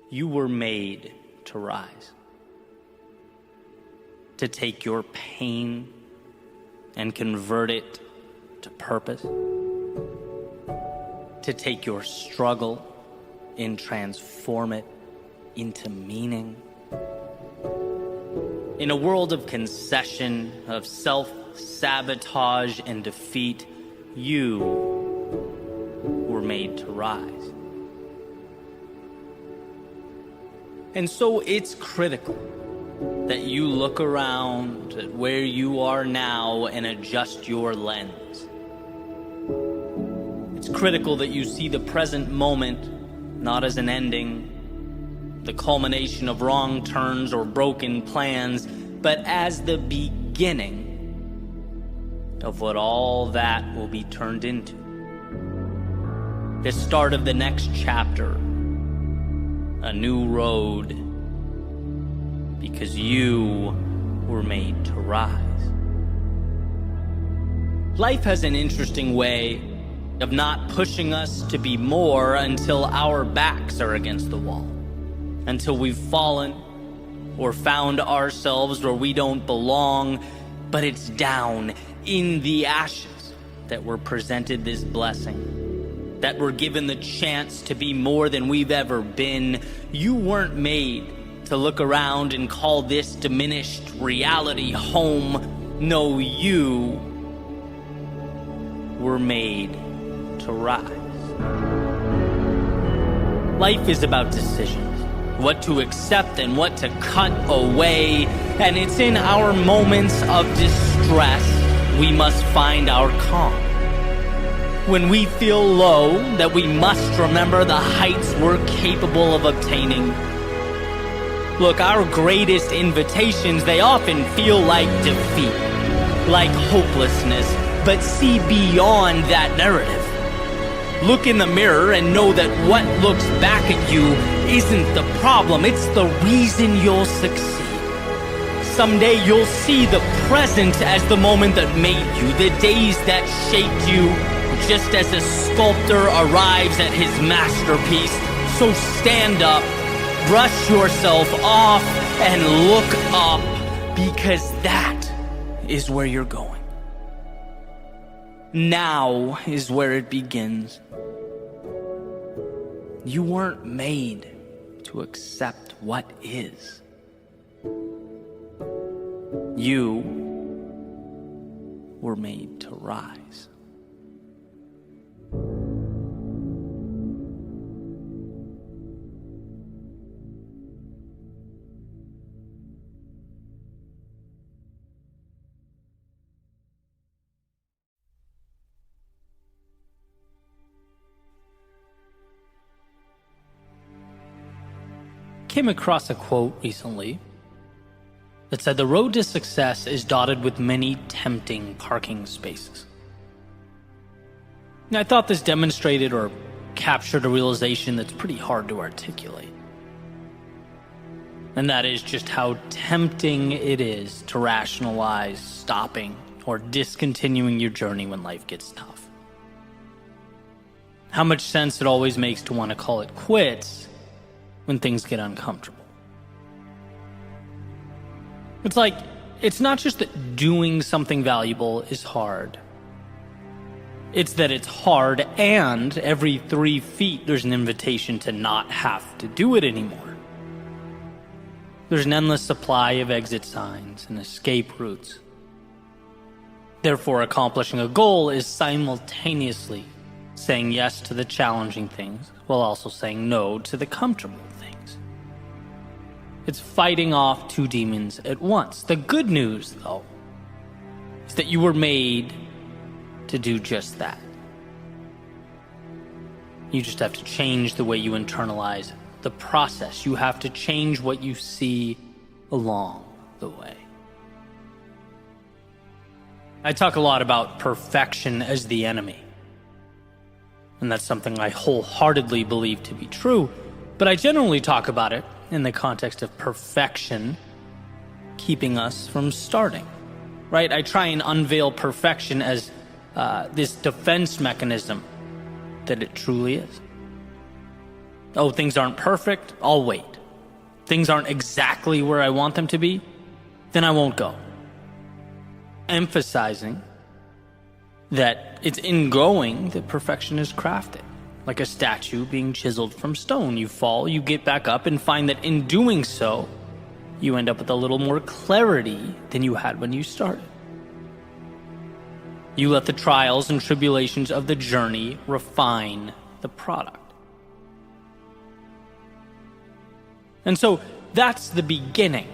You were made to rise, to take your pain and convert it to purpose, to take your struggle and transform it into meaning. In a world of concession, of self-sabotage and defeat, you were made to rise. And so it's critical that you look around at where you are now and adjust your lens. It's critical that you see the present moment not as an ending, the culmination of wrong turns or broken plans, but as the beginning of what all that will be turned into. The start of the next chapter, a new road, because you were made to rise. Life has an interesting way of not pushing us to be more until our backs are against the wall, until we've fallen or found ourselves where we don't belong. But it's down in the ashes that we're presented this blessing, that we're given the chance to be more than we've ever been. You weren't made to look around and call this diminished reality home. No, you were made to rise. Life is about decisions, what to accept and what to cut away. And it's in our moments of distress we must find our calm. When we feel low, that we must remember the heights we're capable of obtaining. Look, our greatest invitations, they often feel like defeat, like hopelessness, but see beyond that narrative. Look in the mirror and know that what looks back at you isn't the problem, it's the reason you'll succeed. Someday you'll see the present as the moment that made you, the days that shaped you, just as a sculptor arrives at his masterpiece. So stand up, brush yourself off, and look up, because that is where you're going. Now is where it begins. You weren't made to accept what is. You were made to rise. Came across a quote recently that said the road to success is dotted with many tempting parking spaces. And I thought this demonstrated or captured a realization that's pretty hard to articulate. And that is just how tempting it is to rationalize stopping or discontinuing your journey when life gets tough. How much sense it always makes to want to call it quits when things get uncomfortable. It's like, it's not just that doing something valuable is hard. It's that it's hard, and every 3 feet there's an invitation to not have to do it anymore. There's an endless supply of exit signs and escape routes. Therefore, accomplishing a goal is simultaneously saying yes to the challenging things while also saying no to the comfortable things. It's fighting off 2 demons at once. The good news, though, is that you were made to do just that. You just have to change the way you internalize the process. You have to change what you see along the way. I talk a lot about perfection as the enemy. And that's something I wholeheartedly believe to be true, but I generally talk about it in the context of perfection keeping us from starting, right? I try and unveil perfection as this defense mechanism that it truly is. oh, things aren't perfect, I'll wait. Things aren't exactly where I want them to be, then I won't go. Emphasizing that it's in going that perfection is crafted. Like a statue being chiseled from stone. You fall, you get back up, and find that in doing so, you end up with a little more clarity than you had when you started. You let the trials and tribulations of the journey refine the product. And so that's the beginning,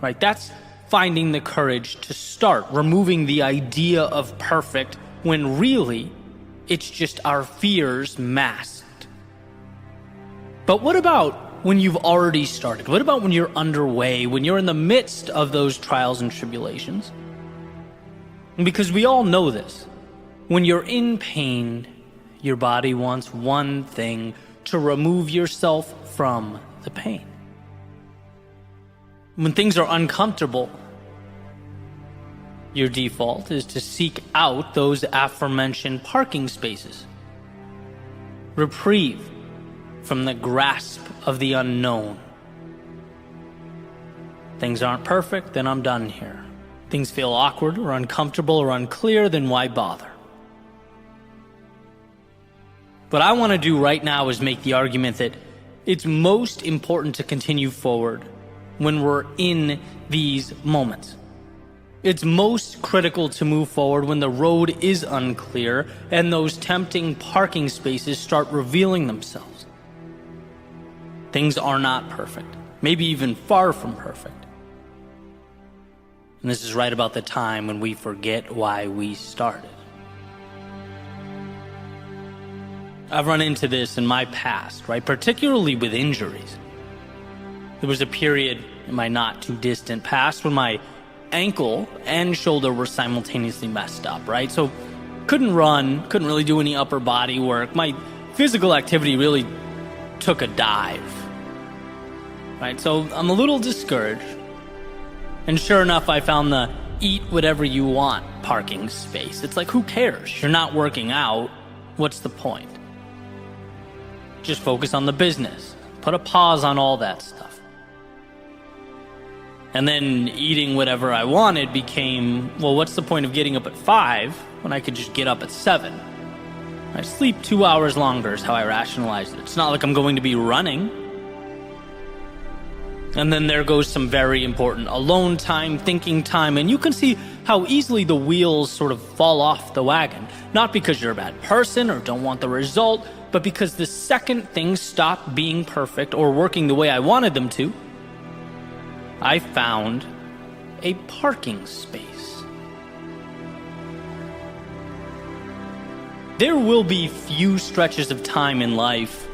right? That's finding the courage to start, removing the idea of perfect when really it's just our fears masked. But what about when you've already started? What about when you're underway, when you're in the midst of those trials and tribulations? Because we all know this. When you're in pain, your body wants one thing: to remove yourself from the pain. When things are uncomfortable, your default is to seek out those aforementioned parking spaces. Reprieve from the grasp of the unknown. Things aren't perfect, then I'm done here. Things feel awkward or uncomfortable or unclear, then why bother? What I want to do right now is make the argument that it's most important to continue forward when we're in these moments. It's most critical to move forward when the road is unclear and those tempting parking spaces start revealing themselves. Things are not perfect, maybe even far from perfect. And this is right about the time when we forget why we started. I've run into this in my past, right? Particularly with injuries. There was a period in my not too distant past when my ankle and shoulder were simultaneously messed up, right? So couldn't run, couldn't really do any upper body work. My physical activity really took a dive, right? So I'm a little discouraged. And sure enough, I found the eat whatever you want parking space. It's like, who cares? You're not working out. What's the point? Just focus on the business. Put a pause on all that stuff. And then eating whatever I wanted became, well, what's the point of getting up at 5 when I could just get up at 7? I sleep 2 hours longer is how I rationalized it. It's not like I'm going to be running. And then there goes some very important alone time, thinking time, and you can see how easily the wheels sort of fall off the wagon. Not because you're a bad person or don't want the result, but because the second things stop being perfect or working the way I wanted them to, I found a parking space. There will be few stretches of time in life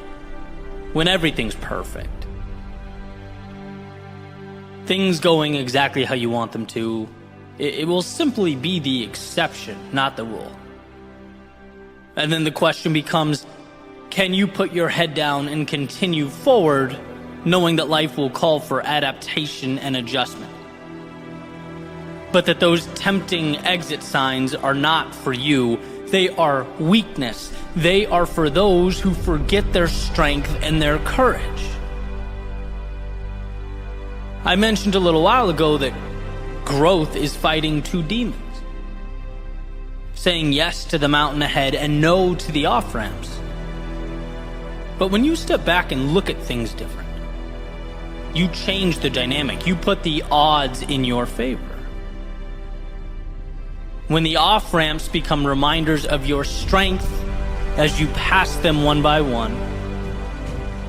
when everything's perfect. Things going exactly how you want them to. It will simply be the exception, not the rule. And then the question becomes, can you put your head down and continue forward, knowing that life will call for adaptation and adjustment? But that those tempting exit signs are not for you. They are weakness. They are for those who forget their strength and their courage. I mentioned a little while ago that growth is fighting two demons. Saying yes to the mountain ahead and no to the off-ramps. But when you step back and look at things different, you change the dynamic. You put the odds in your favor. When the off-ramps become reminders of your strength as you pass them one by one,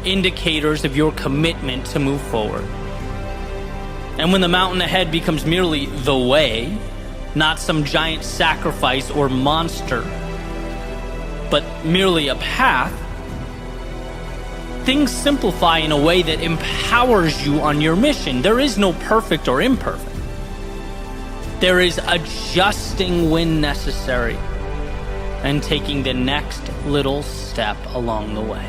indicators of your commitment to move forward. And when the mountain ahead becomes merely the way, not some giant sacrifice or monster, but merely a path, things simplify in a way that empowers you on your mission. There is no perfect or imperfect. There is adjusting when necessary and taking the next little step along the way.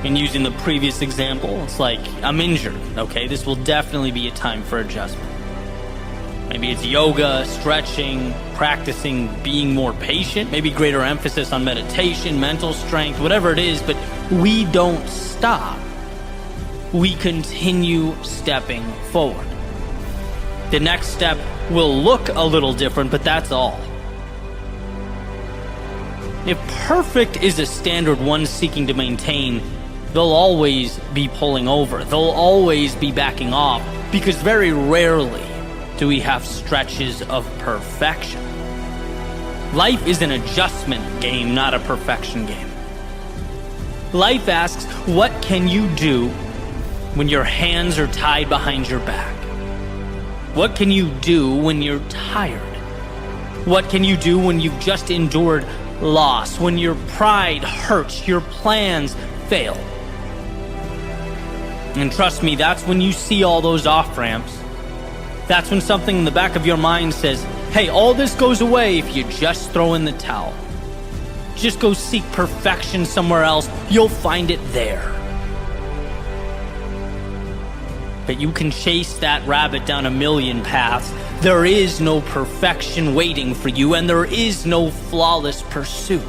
And using the previous example, it's like, I'm injured, okay? This will definitely be a time for adjustment. Maybe it's yoga, stretching, practicing being more patient, maybe greater emphasis on meditation, mental strength, whatever it is, but we don't stop. We continue stepping forward. The next step will look a little different, but that's all. If perfect is a standard one seeking to maintain, they'll always be pulling over. They'll always be backing off, because very rarely do we have stretches of perfection. Life is an adjustment game, not a perfection game. Life asks, what can you do when your hands are tied behind your back? What can you do when you're tired? What can you do when you've just endured loss, when your pride hurts, your plans fail? And trust me, that's when you see all those off-ramps. That's when something in the back of your mind says, hey, all this goes away if you just throw in the towel. Just go seek perfection somewhere else. You'll find it there. But you can chase that rabbit down a million paths. There is no perfection waiting for you, and there is no flawless pursuit.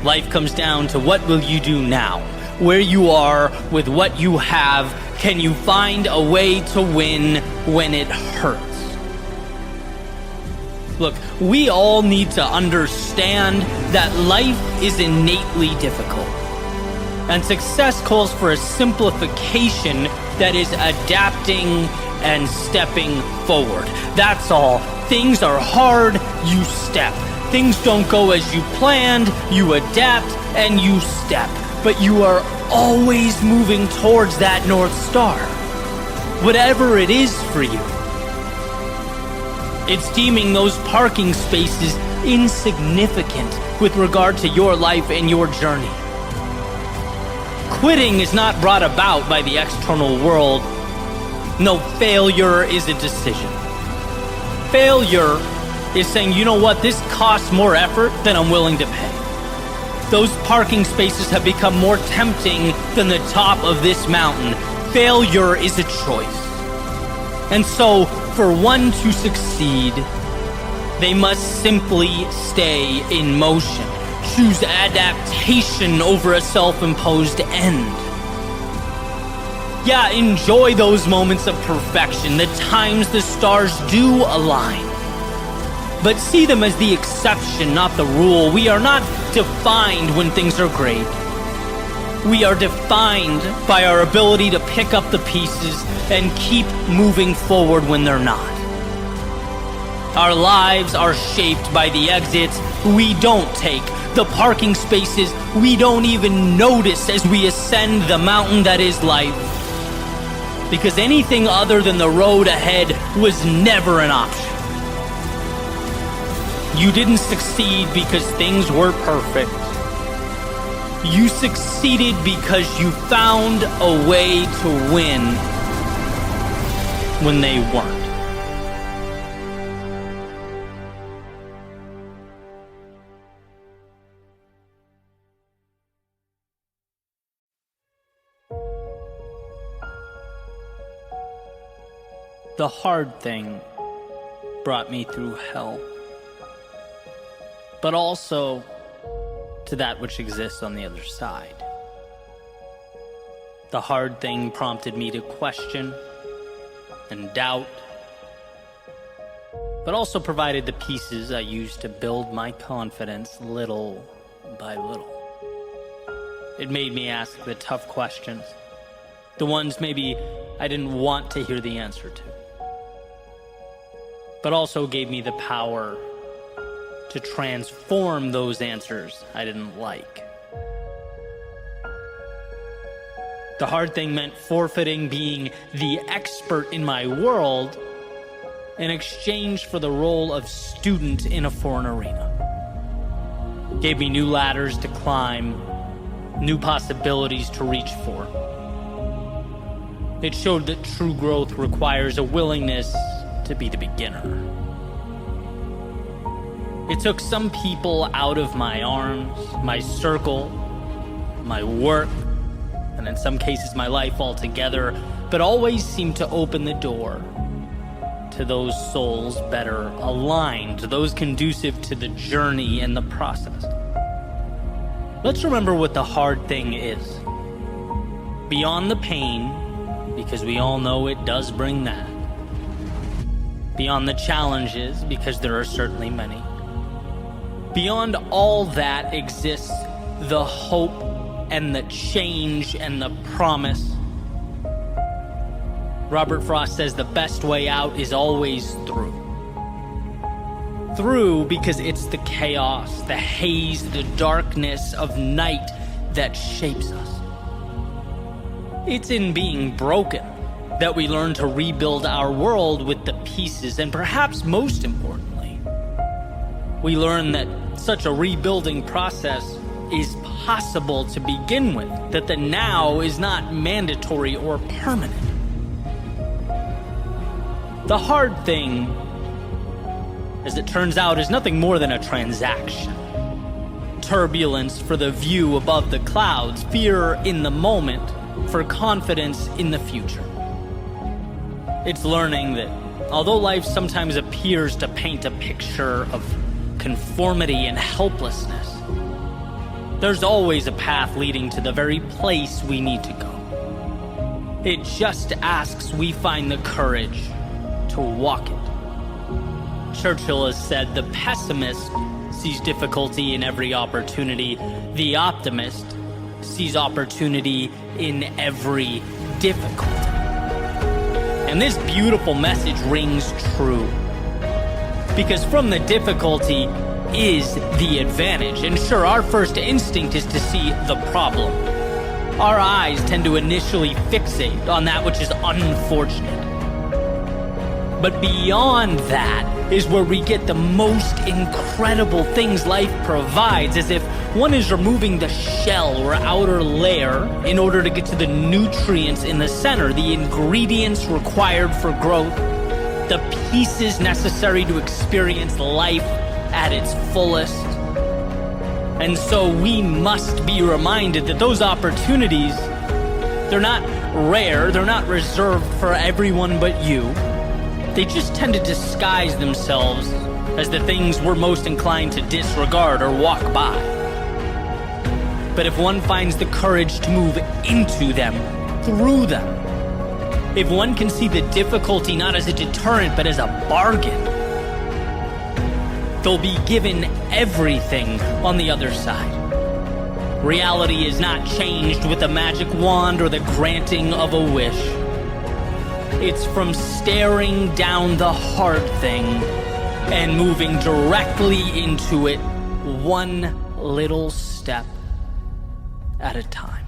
Life comes down to what will you do now? Where you are, with what you have, can you find a way to win when it hurts? Look, we all need to understand that life is innately difficult. And success calls for a simplification that is adapting and stepping forward. That's all. Things are hard, you step. Things don't go as you planned, you adapt and you step. But you are always moving towards that North Star, whatever it is for you. It's deeming those parking spaces insignificant with regard to your life and your journey. Quitting is not brought about by the external world. No, failure is a decision. Failure is saying, you know what, this costs more effort than I'm willing to pay. Those parking spaces have become more tempting than the top of this mountain. Failure is a choice. And so, for one to succeed, they must simply stay in motion. Choose adaptation over a self-imposed end. Yeah, enjoy those moments of perfection, the times the stars do align. But see them as the exception, not the rule. We are not defined when things are great. We are defined by our ability to pick up the pieces and keep moving forward when they're not. Our lives are shaped by the exits we don't take, the parking spaces we don't even notice as we ascend the mountain that is life. Because anything other than the road ahead was never an option. You didn't succeed because things were perfect. You succeeded because you found a way to win when they weren't. The hard thing brought me through hell, but also to that which exists on the other side. The hard thing prompted me to question and doubt, but also provided the pieces I used to build my confidence little by little. It made me ask the tough questions, the ones maybe I didn't want to hear the answer to, but also gave me the power to transform those answers I didn't like. The hard thing meant forfeiting being the expert in my world in exchange for the role of student in a foreign arena. Gave me new ladders to climb, new possibilities to reach for. It showed that true growth requires a willingness to be the beginner. It took some people out of my arms, my circle, my work, and in some cases my life altogether, but always seemed to open the door to those souls better aligned, those conducive to the journey and the process. Let's remember what the hard thing is. Beyond the pain, because we all know it does bring that. Beyond the challenges, because there are certainly many. Beyond all that exists the hope and the change and the promise. Robert Frost says the best way out is always through. Through because it's the chaos, the haze, the darkness of night that shapes us. It's in being broken that we learn to rebuild our world with the pieces, and perhaps most importantly, we learn that such a rebuilding process is possible to begin with, that the now is not mandatory or permanent. The hard thing, as it turns out, is nothing more than a transaction. Turbulence for the view above the clouds, fear in the moment for confidence in the future. It's learning that although life sometimes appears to paint a picture of conformity and helplessness, there's always a path leading to the very place we need to go. It just asks we find the courage to walk it. Churchill has said, the pessimist sees difficulty in every opportunity. The optimist sees opportunity in every difficulty. And this beautiful message rings true. Because from the difficulty is the advantage. And sure, our first instinct is to see the problem. Our eyes tend to initially fixate on that which is unfortunate. But beyond that is where we get the most incredible things life provides, as if one is removing the shell or outer layer in order to get to the nutrients in the center, the ingredients required for growth, the pieces necessary to experience life at its fullest. And so we must be reminded that those opportunities, they're not rare, they're not reserved for everyone but you. They just tend to disguise themselves as the things we're most inclined to disregard or walk by. But if one finds the courage to move into them, through them, if one can see the difficulty not as a deterrent but as a bargain, they'll be given everything on the other side. Reality is not changed with a magic wand or the granting of a wish. It's from staring down the hard thing and moving directly into it, one little step at a time.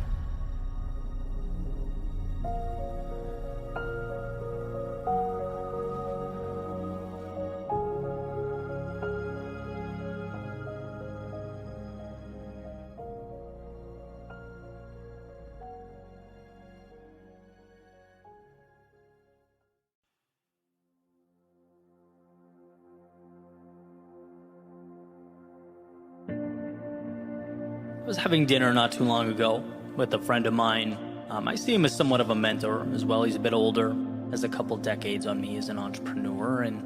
I was having dinner not too long ago with a friend of mine. I see him as somewhat of a mentor as well. He's a bit older, has a couple decades on me as an entrepreneur, and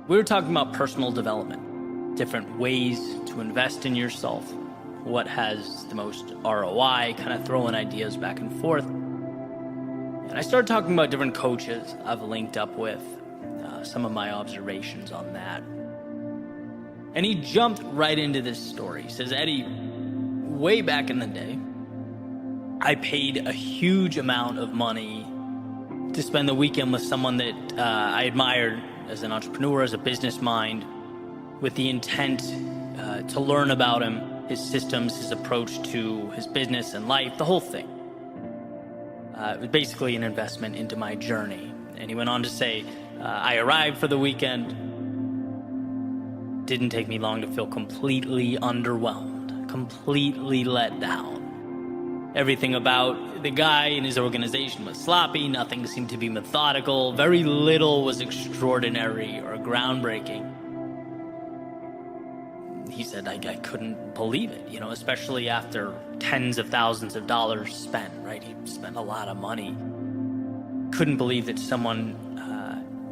we were talking about personal development, different ways to invest in yourself, what has the most ROI, kind of throwing ideas back and forth. And I started talking about different coaches I've linked up with, some of my observations on that. And he jumped right into this story. He says, Eddie, way back in the day, I paid a huge amount of money to spend the weekend with someone that I admired as an entrepreneur, as a business mind, with the intent to learn about him, his systems, his approach to his business and life, the whole thing. It was basically an investment into my journey. And he went on to say, I arrived for the weekend. Didn't take me long to feel completely underwhelmed, completely let down. Everything about the guy and his organization was sloppy. Nothing seemed to be methodical. Very little was extraordinary or groundbreaking. He said, I couldn't believe it, especially after tens of thousands of dollars spent, right? He spent a lot of money. Couldn't believe that someone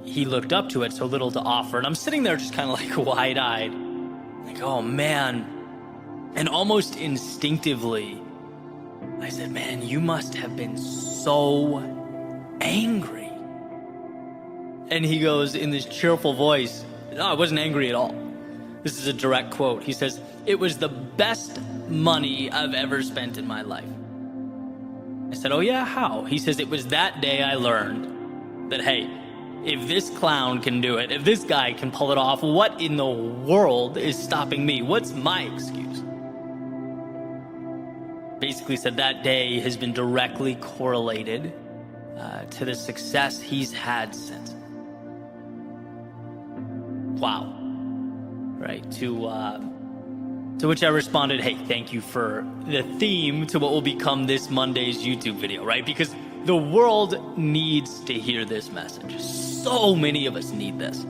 he looked up to had so little to offer. And I'm sitting there just kind of like wide-eyed, like, oh man, And almost instinctively, I said, man, you must have been so angry. And he goes in this cheerful voice, no, I wasn't angry at all. This is a direct quote. He says, it was the best money I've ever spent in my life. I said, oh yeah, how? He says, it was that day I learned that, hey, if this clown can do it, if this guy can pull it off, what in the world is stopping me? What's my excuse? Basically said that day has been directly correlated to the success he's had since. Wow. Right, to which I responded, hey, thank you for the theme to what will become this Monday's YouTube video, right? Because the world needs to hear this message. So many of us need this.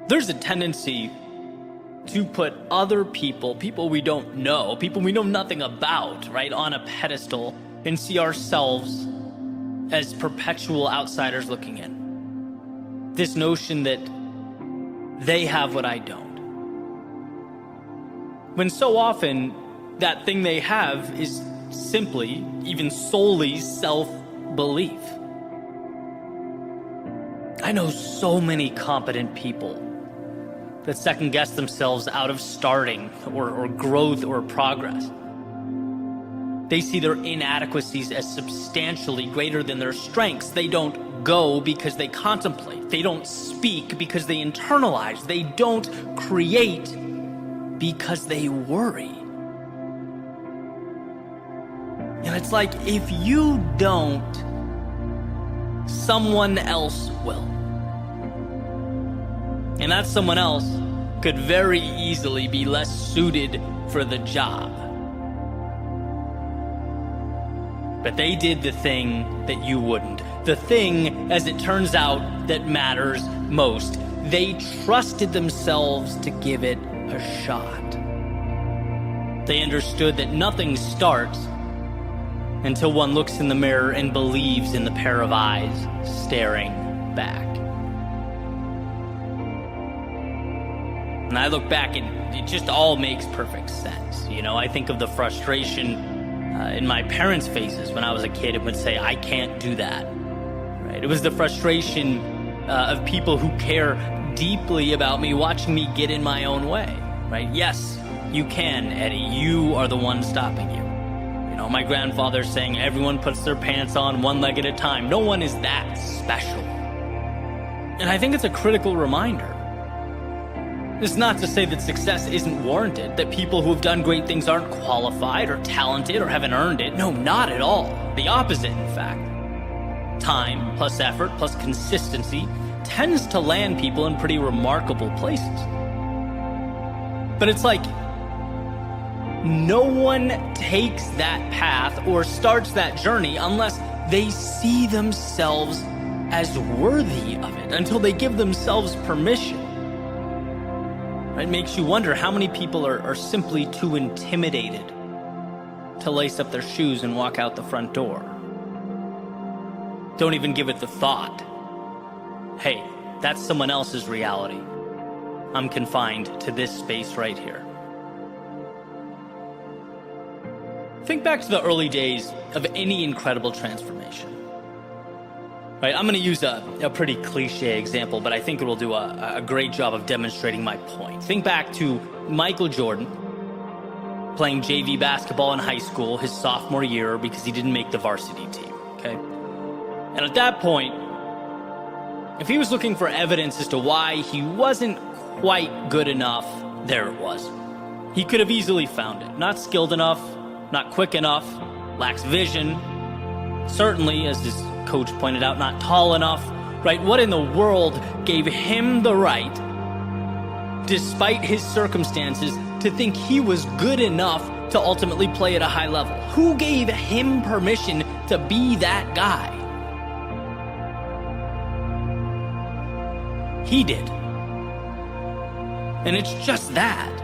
There's a tendency to put other people we don't know, people we know nothing about, right, on a pedestal and see ourselves as perpetual outsiders looking in. This notion that they have what I don't. When so often that thing they have is simply, even solely, self-belief. I know so many competent people that second-guess themselves out of starting or growth or progress. They see their inadequacies as substantially greater than their strengths. They don't go because they contemplate. They don't speak because they internalize. They don't create because they worry. And it's like, if you don't, someone else will. And that someone else could very easily be less suited for the job. But they did the thing that you wouldn't. The thing, as it turns out, that matters most. They trusted themselves to give it a shot. They understood that nothing starts until one looks in the mirror and believes in the pair of eyes staring back. And I look back and it just all makes perfect sense. You know, I think of the frustration in my parents' faces when I was a kid and would say, I can't do that. Right? It was the frustration of people who care deeply about me watching me get in my own way. Right? Yes, you can, Eddie. You are the one stopping you. You know, my grandfather saying everyone puts their pants on one leg at a time. No one is that special. And I think it's a critical reminder. It's not to say that success isn't warranted, that people who have done great things aren't qualified or talented or haven't earned it. No, not at all. The opposite, in fact. Time plus effort plus consistency tends to land people in pretty remarkable places. But it's like, no one takes that path or starts that journey unless they see themselves as worthy of it, until they give themselves permission. It makes you wonder how many people are simply too intimidated to lace up their shoes and walk out the front door. Don't even give it the thought. Hey, that's someone else's reality. I'm confined to this space right here. Think back to the early days of any incredible transformation. Right, I'm going to use a pretty cliche example, but I think it will do a great job of demonstrating my point. Think back to Michael Jordan playing JV basketball in high school his sophomore year because he didn't make the varsity team, okay? And at that point, if he was looking for evidence as to why he wasn't quite good enough, there it was. He could have easily found it. Not skilled enough, not quick enough, lacks vision. Certainly, as his coach pointed out, not tall enough, right? What in the world gave him the right, despite his circumstances, to think he was good enough to ultimately play at a high level? Who gave him permission to be that guy? He did. And it's just that.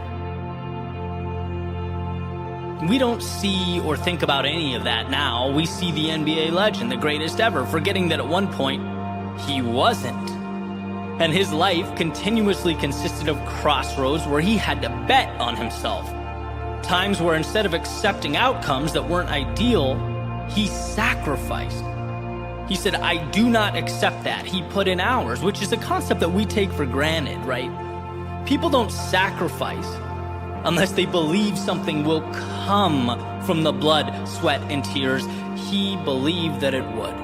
We don't see or think about any of that now. We see the NBA legend, the greatest ever, forgetting that at one point, he wasn't And his life continuously consisted of crossroads where he had to bet on himself. Times where instead of accepting outcomes that weren't ideal, he sacrificed. He said, I do not accept that. He put in hours, which is a concept that we take for granted, right? People don't sacrifice unless they believe something will come from the blood, sweat, and tears. He believed that it would.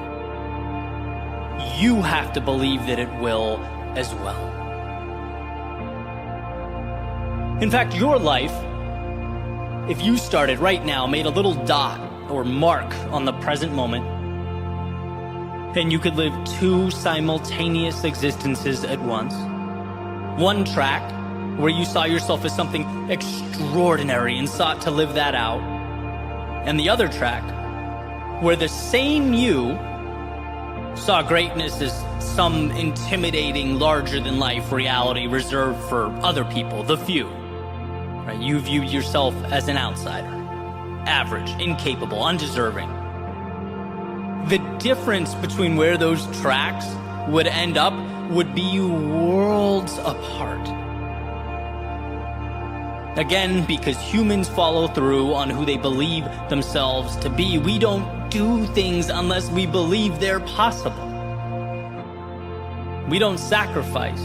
You have to believe that it will as well. In fact, your life, if you started right now, made a little dot or mark on the present moment, and you could live two simultaneous existences at once. One track where you saw yourself as something extraordinary and sought to live that out, and the other track where the same you saw greatness as some intimidating, larger-than-life reality reserved for other people, the few. Right? You viewed yourself as an outsider, average, incapable, undeserving. The difference between where those tracks would end up would be worlds apart. Again, because humans follow through on who they believe themselves to be. We don't do things unless we believe they're possible. We don't sacrifice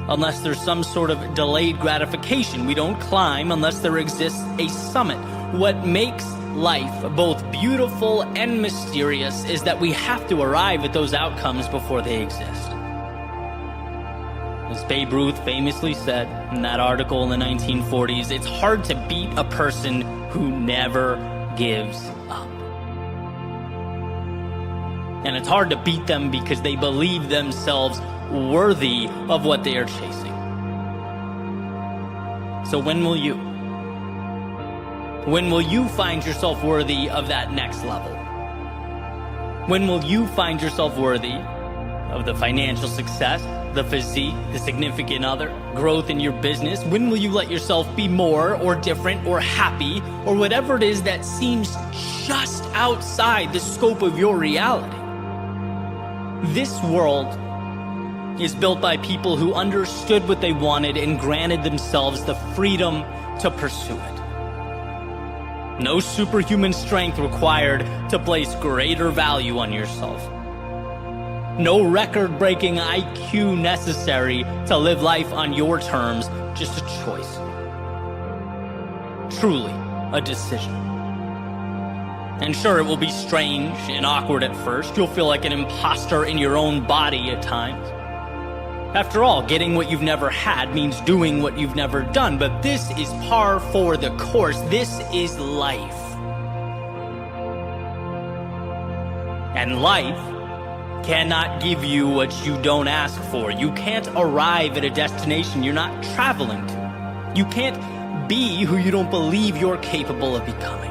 unless there's some sort of delayed gratification. We don't climb unless there exists a summit. What makes life both beautiful and mysterious is that we have to arrive at those outcomes before they exist. As Babe Ruth famously said in that article in the 1940s, it's hard to beat a person who never gives up. And it's hard to beat them because they believe themselves worthy of what they are chasing. So when will you? When will you find yourself worthy of that next level? When will you find yourself worthy of the financial success, the physique, the significant other, growth in your business? When will you let yourself be more or different or happy or whatever it is that seems just outside the scope of your reality? This world is built by people who understood what they wanted and granted themselves the freedom to pursue it. No superhuman strength required to place greater value on yourself. No record-breaking IQ necessary to live life on your terms, just a choice. Truly, a decision. And sure, it will be strange and awkward at first. You'll feel like an imposter in your own body at times. After all, getting what you've never had means doing what you've never done, but this is par for the course. This is life. And life cannot give you what you don't ask for. You can't arrive at a destination you're not traveling to. You can't be who you don't believe you're capable of becoming.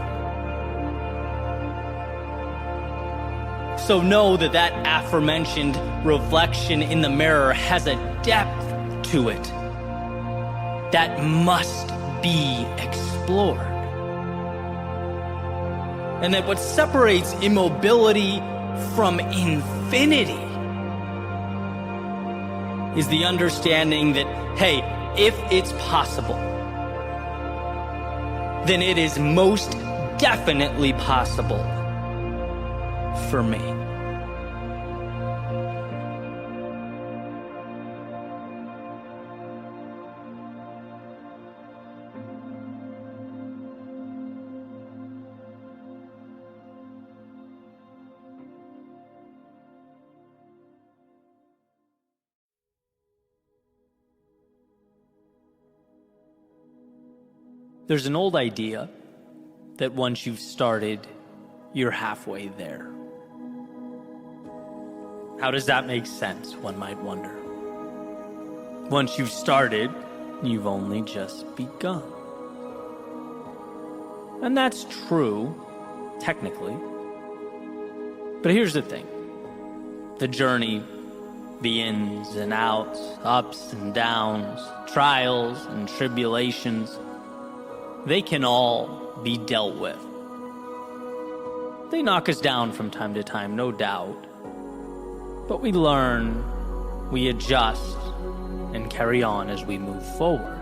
So know that that aforementioned reflection in the mirror has a depth to it that must be explored. And that what separates immobility from infinity is the understanding that, hey, if it's possible, then it is most definitely possible for me. There's an old idea that once you've started, you're halfway there. How does that make sense, one might wonder? Once you've started, you've only just begun. And that's true, technically. But here's the thing. The journey, the ins and outs, ups and downs, trials and tribulations, they can all be dealt with. They knock us down from time to time, no doubt. But we learn we adjust and carry on as we move forward.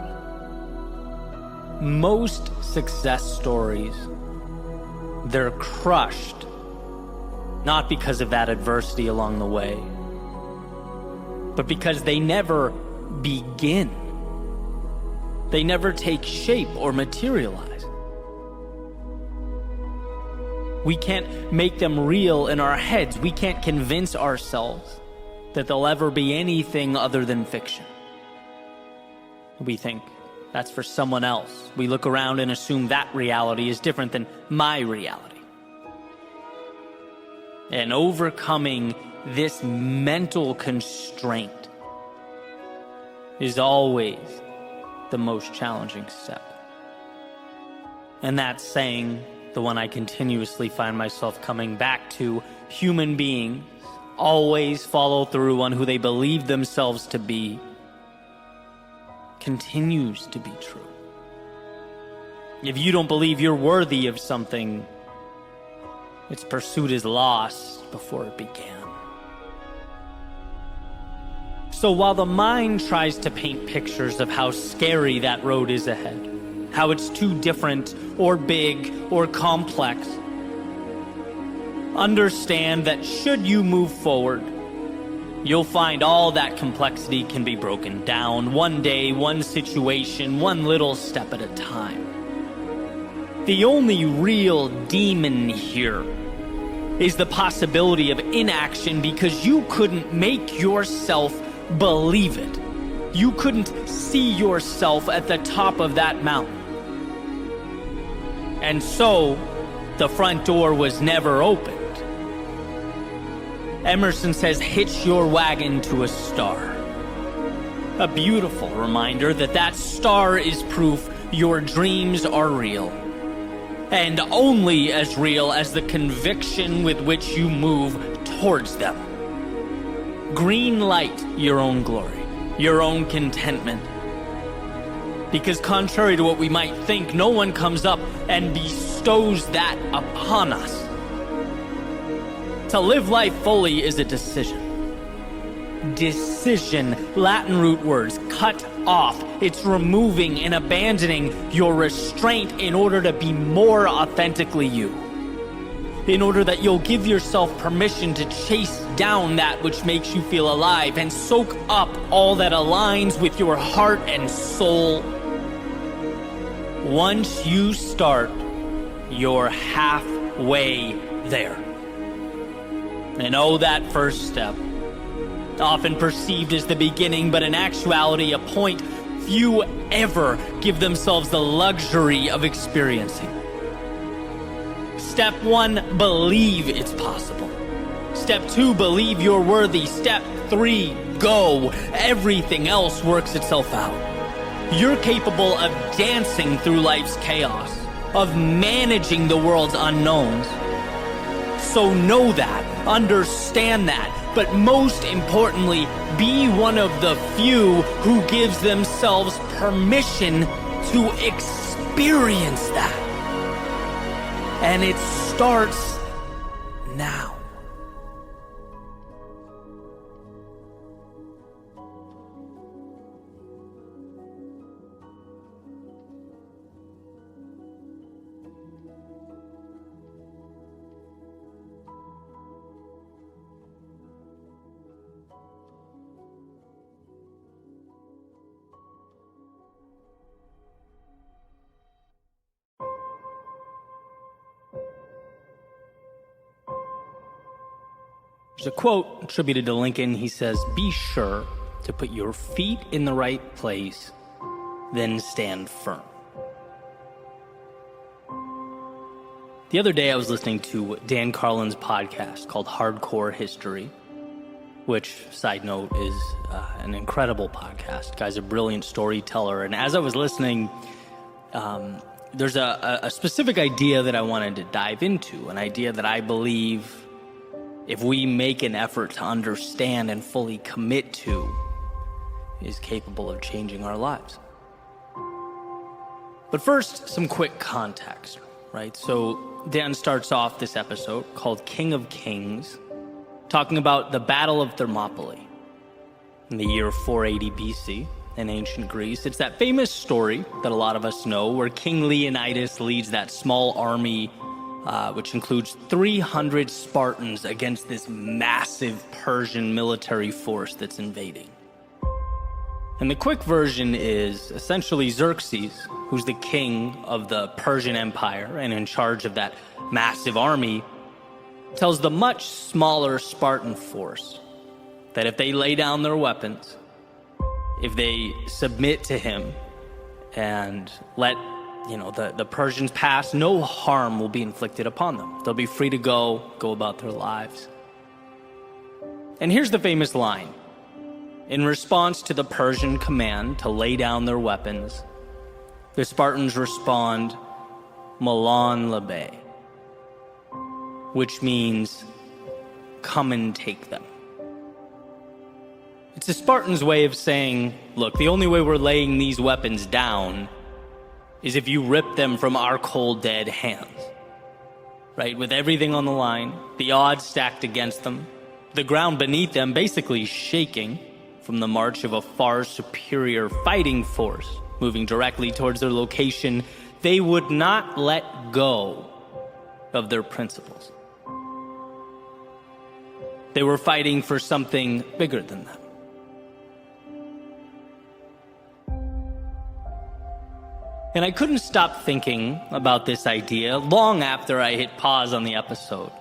Most success stories, they're crushed, not because of that adversity along the way, but because they never begin. They never take shape or materialize. We can't make them real in our heads. We can't convince ourselves that they'll ever be anything other than fiction. We think that's for someone else. We look around and assume that reality is different than my reality. And overcoming this mental constraint is always the most challenging step. And that saying, the one I continuously find myself coming back to, human beings always follow through on who they believe themselves to be, continues to be true. If you don't believe you're worthy of something, its pursuit is lost before it began. So while the mind tries to paint pictures of how scary that road is ahead, how it's too different or big or complex, understand that should you move forward, you'll find all that complexity can be broken down one day, one situation, one little step at a time. The only real demon here is the possibility of inaction because you couldn't make yourself believe it. You couldn't see yourself at the top of that mountain. And so, the front door was never opened. Emerson says, hitch your wagon to a star. A beautiful reminder that that star is proof your dreams are real. And only as real as the conviction with which you move towards them. Green light your own glory, your own contentment. Because contrary to what we might think, no one comes up and bestows that upon us. To live life fully is a decision. Decision, Latin root words, cut off. It's removing and abandoning your restraint in order to be more authentically you. In order that you'll give yourself permission to chase down that which makes you feel alive and soak up all that aligns with your heart and soul. Once you start, you're halfway there. And oh, that first step, often perceived as the beginning, but in actuality a point few ever give themselves the luxury of experiencing. Step 1, believe it's possible. Step 2, believe you're worthy. Step 3, go. Everything else works itself out. You're capable of dancing through life's chaos, of managing the world's unknowns. So know that, understand that, but most importantly, be one of the few who gives themselves permission to experience that. And it starts now. There's a quote attributed to Lincoln. He says, "Be sure to put your feet in the right place, then stand firm." The other day I was listening to Dan Carlin's podcast called Hardcore History, which, side note, is an incredible podcast. Guy's a brilliant storyteller. And as I was listening, there's a specific idea that I wanted to dive into, an idea that I believe if we make an effort to understand and fully commit to, is capable of changing our lives. But first, some quick context, right? So Dan starts off this episode called King of Kings, talking about the Battle of Thermopylae. in the year 480 BC in ancient Greece. It's that famous story that a lot of us know where King Leonidas leads that small army, which includes 300 Spartans against this massive Persian military force that's invading. And the quick version is essentially Xerxes, who's the king of the Persian Empire and in charge of that massive army, tells the much smaller Spartan force that if they lay down their weapons, if they submit to him and let the Persians pass, no harm will be inflicted upon them. They'll be free to go about their lives. And here's the famous line. In response to the Persian command to lay down their weapons, the Spartans respond, Malan labe, which means, come and take them. It's the Spartans' way of saying, look, the only way we're laying these weapons down is if you rip them from our cold, dead hands. Right? With everything on the line, the odds stacked against them, the ground beneath them basically shaking from the march of a far superior fighting force moving directly towards their location, they would not let go of their principles. They were fighting for something bigger than them. And I couldn't stop thinking about this idea long after I hit pause on the episode.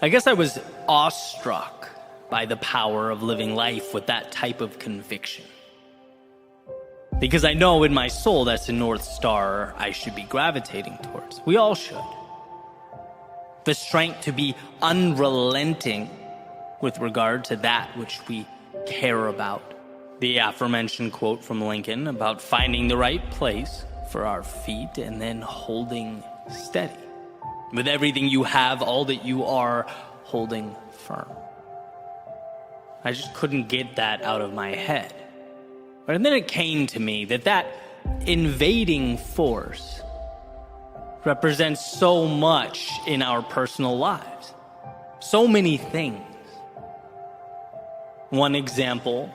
I guess I was awestruck by the power of living life with that type of conviction. Because I know in my soul that's the North Star I should be gravitating towards. We all should. The strength to be unrelenting with regard to that which we care about. The aforementioned quote from Lincoln about finding the right place for our feet and then holding steady. With everything you have, all that you are, holding firm. I just couldn't get that out of my head. And then it came to me that invading force represents so much in our personal lives. So many things. One example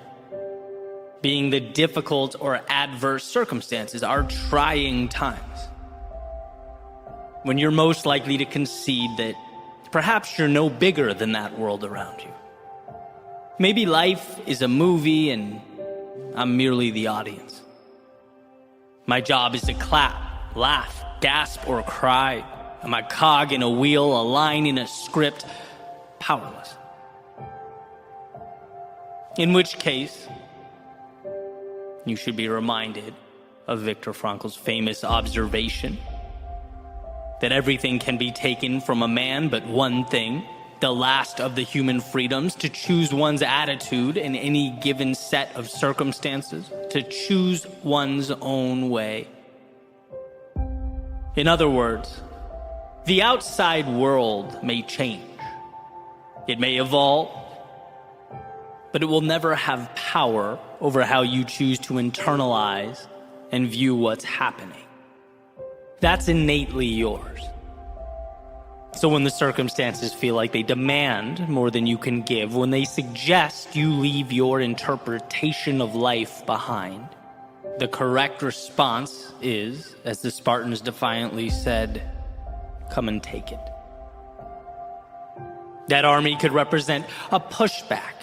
being the difficult or adverse circumstances, our trying times. When you're most likely to concede that perhaps you're no bigger than that world around you. Maybe life is a movie and I'm merely the audience. My job is to clap, laugh, gasp, or cry. I'm a cog in a wheel, a line in a script, powerless. In which case, you should be reminded of Viktor Frankl's famous observation that everything can be taken from a man but one thing, the last of the human freedoms, to choose one's attitude in any given set of circumstances, to choose one's own way. In other words, the outside world may change. It may evolve, but it will never have power over how you choose to internalize and view what's happening. That's innately yours. So when the circumstances feel like they demand more than you can give, when they suggest you leave your interpretation of life behind, the correct response is, as the Spartans defiantly said, come and take it. That army could represent a pushback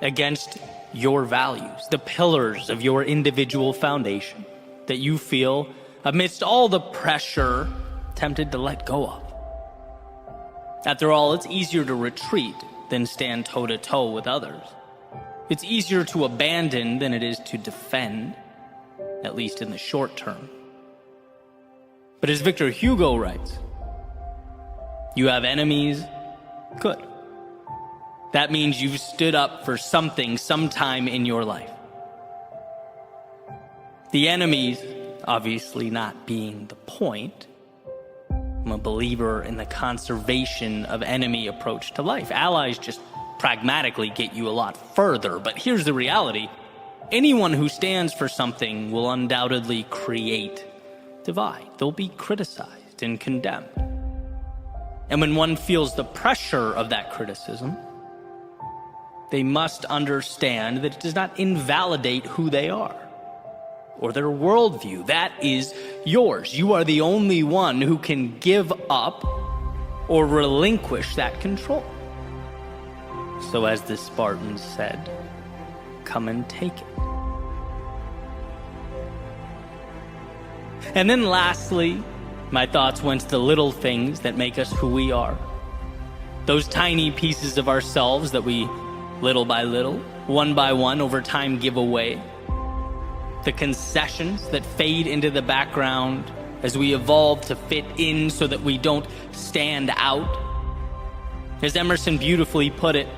against your values, the pillars of your individual foundation that you feel, amidst all the pressure, tempted to let go of. After all, it's easier to retreat than stand toe-to-toe with others. It's easier to abandon than it is to defend, at least in the short term. But as Victor Hugo writes, you have enemies, good. That means you've stood up for something sometime in your life. The enemies obviously not being the point. I'm a believer in the conservation of enemy approach to life. Allies just pragmatically get you a lot further. But here's the reality. Anyone who stands for something will undoubtedly create divide. They'll be criticized and condemned. And when one feels the pressure of that criticism, they must understand that it does not invalidate who they are or their worldview. That is yours. You are the only one who can give up or relinquish that control. So as the Spartans said, come and take it. And then lastly, my thoughts went to the little things that make us who we are. Those tiny pieces of ourselves that we, little by little, one by one, over time give away. The concessions that fade into the background as we evolve to fit in so that we don't stand out. As Emerson beautifully put it,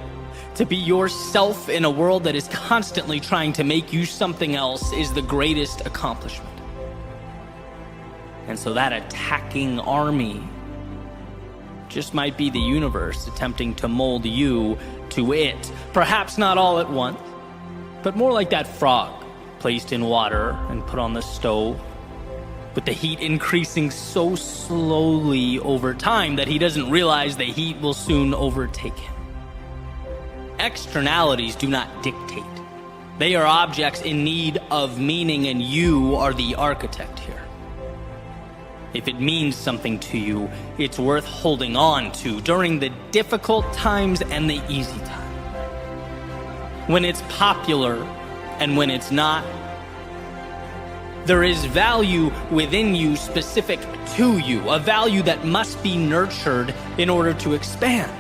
to be yourself in a world that is constantly trying to make you something else is the greatest accomplishment. And so that attacking army just might be the universe attempting to mold you to it. Perhaps not all at once, but more like that frog placed in water and put on the stove, with the heat increasing so slowly over time that he doesn't realize the heat will soon overtake him. Externalities do not dictate. They are objects in need of meaning, and you are the architect here. If it means something to you, it's worth holding on to during the difficult times and the easy times. When it's popular and when it's not, there is value within you specific to you, a value that must be nurtured in order to expand.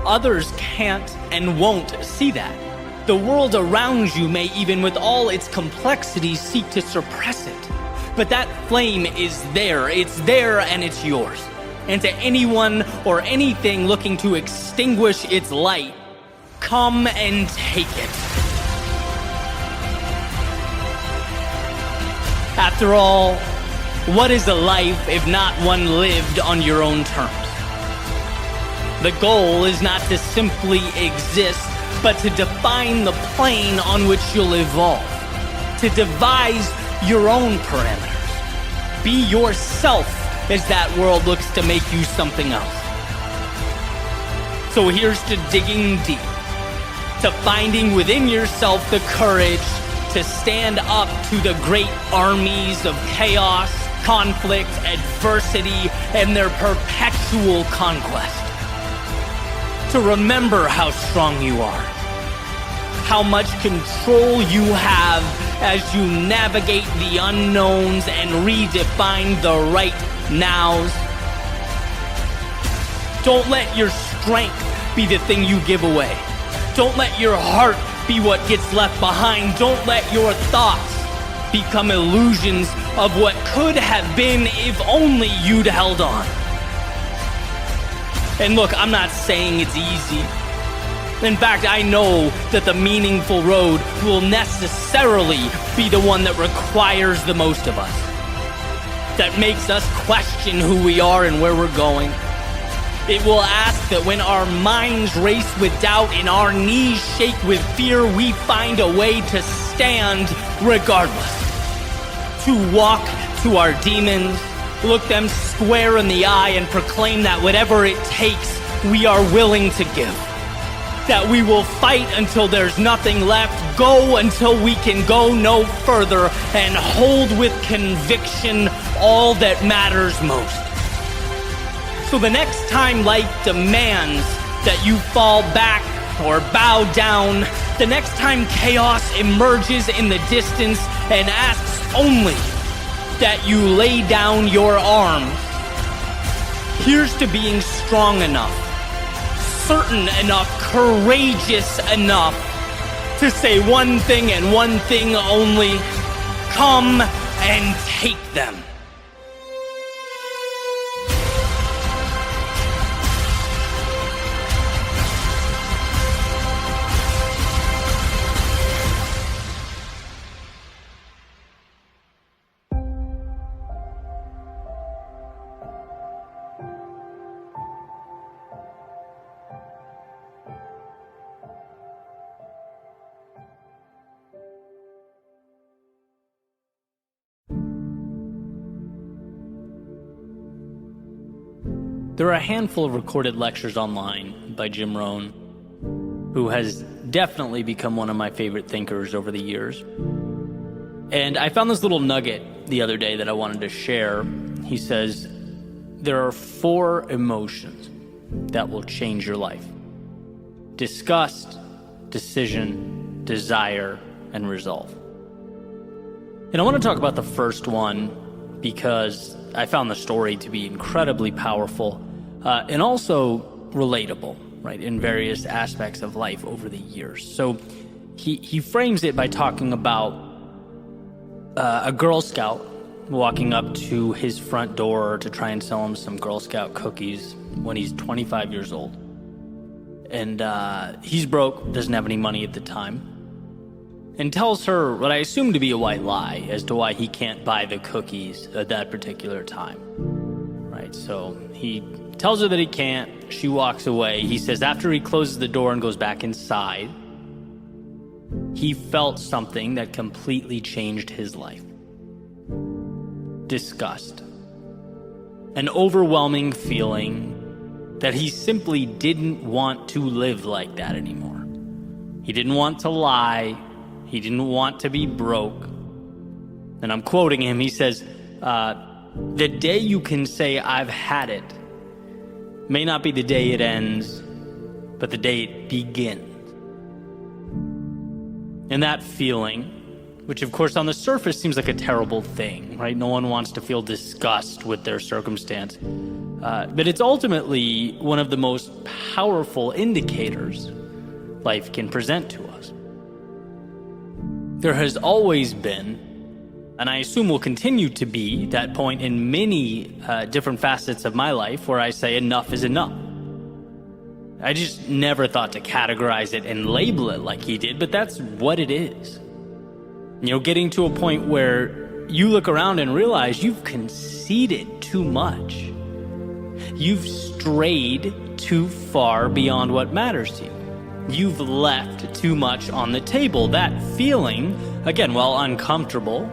Others can't and won't see that. The world around you may, even with all its complexities, seek to suppress it. But that flame is there. It's there and it's yours. And to anyone or anything looking to extinguish its light, come and take it. After all, what is a life if not one lived on your own terms? The goal is not to simply exist, but to define the plane on which you'll evolve, to devise your own parameters. Be yourself as that world looks to make you something else. So here's to digging deep, to finding within yourself the courage to stand up to the great armies of chaos, conflict, adversity, and their perpetual conquest. To remember how strong you are, how much control you have as you navigate the unknowns and redefine the right nows. Don't let your strength be the thing you give away. Don't let your heart be what gets left behind. Don't let your thoughts become illusions of what could have been if only you'd held on. And look, I'm not saying it's easy. In fact, I know that the meaningful road will necessarily be the one that requires the most of us, that makes us question who we are and where we're going. It will ask that when our minds race with doubt and our knees shake with fear, we find a way to stand regardless, to walk to our demons, look them square in the eye and proclaim that whatever it takes, we are willing to give. That we will fight until there's nothing left, go until we can go no further, and hold with conviction all that matters most. So the next time life demands that you fall back or bow down, the next time chaos emerges in the distance and asks only that you lay down your arms, here's to being strong enough, certain enough, courageous enough to say one thing and one thing only: come and take them. There are a handful of recorded lectures online by Jim Rohn. who has definitely become one of my favorite thinkers over the years. And I found this little nugget the other day that I wanted to share. He says, there are 4 emotions that will change your life: disgust, decision, desire, and resolve. And I want to talk about the first one because I found the story to be incredibly powerful and also relatable, right, in various aspects of life over the years. So he frames it by talking about a Girl Scout walking up to his front door to try and sell him some Girl Scout cookies when he's 25 years old. And he's broke, doesn't have any money at the time, and tells her what I assume to be a white lie as to why he can't buy the cookies at that particular time. Right, so he tells her that he can't. She walks away. He says after he closes the door and goes back inside, he felt something that completely changed his life. Disgust. An overwhelming feeling that he simply didn't want to live like that anymore. He didn't want to lie. He didn't want to be broke. And I'm quoting him. He says, the day you can say I've had it may not be the day it ends, but the day it begins. And that feeling, which of course on the surface seems like a terrible thing, right? No one wants to feel disgust with their circumstance. But it's ultimately one of the most powerful indicators life can present to us. There has always been, and I assume will continue to be, that point in many different facets of my life where I say enough is enough. I just never thought to categorize it and label it like he did, but that's what it is. You know, getting to a point where you look around and realize you've conceded too much. You've strayed too far beyond what matters to you. You've left too much on the table. That feeling, again, while uncomfortable,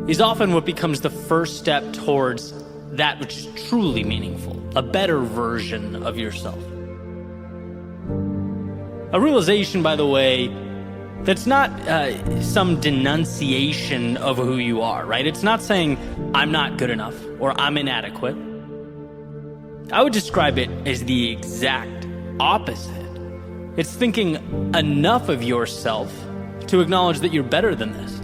is often what becomes the first step towards that which is truly meaningful, a better version of yourself. A realization, by the way, that's not some denunciation of who you are, right? It's not saying, I'm not good enough or I'm inadequate. I would describe it as the exact opposite. It's thinking enough of yourself to acknowledge that you're better than this.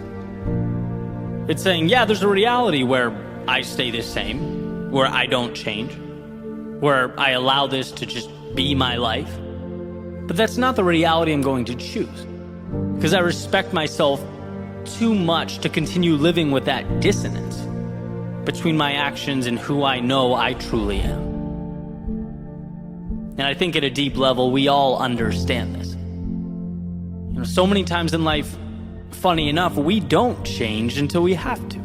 It's saying, yeah, there's a reality where I stay the same, where I don't change, where I allow this to just be my life. But that's not the reality I'm going to choose, because I respect myself too much to continue living with that dissonance between my actions and who I know I truly am. And I think at a deep level, we all understand this. You know, so many times in life, funny enough, we don't change until we have to,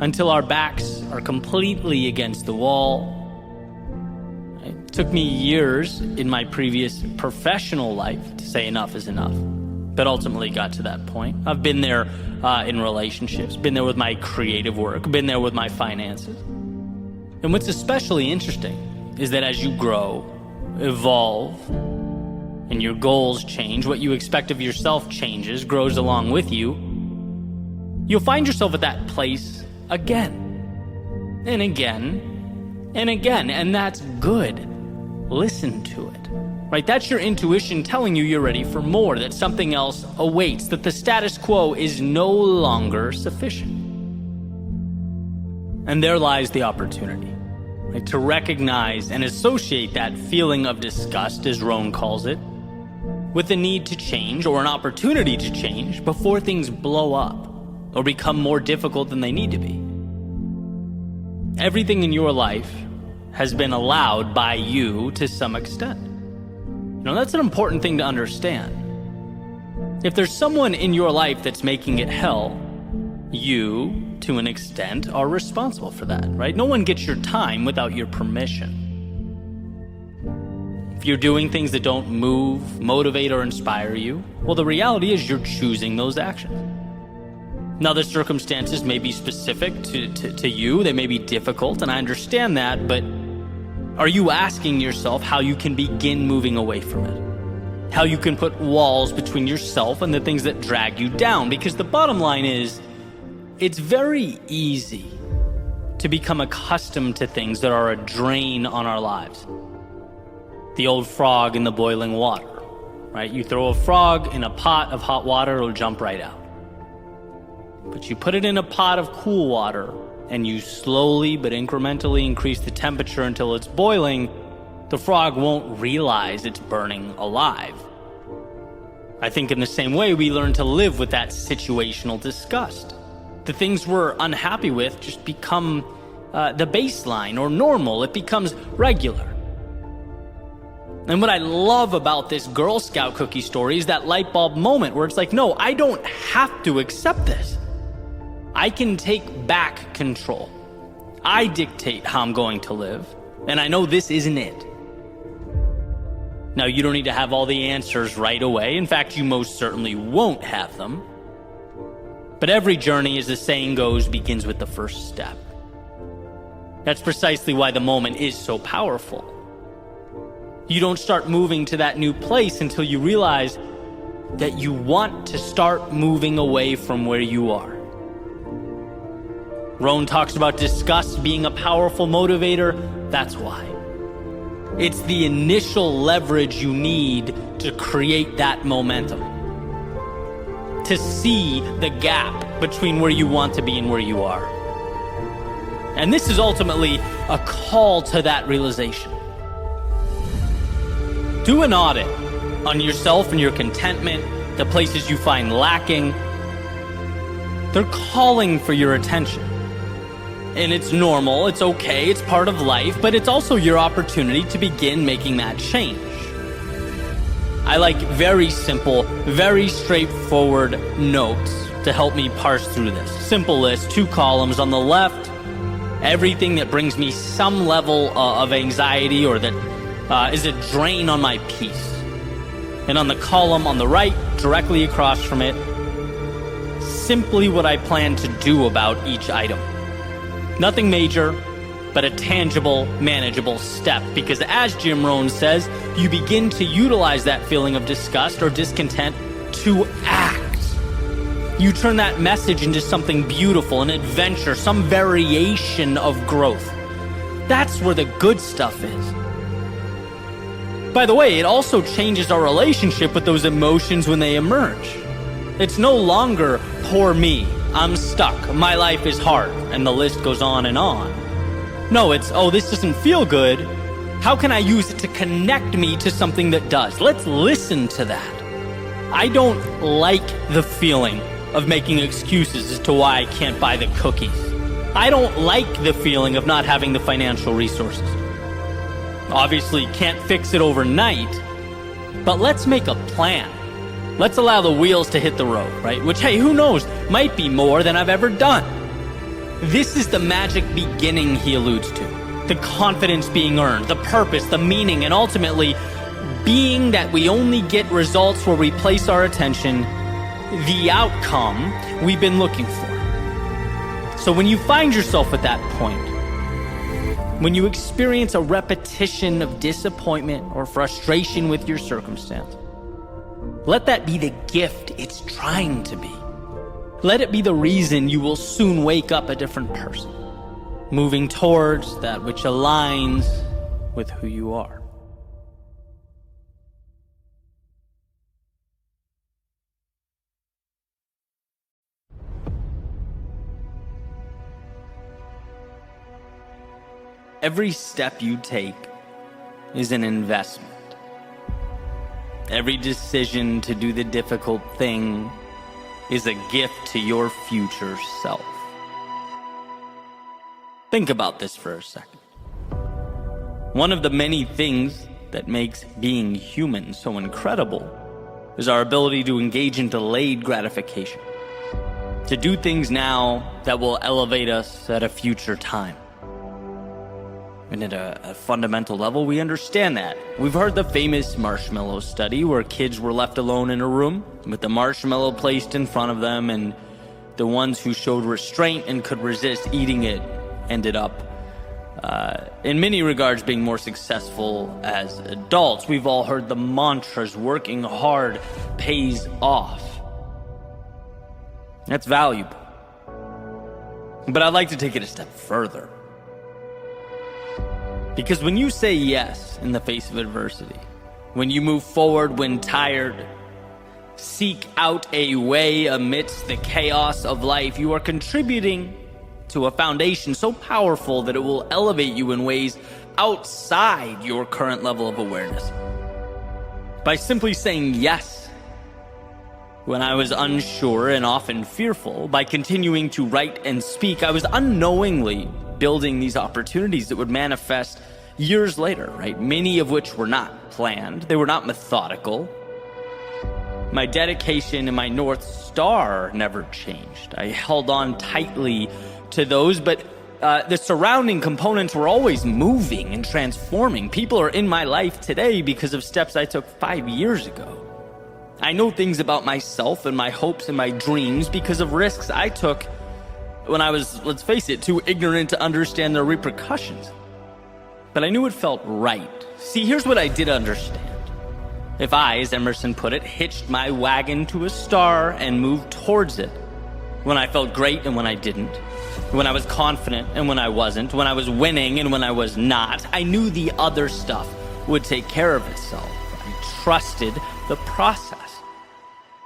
until our backs are completely against the wall. It took me years in my previous professional life to say enough is enough, but ultimately got to that point. I've been there in relationships, been there with my creative work, been there with my finances. And what's especially interesting is that as you grow, evolve, and your goals change, what you expect of yourself changes, grows along with you, you'll find yourself at that place again, and again, and again, and that's good. Listen to it, right? That's your intuition telling you you're ready for more, that something else awaits, that the status quo is no longer sufficient. And there lies the opportunity, right? To recognize and associate that feeling of disgust, as Rohn calls it, with the need to change or an opportunity to change before things blow up or become more difficult than they need to be. Everything in your life has been allowed by you to some extent. You know, that's an important thing to understand. If there's someone in your life that's making it hell, you, to an extent, are responsible for that, right? No one gets your time without your permission. If you're doing things that don't move, motivate, or inspire you, well, the reality is you're choosing those actions. Now, the circumstances may be specific to you. They may be difficult, and I understand that, but are you asking yourself how you can begin moving away from it? how you can put walls between yourself and the things that drag you down. Because the bottom line is, it's very easy to become accustomed to things that are a drain on our lives. The old frog in the boiling water, right? You throw a frog in a pot of hot water, it'll jump right out. But you put it in a pot of cool water, and you slowly but incrementally increase the temperature until it's boiling, the frog won't realize it's burning alive. I think in the same way, we learn to live with that situational disgust. The things we're unhappy with just become the baseline or normal. It becomes regular. And what I love about this Girl Scout cookie story is that light bulb moment where it's like, no, I don't have to accept this. I can take back control. I dictate how I'm going to live, and I know this isn't it. Now, you don't need to have all the answers right away. In fact, you most certainly won't have them. But every journey, as the saying goes, begins with the first step. That's precisely why the moment is so powerful. You don't start moving to that new place until you realize that you want to start moving away from where you are. Rohn talks about disgust being a powerful motivator. That's why. It's the initial leverage you need to create that momentum. To see the gap between where you want to be and where you are. And this is ultimately a call to that realization. Do an audit on yourself and your contentment, the places you find lacking. They're calling for your attention. And it's normal, it's okay, it's part of life, but it's also your opportunity to begin making that change. I like very simple, very straightforward notes to help me parse through this. Simple list, 2 columns. On the left, everything that brings me some level of anxiety or that is a drain on my peace. And on the column on the right, directly across from it, simply what I plan to do about each item. Nothing major, but a tangible, manageable step. Because as Jim Rohn says, you begin to utilize that feeling of disgust or discontent to act. You turn that message into something beautiful, an adventure, some variation of growth. That's where the good stuff is. By the way, it also changes our relationship with those emotions when they emerge. It's no longer poor me, I'm stuck, my life is hard, and the list goes on and on. No, it's, oh, this doesn't feel good. How can I use it to connect me to something that does? Let's listen to that. I don't like the feeling of making excuses as to why I can't buy the cookies. I don't like the feeling of not having the financial resources. Obviously, can't fix it overnight, but let's make a plan. Let's allow the wheels to hit the road, right? Which, hey, who knows, might be more than I've ever done. This is the magic beginning he alludes to. The confidence being earned, the purpose, the meaning, and ultimately being that we only get results where we place our attention, the outcome we've been looking for. So when you find yourself at that point, when you experience a repetition of disappointment or frustration with your circumstance, let that be the gift it's trying to be. Let it be the reason you will soon wake up a different person, moving towards that which aligns with who you are. Every step you take is an investment. Every decision to do the difficult thing is a gift to your future self. Think about this for a second. One of the many things that makes being human so incredible is our ability to engage in delayed gratification, to do things now that will elevate us at a future time. And at a fundamental level, we understand that. We've heard the famous marshmallow study where kids were left alone in a room with the marshmallow placed in front of them, and the ones who showed restraint and could resist eating it ended up in many regards being more successful as adults. We've all heard the mantras, working hard pays off. That's valuable. But I'd like to take it a step further. Because when you say yes in the face of adversity, when you move forward when tired, seek out a way amidst the chaos of life, you are contributing to a foundation so powerful that it will elevate you in ways outside your current level of awareness. By simply saying yes when I was unsure and often fearful, by continuing to write and speak, I was unknowingly building these opportunities that would manifest years later, right? Many of which were not planned. They were not methodical. My dedication and my North Star never changed. I held on tightly to those, but the surrounding components were always moving and transforming. People are in my life today because of steps I took 5 years ago. I know things about myself and my hopes and my dreams because of risks I took when I was, let's face it, too ignorant to understand the repercussions. But I knew it felt right. See, here's what I did understand. If I, as Emerson put it, hitched my wagon to a star and moved towards it, when I felt great and when I didn't, when I was confident and when I wasn't, when I was winning and when I was not, I knew the other stuff would take care of itself. I trusted the process.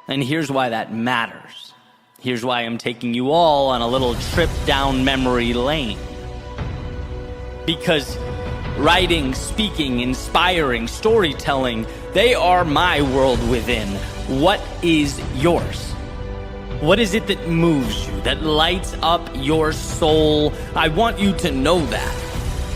And here's why that matters. Here's why I'm taking you all on a little trip down memory lane. Because writing, speaking, inspiring, storytelling, they are my world within. What is yours? What is it that moves you, that lights up your soul? I want you to know that.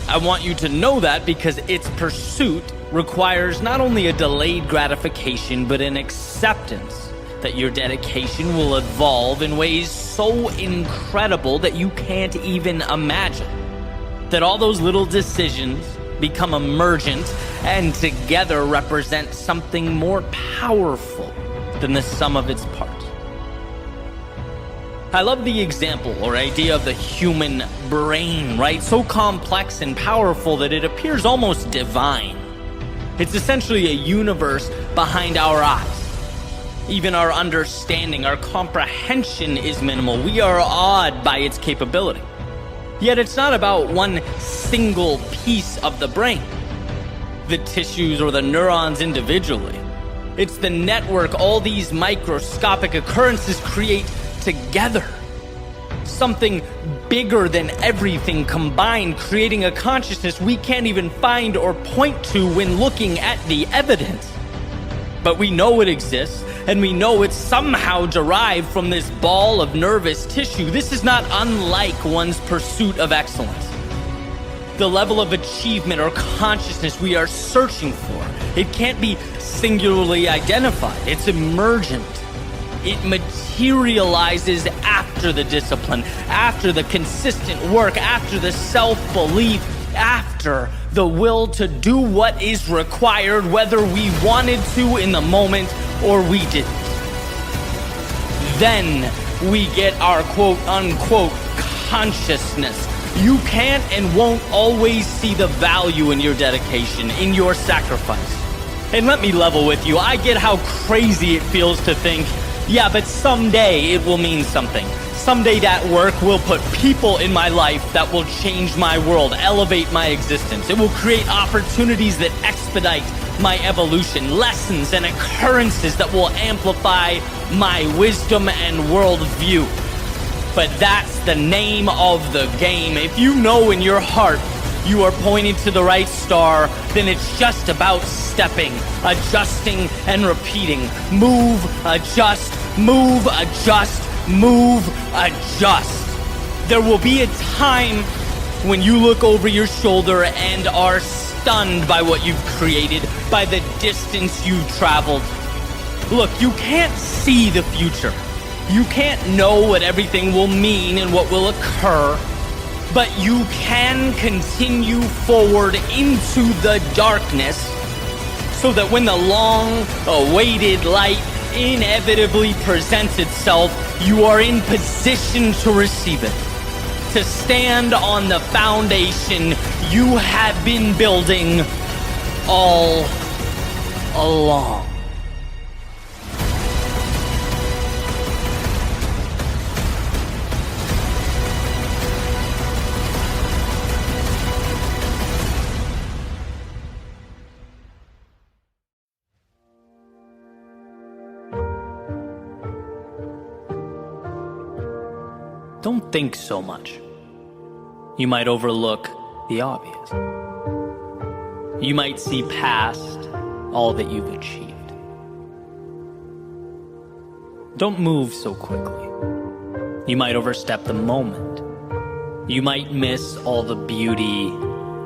I want you to know that because its pursuit requires not only a delayed gratification, but an acceptance that your dedication will evolve in ways so incredible that you can't even imagine. That all those little decisions become emergent and together represent something more powerful than the sum of its parts. I love the example or idea of the human brain, right? So complex and powerful that it appears almost divine. It's essentially a universe behind our eyes. Even our understanding, our comprehension is minimal. We are awed by its capability. Yet it's not about one single piece of the brain, the tissues or the neurons individually. It's the network all these microscopic occurrences create together. Something bigger than everything combined, creating a consciousness we can't even find or point to when looking at the evidence. But we know it exists, and we know it's somehow derived from this ball of nervous tissue. This is not unlike one's pursuit of excellence. The level of achievement or consciousness we are searching for, it can't be singularly identified. It's emergent. It materializes after the discipline, after the consistent work, after the self-belief, after the will to do what is required, whether we wanted to in the moment or we didn't. Then we get our quote-unquote consciousness. You can't and won't always see the value in your dedication, in your sacrifice. And let me level with you, I get how crazy it feels to think, yeah, but someday it will mean something. Someday that work will put people in my life that will change my world, elevate my existence. It will create opportunities that expedite my evolution, lessons and occurrences that will amplify my wisdom and worldview. But that's the name of the game. If you know in your heart you are pointing to the right star, then it's just about stepping, adjusting, and repeating. Move, adjust, move, adjust, move, adjust. There will be a time when you look over your shoulder and are stunned by what you've created, by the distance you've traveled. Look, you can't see the future. You can't know what everything will mean and what will occur, but you can continue forward into the darkness so that when the long-awaited light inevitably presents itself, you are in position to receive it. to stand on the foundation you have been building all along. Don't think so much. You might overlook the obvious. You might see past all that you've achieved. Don't move so quickly. You might overstep the moment. You might miss all the beauty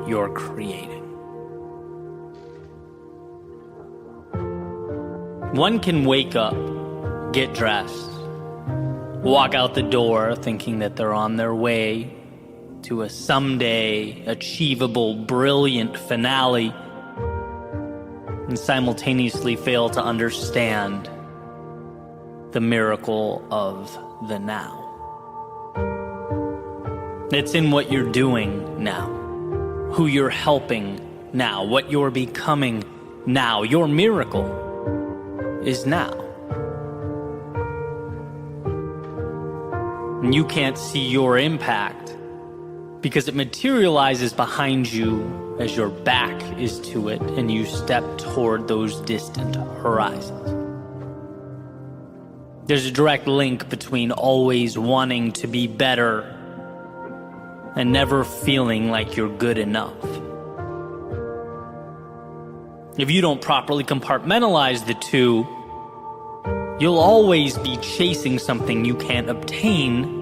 you're creating. One can wake up, get dressed, walk out the door thinking that they're on their way to a someday achievable, brilliant finale, and simultaneously fail to understand the miracle of the now. It's in what you're doing now, who you're helping now, what you're becoming now. Your miracle is now. And you can't see your impact because it materializes behind you as your back is to it and you step toward those distant horizons. There's a direct link between always wanting to be better and never feeling like you're good enough. If you don't properly compartmentalize the two, you'll always be chasing something you can't obtain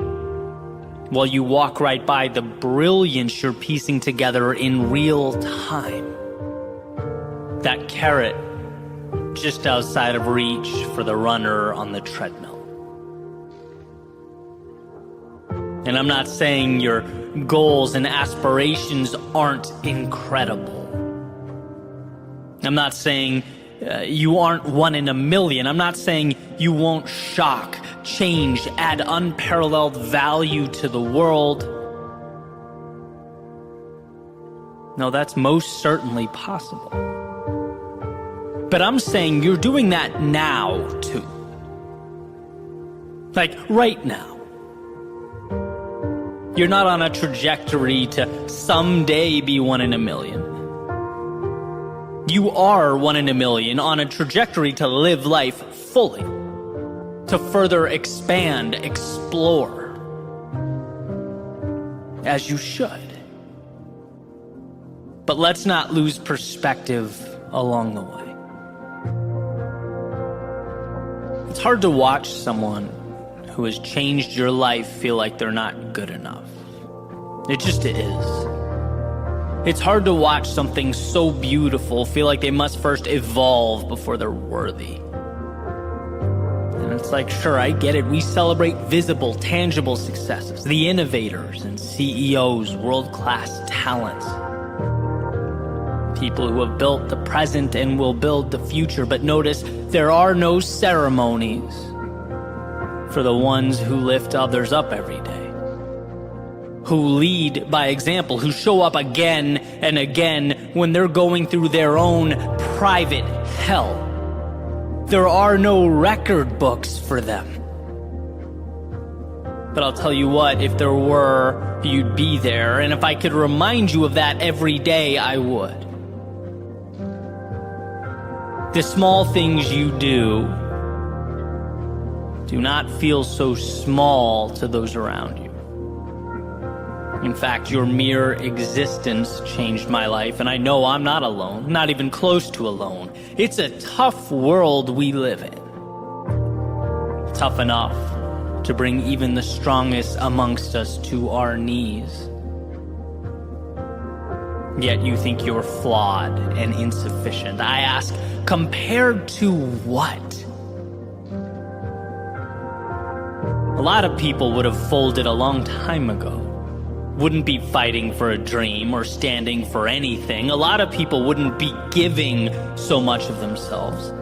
while you walk right by the brilliance you're piecing together in real time. That carrot just outside of reach for the runner on the treadmill. And I'm not saying your goals and aspirations aren't incredible. I'm not saying you aren't one in a million. I'm not saying you won't shock, change, add unparalleled value to the world. No, that's most certainly possible. But I'm saying you're doing that now, too. Like, right now. You're not on a trajectory to someday be one in a million. You are one in a million on a trajectory to live life fully, to further expand, explore, as you should. But let's not lose perspective along the way. It's hard to watch someone who has changed your life feel like they're not good enough. It just is. It's hard to watch something so beautiful feel like they must first evolve before they're worthy. And it's like, sure, I get it. We celebrate visible, tangible successes, the innovators and CEOs, world-class talents, people who have built the present and will build the future. But notice, there are no ceremonies for the ones who lift others up every day, who lead by example, who show up again and again when they're going through their own private hell. There are no record books for them. But I'll tell you what, if there were, you'd be there. And if I could remind you of that every day, I would. The small things you do not feel so small to those around you. In fact, your mere existence changed my life, and I know I'm not alone, not even close to alone. It's a tough world we live in. Tough enough to bring even the strongest amongst us to our knees. Yet you think you're flawed and insufficient. I ask, compared to what? A lot of people would have folded a long time ago. Wouldn't be fighting for a dream or standing for anything. A lot of people wouldn't be giving so much of themselves.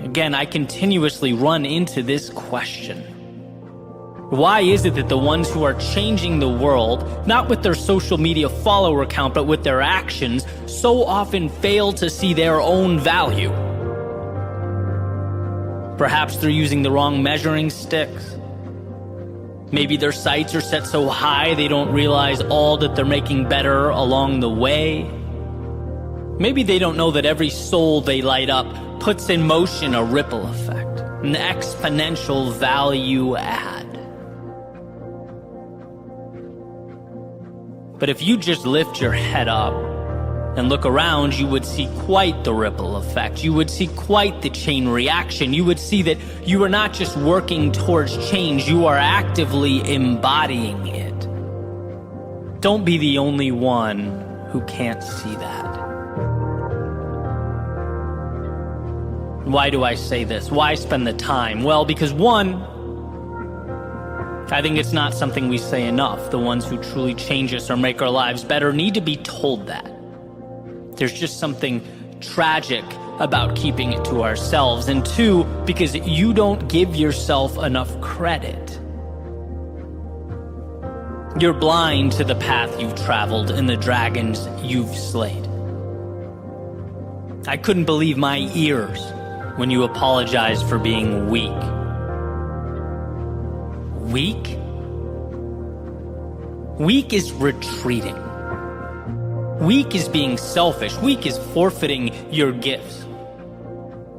Again, I continuously run into this question. Why is it that the ones who are changing the world, not with their social media follower count, but with their actions, so often fail to see their own value? Perhaps they're using the wrong measuring sticks. Maybe their sights are set so high they don't realize all that they're making better along the way. Maybe they don't know that every soul they light up puts in motion a ripple effect, an exponential value add. But if you just lift your head up and look around, you would see quite the ripple effect. You would see quite the chain reaction. You would see that you are not just working towards change, you are actively embodying it. Don't be the only one who can't see that. Why do I say this? Why spend the time? Well, because one, I think it's not something we say enough. The ones who truly change us or make our lives better need to be told that. There's just something tragic about keeping it to ourselves. And two, because you don't give yourself enough credit. You're blind to the path you've traveled and the dragons you've slayed. I couldn't believe my ears when you apologized for being weak. Weak? Weak is retreating. Weak is being selfish. Weak is forfeiting your gifts.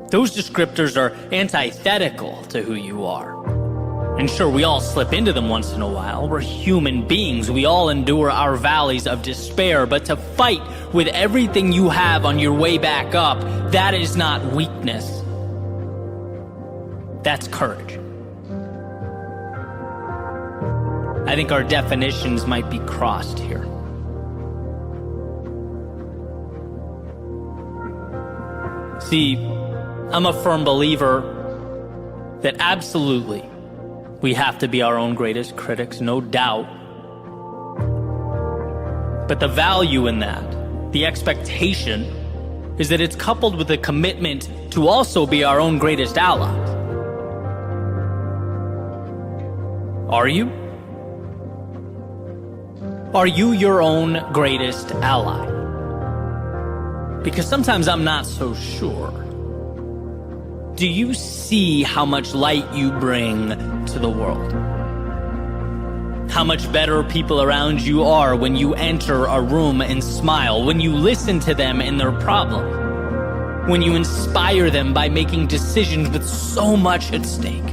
Those descriptors are antithetical to who you are. And sure, we all slip into them once in a while. We're human beings. We all endure our valleys of despair. But to fight with everything you have on your way back up, that is not weakness. That's courage. I think our definitions might be crossed here. See, I'm a firm believer that absolutely we have to be our own greatest critics, no doubt. But the value in that, the expectation, is that it's coupled with a commitment to also be our own greatest allies. Are you? Are you your own greatest ally? Because sometimes I'm not so sure. Do you see how much light you bring to the world? How much better people around you are when you enter a room and smile, when you listen to them and their problems, when you inspire them by making decisions with so much at stake,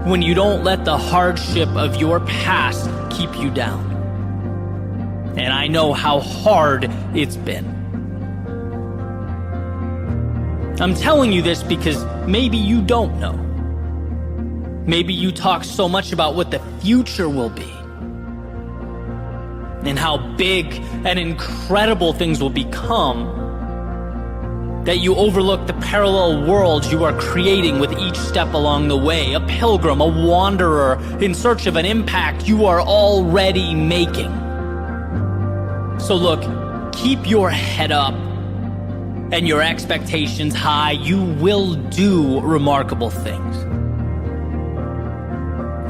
when you don't let the hardship of your past keep you down. And I know how hard it's been. I'm telling you this because maybe you don't know. Maybe you talk so much about what the future will be and how big and incredible things will become that you overlook the parallel worlds you are creating with each step along the way, a pilgrim, a wanderer in search of an impact you are already making. So look, keep your head up and your expectations high. You will do remarkable things.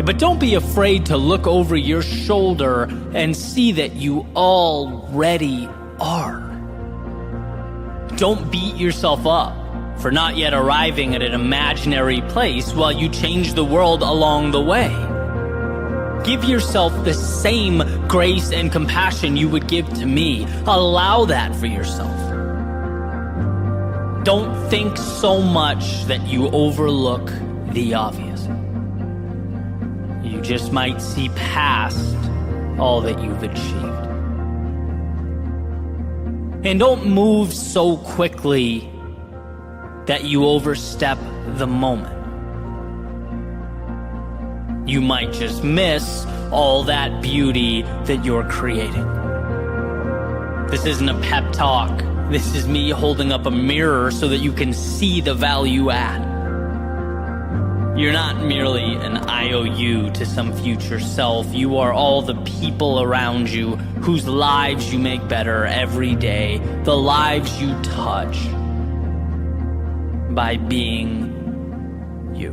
But don't be afraid to look over your shoulder and see that you already are. Don't beat yourself up for not yet arriving at an imaginary place while you change the world along the way. Give yourself the same grace and compassion you would give to me. Allow that for yourself. Don't think so much that you overlook the obvious. You just might see past all that you've achieved. And don't move so quickly that you overstep the moment. You might just miss all that beauty that you're creating. This isn't a pep talk. This is me holding up a mirror so that you can see the value add. You're not merely an IOU to some future self. You are all the people around you whose lives you make better every day, the lives you touch by being you.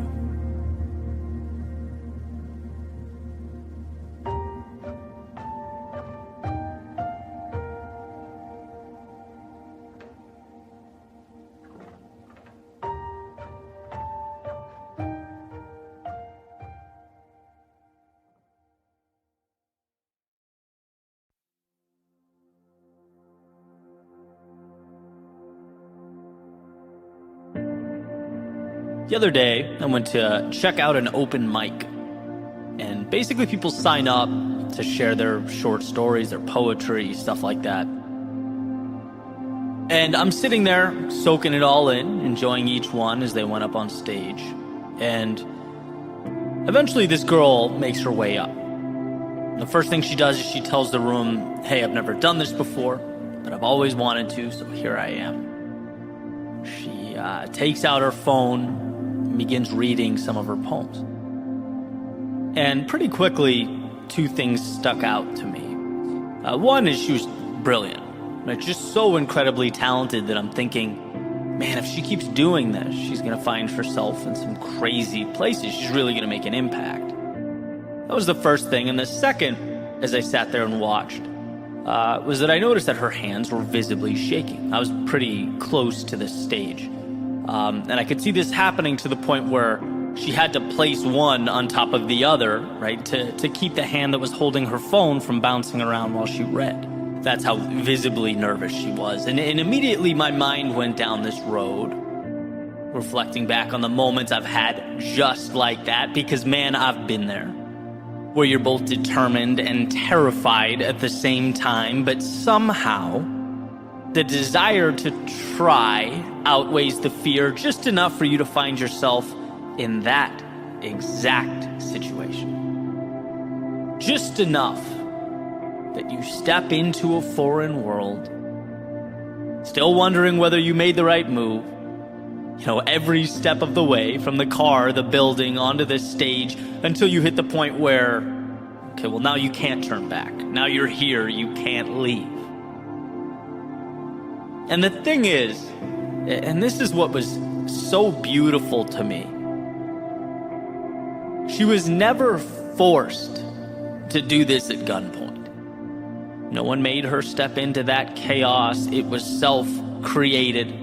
The other day, I went to check out an open mic. And basically people sign up to share their short stories, their poetry, stuff like that. And I'm sitting there, soaking it all in, enjoying each one as they went up on stage. And eventually this girl makes her way up. The first thing she does is she tells the room, hey, I've never done this before, but I've always wanted to, so here I am. She takes out her phone and begins reading some of her poems. And pretty quickly, two things stuck out to me. One is she was brilliant. Like, just so incredibly talented that I'm thinking, man, if she keeps doing this, she's going to find herself in some crazy places. She's really going to make an impact. That was the first thing. And the second, as I sat there and watched, was that I noticed that her hands were visibly shaking. I was pretty close to the stage. And I could see this happening to the point where she had to place one on top of the other, right, to keep the hand that was holding her phone from bouncing around while she read. That's how visibly nervous she was. And immediately my mind went down this road, reflecting back on the moments I've had just like that, because man, I've been there, where you're both determined and terrified at the same time, but somehow the desire to try outweighs the fear just enough for you to find yourself in that exact situation. Just enough that you step into a foreign world, still wondering whether you made the right move, every step of the way, from the car, the building, onto the stage, until you hit the point where, okay, well, now you can't turn back. Now you're here, you can't leave. And the thing is, and this is what was so beautiful to me, she was never forced to do this at gunpoint. No one made her step into that chaos. It was self-created.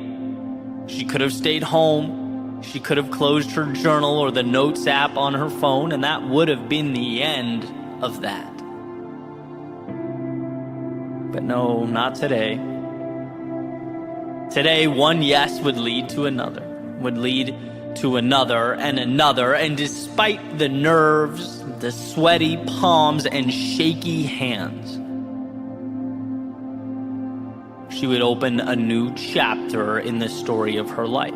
She could have stayed home. She could have closed her journal or the notes app on her phone, and that would have been the end of that. But no, not today. Today, one yes would lead to another, and another, and despite the nerves, the sweaty palms, and shaky hands, she would open a new chapter in the story of her life.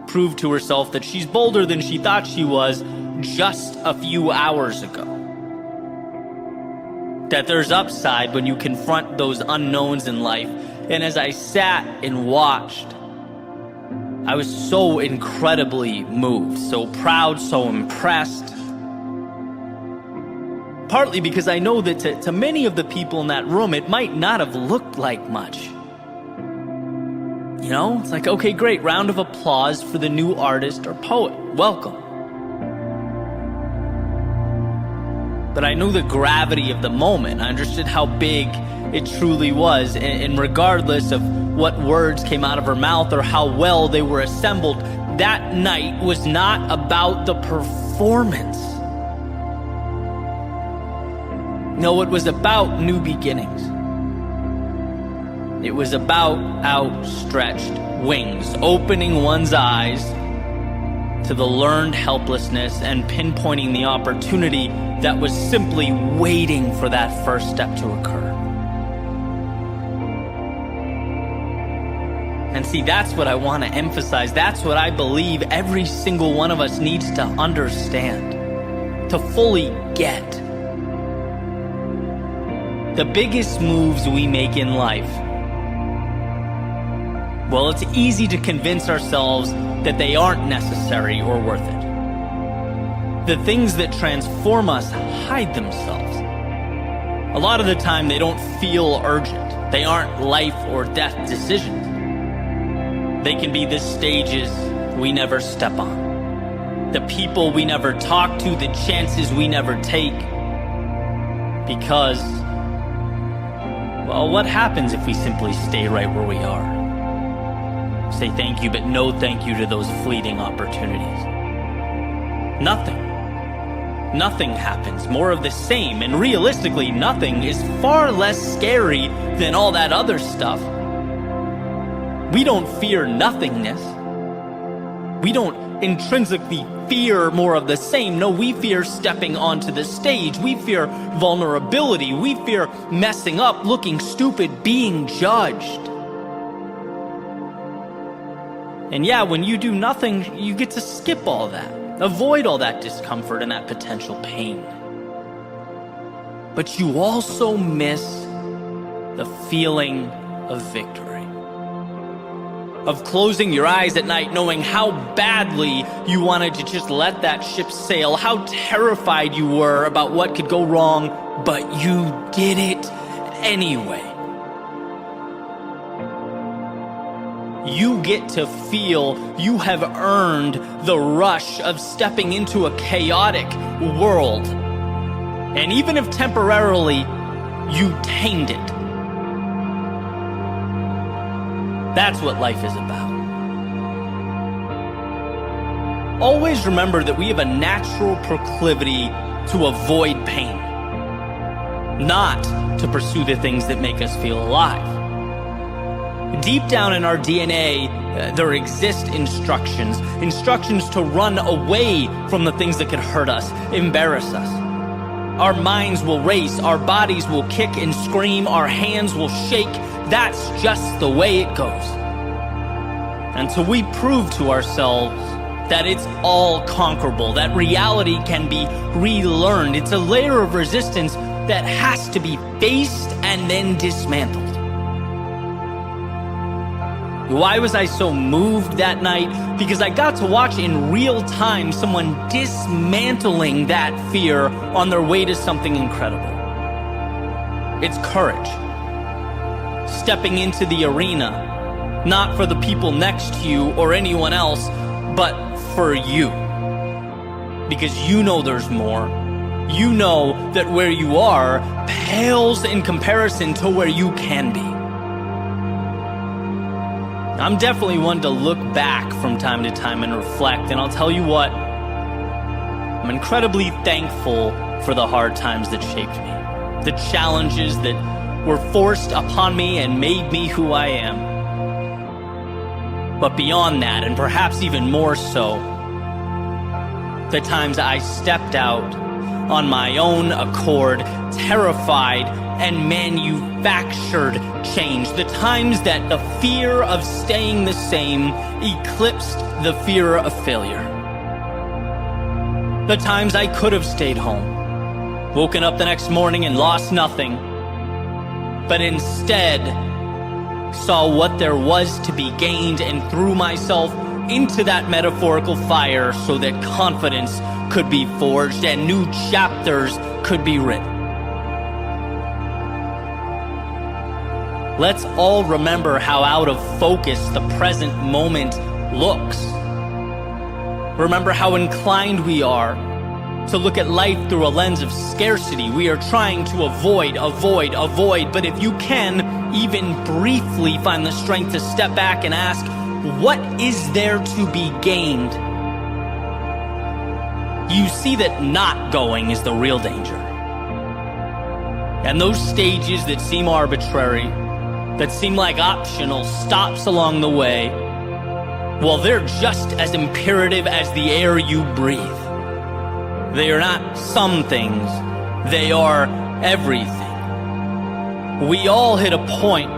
Prove to herself that she's bolder than she thought she was just a few hours ago. That there's upside when you confront those unknowns in life. And as I sat and watched, I was so incredibly moved, so proud, so impressed. Partly because I know that to many of the people in that room, it might not have looked like much. It's like, okay, great, round of applause for the new artist or poet. Welcome. But I knew the gravity of the moment. I understood how big it truly was. And regardless of what words came out of her mouth or how well they were assembled, that night was not about the performance. No, it was about new beginnings. It was about outstretched wings, opening one's eyes to the learned helplessness and pinpointing the opportunity that was simply waiting for that first step to occur. And see, that's what I want to emphasize. That's what I believe every single one of us needs to understand, to fully get. The biggest moves we make in life, well, it's easy to convince ourselves that they aren't necessary or worth it. The things that transform us hide themselves. A lot of the time, they don't feel urgent. They aren't life or death decisions. They can be the stages we never step on, the people we never talk to, the chances we never take. Because, well, what happens if we simply stay right where we are? Say thank you, but no thank you to those fleeting opportunities. Nothing happens, more of the same, and realistically, nothing is far less scary than all that other stuff. We don't fear nothingness. We don't intrinsically fear more of the same. No, we fear stepping onto the stage. We fear vulnerability. We fear messing up, looking stupid, being judged. And yeah, when you do nothing, you get to skip all that, avoid all that discomfort and that potential pain. But you also miss the feeling of victory, of closing your eyes at night knowing how badly you wanted to just let that ship sail, how terrified you were about what could go wrong, but you did it anyway. You get to feel you have earned the rush of stepping into a chaotic world. And even if temporarily you tamed it, that's what life is about. Always remember that we have a natural proclivity to avoid pain, not to pursue the things that make us feel alive. Deep down in our DNA, there exist instructions to run away from the things that could hurt us, embarrass us. Our minds will race, our bodies will kick and scream, our hands will shake. That's just the way it goes. Until we prove to ourselves that it's all conquerable, that reality can be relearned. It's a layer of resistance that has to be faced and then dismantled. Why was I so moved that night? Because I got to watch in real time someone dismantling that fear on their way to something incredible. It's courage. Stepping into the arena, not for the people next to you or anyone else, but for you. Because you know there's more. You know that where you are pales in comparison to where you can be. I'm definitely one to look back from time to time and reflect, and I'll tell you what, I'm incredibly thankful for the hard times that shaped me, the challenges that were forced upon me and made me who I am. But beyond that, and perhaps even more so, the times I stepped out on my own accord, terrified and manufactured change. The times that the fear of staying the same eclipsed the fear of failure. The times I could have stayed home, woken up the next morning and lost nothing, but instead saw what there was to be gained and threw myself into that metaphorical fire so that confidence could be forged and new chapters could be written. Let's all remember how out of focus the present moment looks. Remember how inclined we are to look at life through a lens of scarcity. We are trying to avoid, but if you can, even briefly find the strength to step back and ask, what is there to be gained? You see that not going is the real danger. And those stages that seem arbitrary, that seem like optional stops along the way, well, they're just as imperative as the air you breathe. They are not some things, they are everything. We all hit a point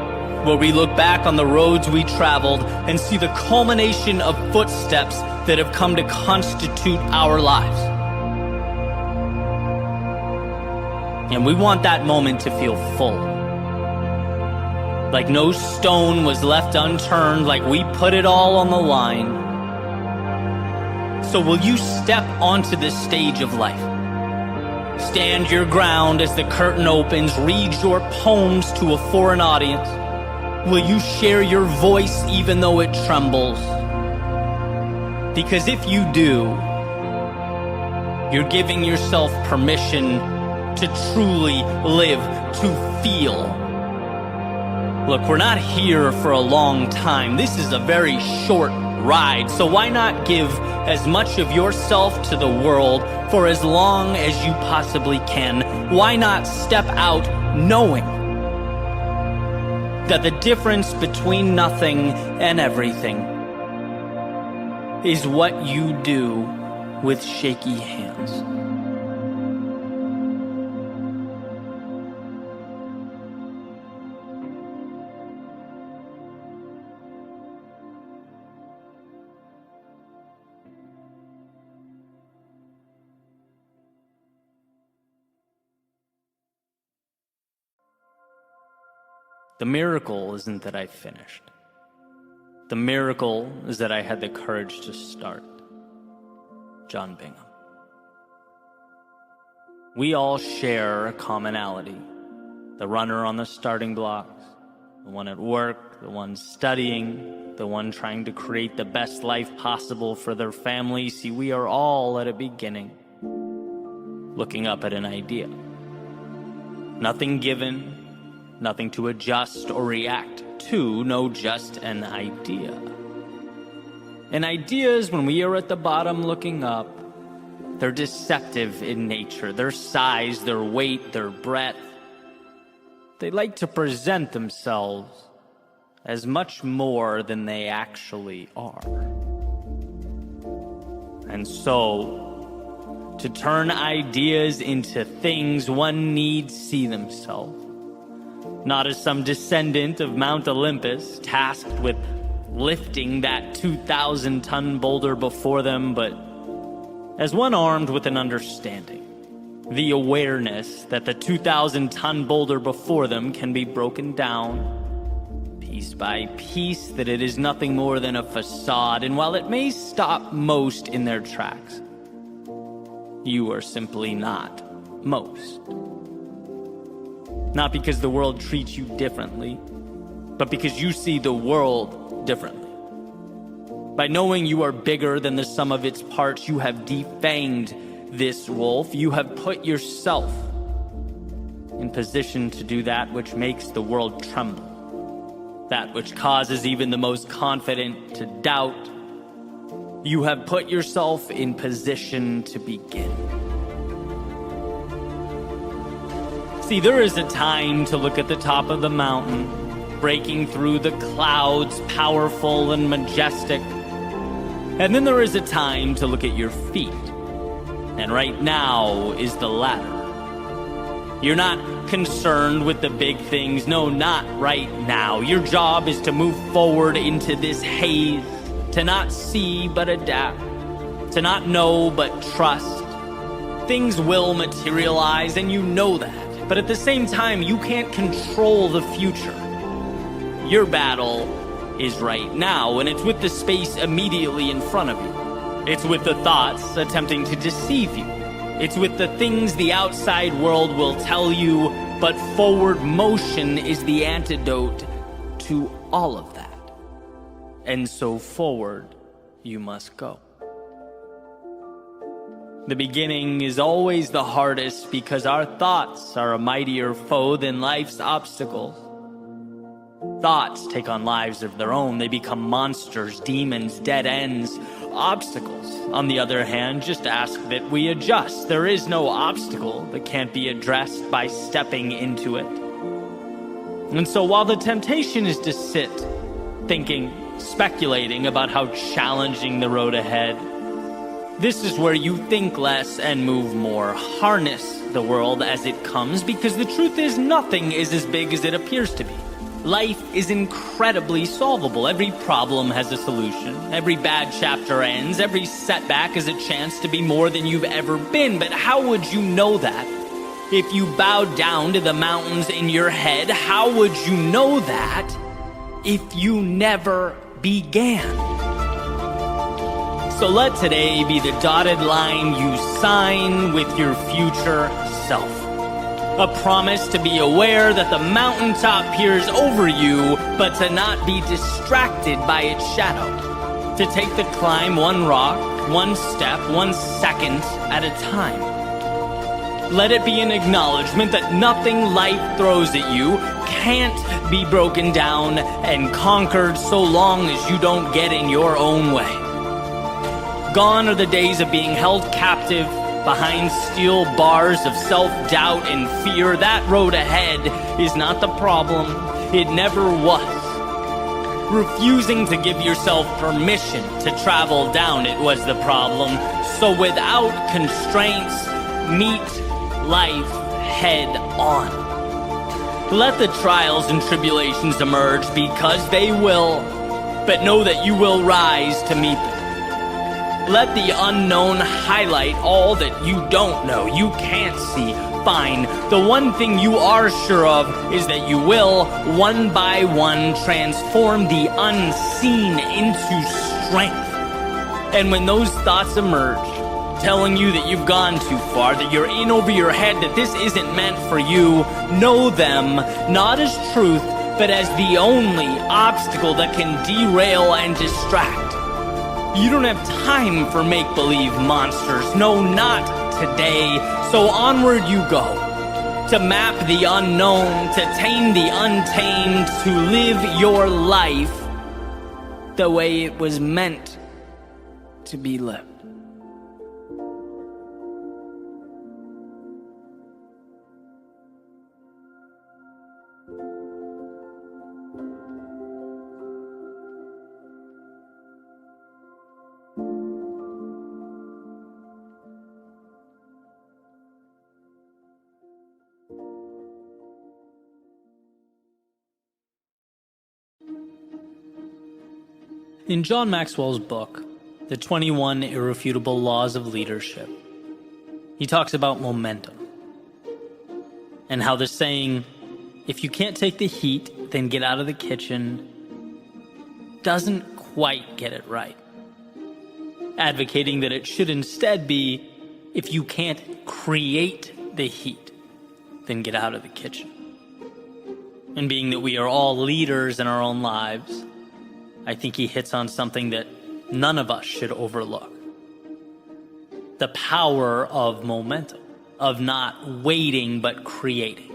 where we look back on the roads we traveled and see the culmination of footsteps that have come to constitute our lives. And we want that moment to feel full. Like no stone was left unturned, like we put it all on the line. So will you step onto this stage of life? Stand your ground as the curtain opens, read your poems to a foreign audience. Will you share your voice even though it trembles? Because if you do, you're giving yourself permission to truly live, to feel. Look, we're not here for a long time. This is a very short ride, so why not give as much of yourself to the world for as long as you possibly can? Why not step out knowing that the difference between nothing and everything is what you do with shaky hands. The miracle isn't that I finished. The miracle is that I had the courage to start. John Bingham. We all share a commonality. The runner on the starting blocks, the one at work, the one studying, the one trying to create the best life possible for their family. See, we are all at a beginning, looking up at an idea. Nothing given, nothing to adjust or react to, no, just an idea. And ideas, when we are at the bottom looking up, they're deceptive in nature. Their size, their weight, their breadth. They like to present themselves as much more than they actually are. And so, to turn ideas into things, one needs see themselves. Not as some descendant of Mount Olympus, tasked with lifting that 2,000-ton boulder before them, but as one armed with an understanding, the awareness that the 2,000-ton boulder before them can be broken down, piece by piece, that it is nothing more than a facade, and while it may stop most in their tracks, you are simply not most. Not because the world treats you differently, but because you see the world differently. By knowing you are bigger than the sum of its parts, you have defanged this wolf. You have put yourself in position to do that which makes the world tremble, that which causes even the most confident to doubt. You have put yourself in position to begin. See, there is a time to look at the top of the mountain, breaking through the clouds, powerful and majestic. And then there is a time to look at your feet. And right now is the latter. You're not concerned with the big things. No, not right now. Your job is to move forward into this haze, to not see but adapt, to not know but trust. Things will materialize, and you know that. But at the same time, you can't control the future. Your battle is right now, and it's with the space immediately in front of you. It's with the thoughts attempting to deceive you. It's with the things the outside world will tell you, but forward motion is the antidote to all of that. And so forward you must go. The beginning is always the hardest because our thoughts are a mightier foe than life's obstacles. Thoughts take on lives of their own. They become monsters, demons, dead ends. Obstacles, on the other hand, just ask that we adjust. There is no obstacle that can't be addressed by stepping into it. And so while the temptation is to sit, thinking, speculating about how challenging the road ahead, this is where you think less and move more. Harness the world as it comes, because the truth is nothing is as big as it appears to be. Life is incredibly solvable. Every problem has a solution. Every bad chapter ends. Every setback is a chance to be more than you've ever been. But how would you know that? If you bowed down to the mountains in your head, how would you know that if you never began? So let today be the dotted line you sign with your future self. A promise to be aware that the mountaintop peers over you, but to not be distracted by its shadow. To take the climb one rock, one step, 1 second at a time. Let it be an acknowledgement that nothing life throws at you can't be broken down and conquered so long as you don't get in your own way. Gone are the days of being held captive behind steel bars of self-doubt and fear. That road ahead is not the problem. It never was. Refusing to give yourself permission to travel down it was the problem. So without constraints, meet life head on. Let the trials and tribulations emerge, because they will, but know that you will rise to meet them. Let the unknown highlight all that you don't know, you can't see. Fine. The one thing you are sure of is that you will, one by one, transform the unseen into strength. And when those thoughts emerge, telling you that you've gone too far, that you're in over your head, that this isn't meant for you, know them not as truth, but as the only obstacle that can derail and distract. You don't have time for make-believe monsters. No, not today. So onward you go. To map the unknown, to tame the untamed, to live your life the way it was meant to be lived. In John Maxwell's book, The 21 Irrefutable Laws of Leadership, he talks about momentum and how the saying, if you can't take the heat, then get out of the kitchen, doesn't quite get it right. Advocating that it should instead be, if you can't create the heat, then get out of the kitchen. And being that we are all leaders in our own lives, I think he hits on something that none of us should overlook. The power of momentum, of not waiting but creating.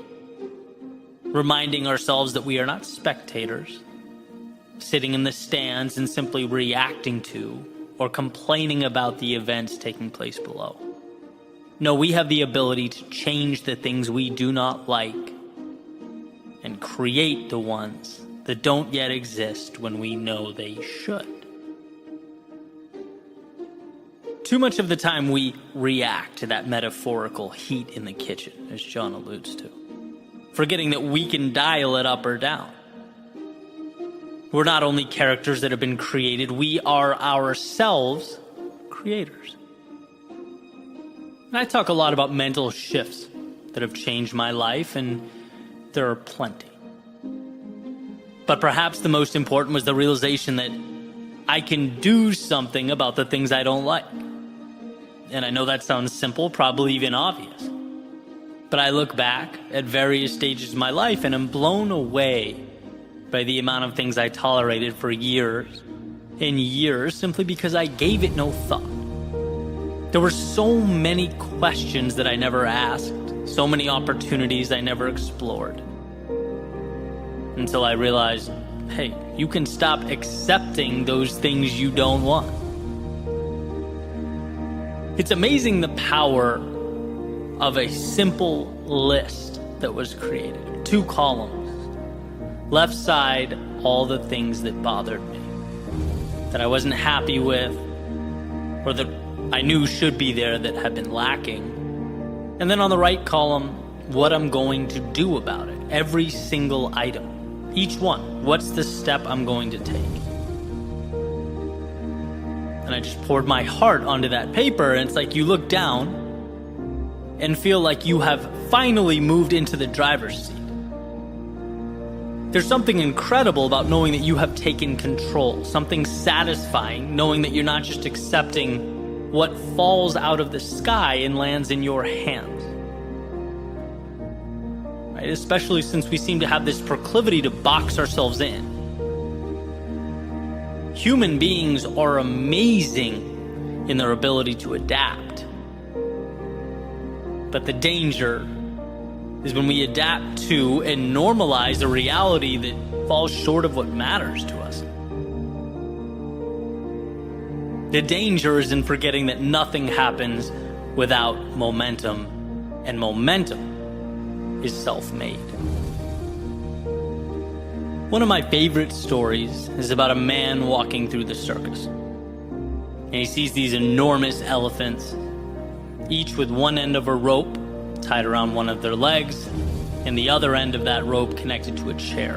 Reminding ourselves that we are not spectators, sitting in the stands and simply reacting to or complaining about the events taking place below. No, we have the ability to change the things we do not like and create the ones that don't yet exist when we know they should. Too much of the time we react to that metaphorical heat in the kitchen, as John alludes to, forgetting that we can dial it up or down. We're not only characters that have been created, we are ourselves creators. And I talk a lot about mental shifts that have changed my life, and there are plenty. But perhaps the most important was the realization that I can do something about the things I don't like. And I know that sounds simple, probably even obvious. But I look back at various stages of my life and am blown away by the amount of things I tolerated for years and years simply because I gave it no thought. There were so many questions that I never asked, so many opportunities I never explored. Until I realized, hey, you can stop accepting those things you don't want. It's amazing the power of a simple list that was created. 2 columns. Left side, all the things that bothered me, that I wasn't happy with, or that I knew should be there that had been lacking. And then on the right column, what I'm going to do about it. Every single item. Each one, what's the step I'm going to take? And I just poured my heart onto that paper, and it's like you look down and feel like you have finally moved into the driver's seat. There's something incredible about knowing that you have taken control, something satisfying knowing that you're not just accepting what falls out of the sky and lands in your hands. Right? Especially since we seem to have this proclivity to box ourselves in. Human beings are amazing in their ability to adapt. But the danger is when we adapt to and normalize a reality that falls short of what matters to us. The danger is in forgetting that nothing happens without momentum, and momentum is self-made. One of my favorite stories is about a man walking through the circus. And he sees these enormous elephants, each with one end of a rope tied around one of their legs, and the other end of that rope connected to a chair.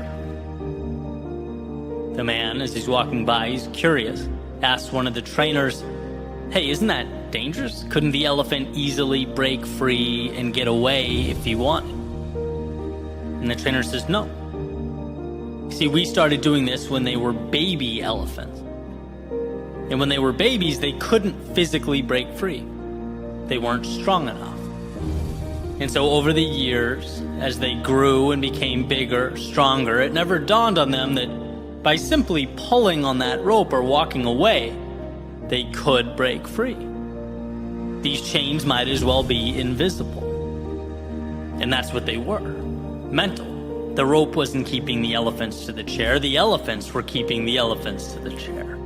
The man, as he's walking by, he's curious, asks one of the trainers, "Hey, isn't that dangerous? Couldn't the elephant easily break free and get away if he wanted?" And the trainer says, "No. See, we started doing this when they were baby elephants. And when they were babies, they couldn't physically break free. They weren't strong enough. And so over the years, as they grew and became bigger, stronger, it never dawned on them that by simply pulling on that rope or walking away, they could break free. These chains might as well be invisible." And that's what they were. Mental. The rope wasn't keeping the elephants to the chair. The elephants were keeping the elephants to the chair.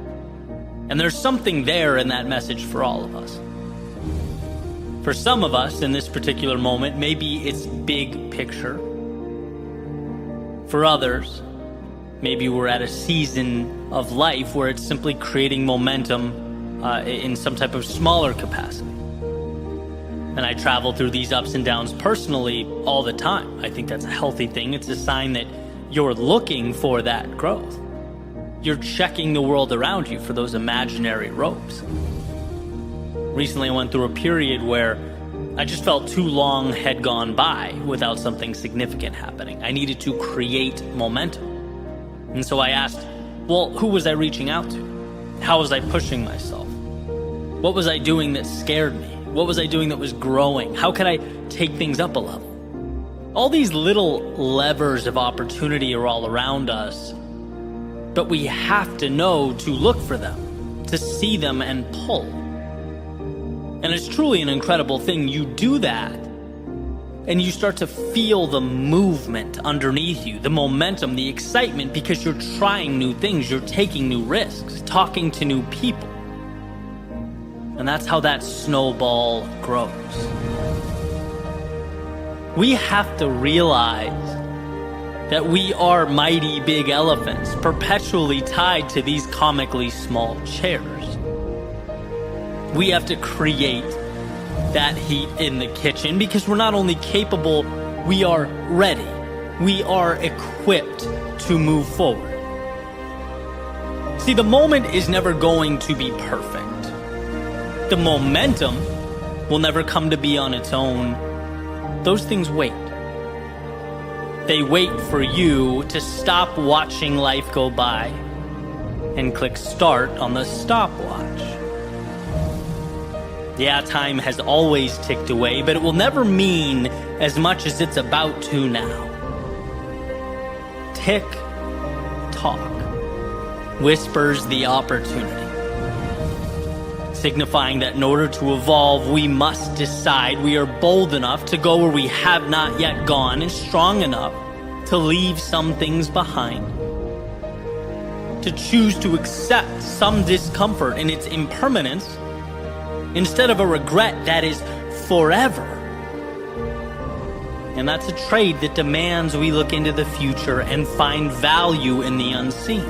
And there's something there in that message for all of us. For some of us, in this particular moment, maybe it's big picture. For others, maybe we're at a season of life where it's simply creating momentum in some type of smaller capacity. And I travel through these ups and downs personally all the time. I think that's a healthy thing. It's a sign that you're looking for that growth. You're checking the world around you for those imaginary ropes. Recently, I went through a period where I just felt too long had gone by without something significant happening. I needed to create momentum. And so I asked, well, who was I reaching out to? How was I pushing myself? What was I doing that scared me? What was I doing that was growing? How could I take things up a level? All these little levers of opportunity are all around us, but we have to know to look for them, to see them and pull. And it's truly an incredible thing. You do that, and you start to feel the movement underneath you, the momentum, the excitement, because you're trying new things, you're taking new risks, talking to new people. And that's how that snowball grows. We have to realize that we are mighty big elephants, perpetually tied to these comically small chairs. We have to create that heat in the kitchen because we're not only capable, we are ready. We are equipped to move forward. See, the moment is never going to be perfect. The momentum will never come to be on its own. Those things wait. They wait for you to stop watching life go by and click start on the stopwatch. Yeah, time has always ticked away, but it will never mean as much as it's about to now. Tick tock whispers the opportunity, signifying that in order to evolve, we must decide we are bold enough to go where we have not yet gone and strong enough to leave some things behind, to choose to accept some discomfort in its impermanence instead of a regret that is forever. And that's a trade that demands we look into the future and find value in the unseen.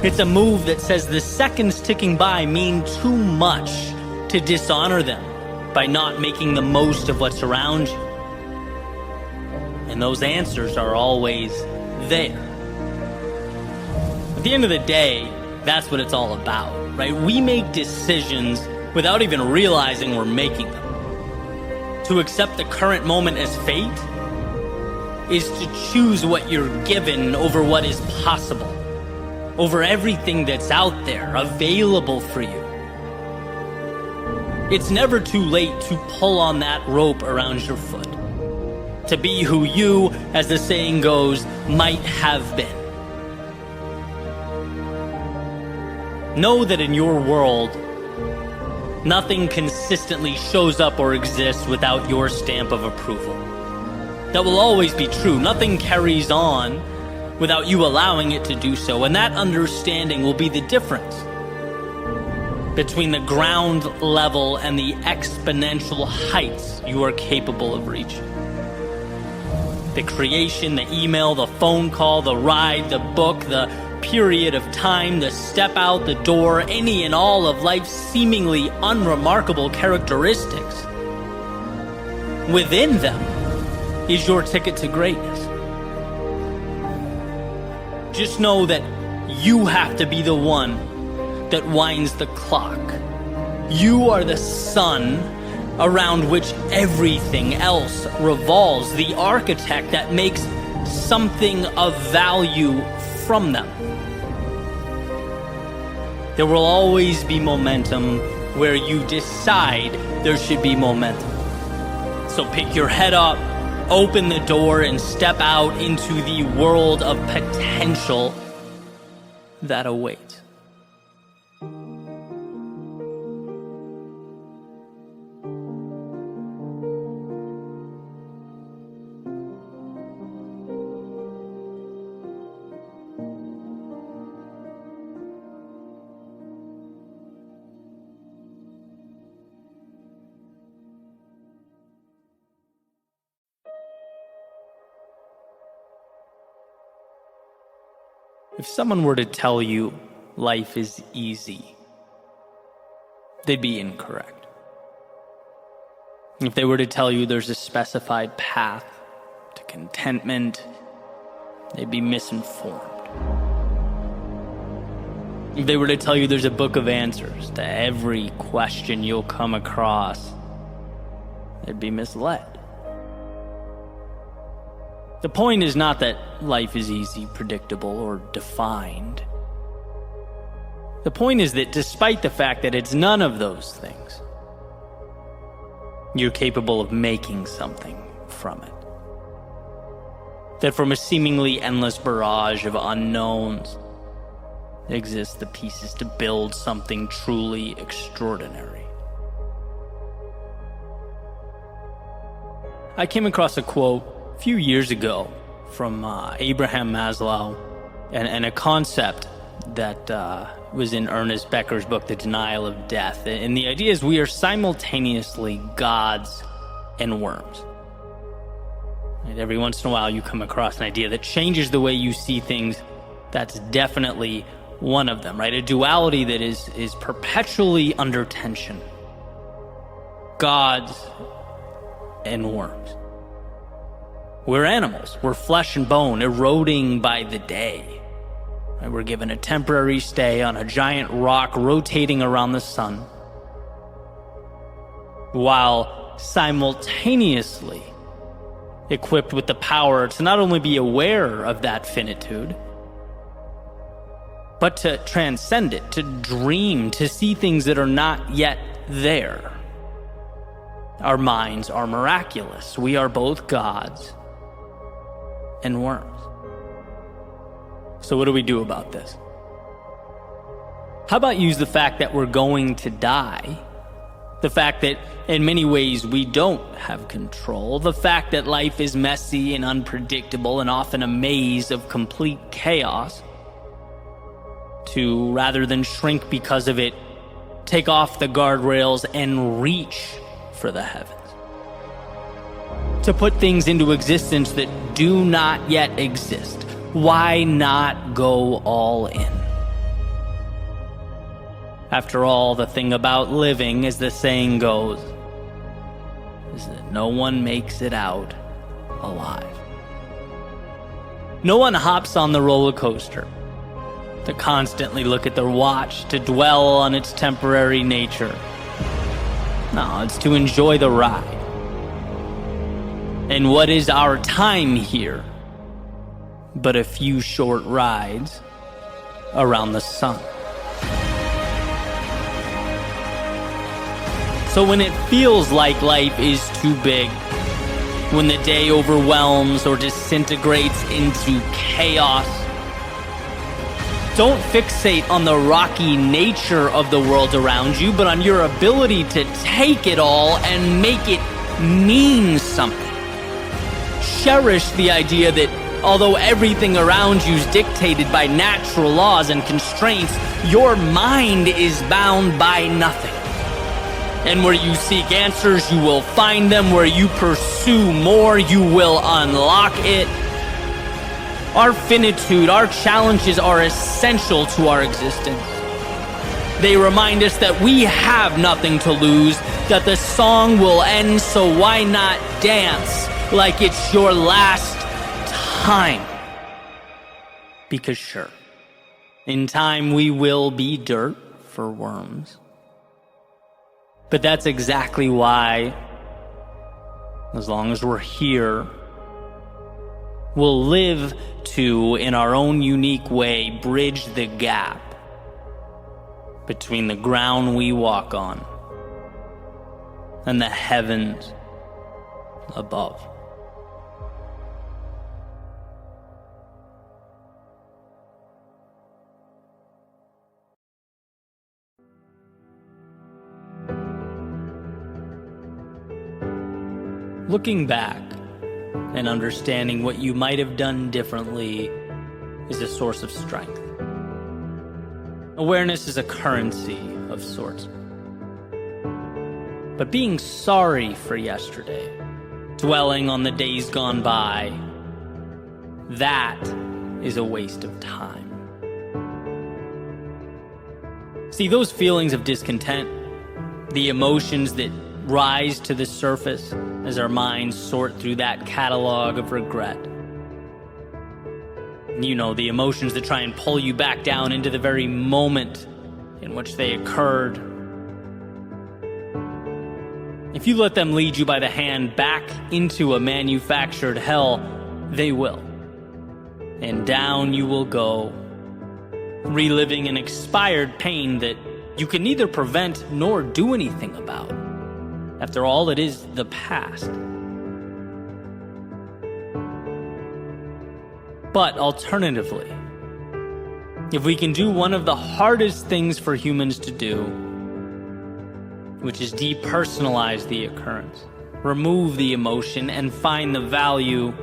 It's a move that says the seconds ticking by mean too much to dishonor them by not making the most of what's around you. And those answers are always there. At the end of the day, that's what it's all about, right? We make decisions without even realizing we're making them. To accept the current moment as fate is to choose what you're given over what is possible, over everything that's out there available for you. It's never too late to pull on that rope around your foot, to be who you, as the saying goes, might have been. Know that in your world, nothing consistently shows up or exists without your stamp of approval. That will always be true. Nothing carries on without you allowing it to do so. And that understanding will be the difference between the ground level and the exponential heights you are capable of reaching. The creation, the email, the phone call, the ride, the book, the period of time, the step out the door, any and all of life's seemingly unremarkable characteristics. Within them is your ticket to greatness. Just know that you have to be the one that winds the clock. You are the sun around which everything else revolves, the architect that makes something of value from them. There will always be momentum where you decide there should be momentum. So pick your head up, open the door, and step out into the world of potential that awaits. If someone were to tell you life is easy, they'd be incorrect. If they were to tell you there's a specified path to contentment, they'd be misinformed. If they were to tell you there's a book of answers to every question you'll come across, they'd be misled. The point is not that life is easy, predictable, or defined. The point is that despite the fact that it's none of those things, you're capable of making something from it. That from a seemingly endless barrage of unknowns exist the pieces to build something truly extraordinary. I came across a quote a few years ago from Abraham Maslow and a concept that was in Ernest Becker's book, The Denial of Death. And the idea is we are simultaneously gods and worms. And every once in a while you come across an idea that changes the way you see things. That's definitely one of them, right? A duality that is perpetually under tension. Gods and worms. We're animals. We're flesh and bone, eroding by the day. We're given a temporary stay on a giant rock rotating around the sun, while simultaneously equipped with the power to not only be aware of that finitude, but to transcend it, to dream, to see things that are not yet there. Our minds are miraculous. We are both gods and worms. So what do we do about this? How about use the fact that we're going to die, the fact that in many ways we don't have control, the fact that life is messy and unpredictable and often a maze of complete chaos, to, rather than shrink because of it, take off the guardrails and reach for the heavens. To put things into existence that do not yet exist. Why not go all in? After all, the thing about living, as the saying goes, is that no one makes it out alive. No one hops on the roller coaster to constantly look at their watch, to dwell on its temporary nature. No, it's to enjoy the ride. And what is our time here but a few short rides around the sun? So when it feels like life is too big, when the day overwhelms or disintegrates into chaos, don't fixate on the rocky nature of the world around you, but on your ability to take it all and make it mean something. Cherish the idea that although everything around you is dictated by natural laws and constraints, your mind is bound by nothing. And where you seek answers, you will find them. Where you pursue more, you will unlock it. Our finitude, our challenges are essential to our existence. They remind us that we have nothing to lose, that the song will end, so why not dance like it's your last time? Because sure, in time we will be dirt for worms. But that's exactly why, as long as we're here, we'll live to, in our own unique way, bridge the gap between the ground we walk on and the heavens above. Looking back and understanding what you might have done differently is a source of strength. Awareness is a currency of sorts. But being sorry for yesterday, dwelling on the days gone by, that is a waste of time. See, those feelings of discontent, the emotions that rise to the surface as our minds sort through that catalog of regret. You know, the emotions that try and pull you back down into the very moment in which they occurred. If you let them lead you by the hand back into a manufactured hell, they will. And down you will go, reliving an expired pain that you can neither prevent nor do anything about. After all, it is the past. But alternatively, if we can do one of the hardest things for humans to do, which is depersonalize the occurrence, remove the emotion, and find the value,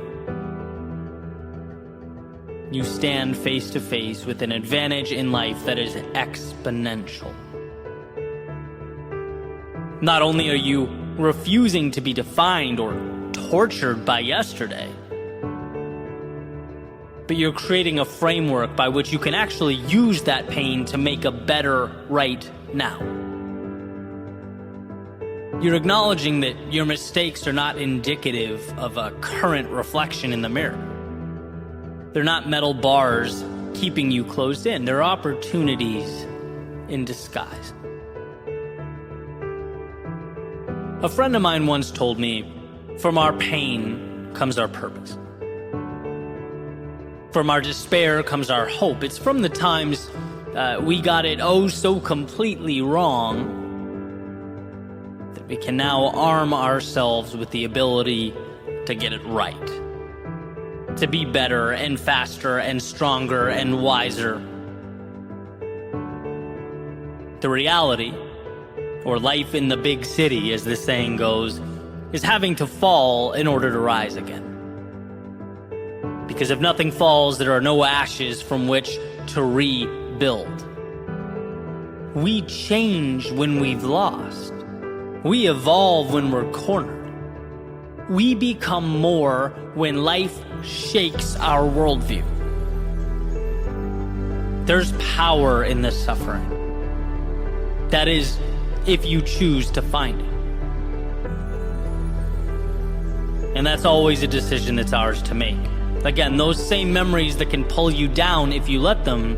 you stand face to face with an advantage in life that is exponential. Not only are you refusing to be defined or tortured by yesterday, but you're creating a framework by which you can actually use that pain to make a better right now. You're acknowledging that your mistakes are not indicative of a current reflection in the mirror. They're not metal bars keeping you closed in. They're opportunities in disguise. A friend of mine once told me, from our pain comes our purpose. From our despair comes our hope. It's from the times we got it oh so completely wrong that we can now arm ourselves with the ability to get it right. To be better and faster and stronger and wiser. The reality, or life in the big city, as the saying goes, is having to fall in order to rise again. Because if nothing falls, there are no ashes from which to rebuild. We change when we've lost. We evolve when we're cornered. We become more when life shakes our worldview. There's power in the suffering. That is, if you choose to find it. And that's always a decision that's ours to make. Again, those same memories that can pull you down if you let them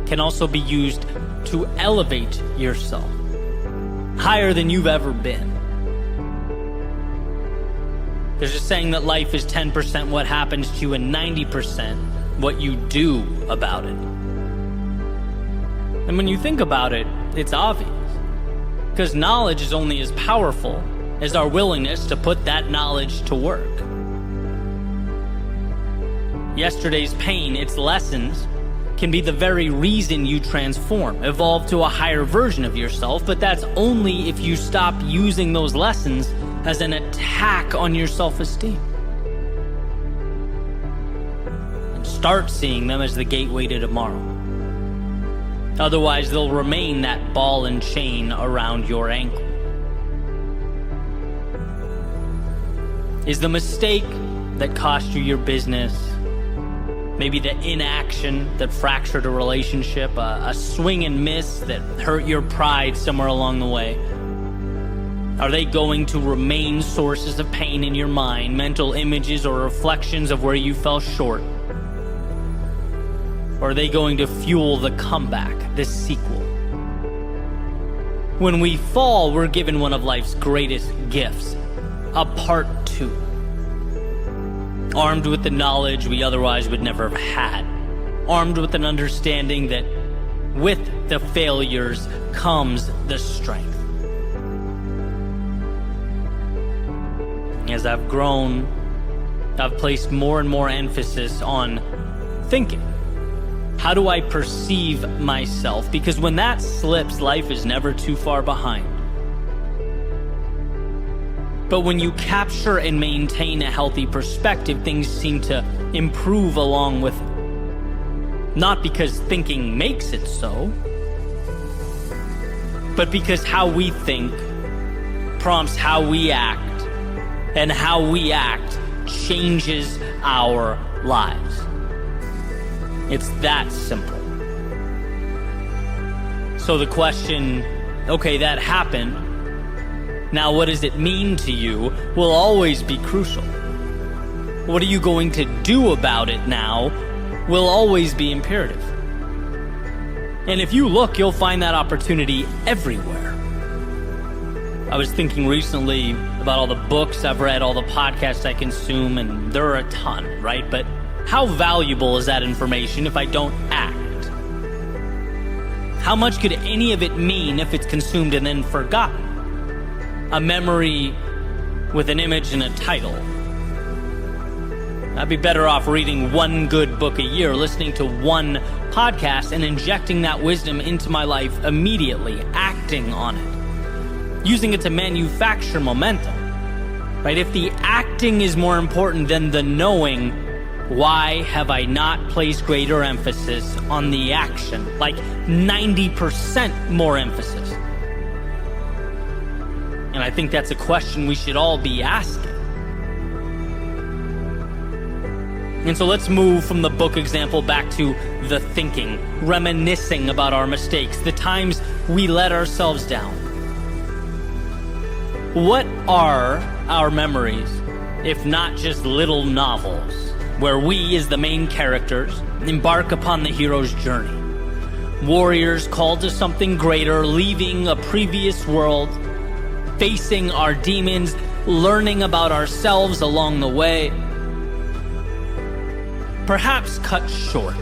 can also be used to elevate yourself higher than you've ever been. There's a saying that life is 10% what happens to you and 90% what you do about it. And when you think about it, it's obvious. Because knowledge is only as powerful as our willingness to put that knowledge to work. Yesterday's pain, its lessons, can be the very reason you transform, evolve to a higher version of yourself, but that's only if you stop using those lessons as an attack on your self-esteem. And start seeing them as the gateway to tomorrow. Otherwise, they'll remain that ball and chain around your ankle. Is the mistake that cost you your business, maybe the inaction that fractured a relationship, a swing and miss that hurt your pride somewhere along the way? Are they going to remain sources of pain in your mind, mental images or reflections of where you fell short? Or are they going to fuel the comeback, the sequel? When we fall, we're given one of life's greatest gifts, a part two. Armed with the knowledge we otherwise would never have had. Armed with an understanding that with the failures comes the strength. As I've grown, I've placed more and more emphasis on thinking. How do I perceive myself? Because when that slips, life is never too far behind. But when you capture and maintain a healthy perspective, things seem to improve along with it. Not because thinking makes it so, but because how we think prompts how we act, and how we act changes our lives. It's that simple. So the question, okay, that happened. Now what does it mean to you will always be crucial. What are you going to do about it now will always be imperative. And if you look, you'll find that opportunity everywhere. I was thinking recently about all the books I've read, all the podcasts I consume, and there are a ton, right? But how valuable is that information if I don't act? How much could any of it mean if it's consumed and then forgotten? A memory with an image and a title. I'd be better off reading one good book a year, listening to one podcast, and injecting that wisdom into my life immediately, acting on it, using it to manufacture momentum. Right? If the acting is more important than the knowing, why have I not placed greater emphasis on the action? Like 90% more emphasis. And I think that's a question we should all be asking. And so let's move from the book example back to the thinking, reminiscing about our mistakes, the times we let ourselves down. What are our memories, if not just little novels, where we, as the main characters, embark upon the hero's journey? Warriors called to something greater, leaving a previous world, facing our demons, learning about ourselves along the way. Perhaps cut short,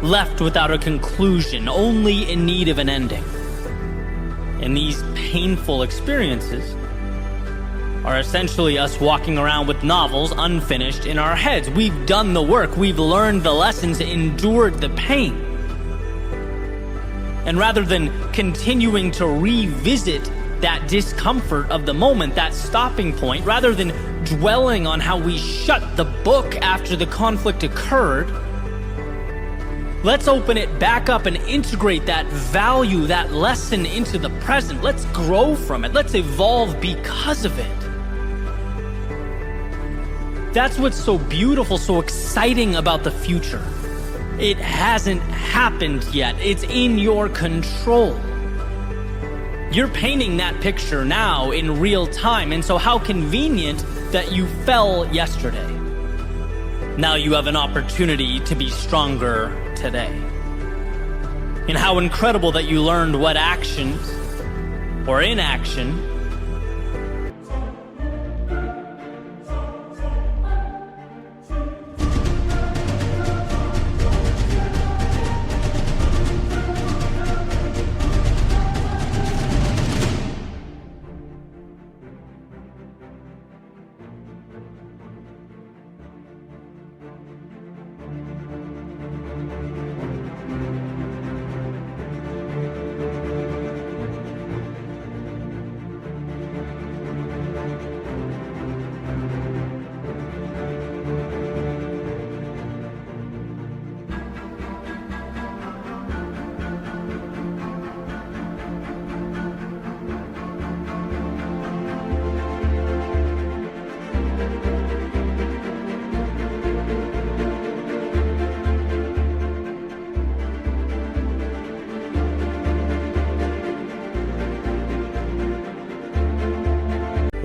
left without a conclusion, only in need of an ending. And these painful experiences are essentially us walking around with novels unfinished in our heads. We've done the work, we've learned the lessons, endured the pain. And rather than continuing to revisit that discomfort of the moment, that stopping point, rather than dwelling on how we shut the book after the conflict occurred, let's open it back up and integrate that value, that lesson into the present. Let's grow from it. Let's evolve because of it. That's what's so beautiful, so exciting about the future. It hasn't happened yet. It's in your control. You're painting that picture now in real time, and so how convenient that you fell yesterday. Now you have an opportunity to be stronger today. And how incredible that you learned what actions or inaction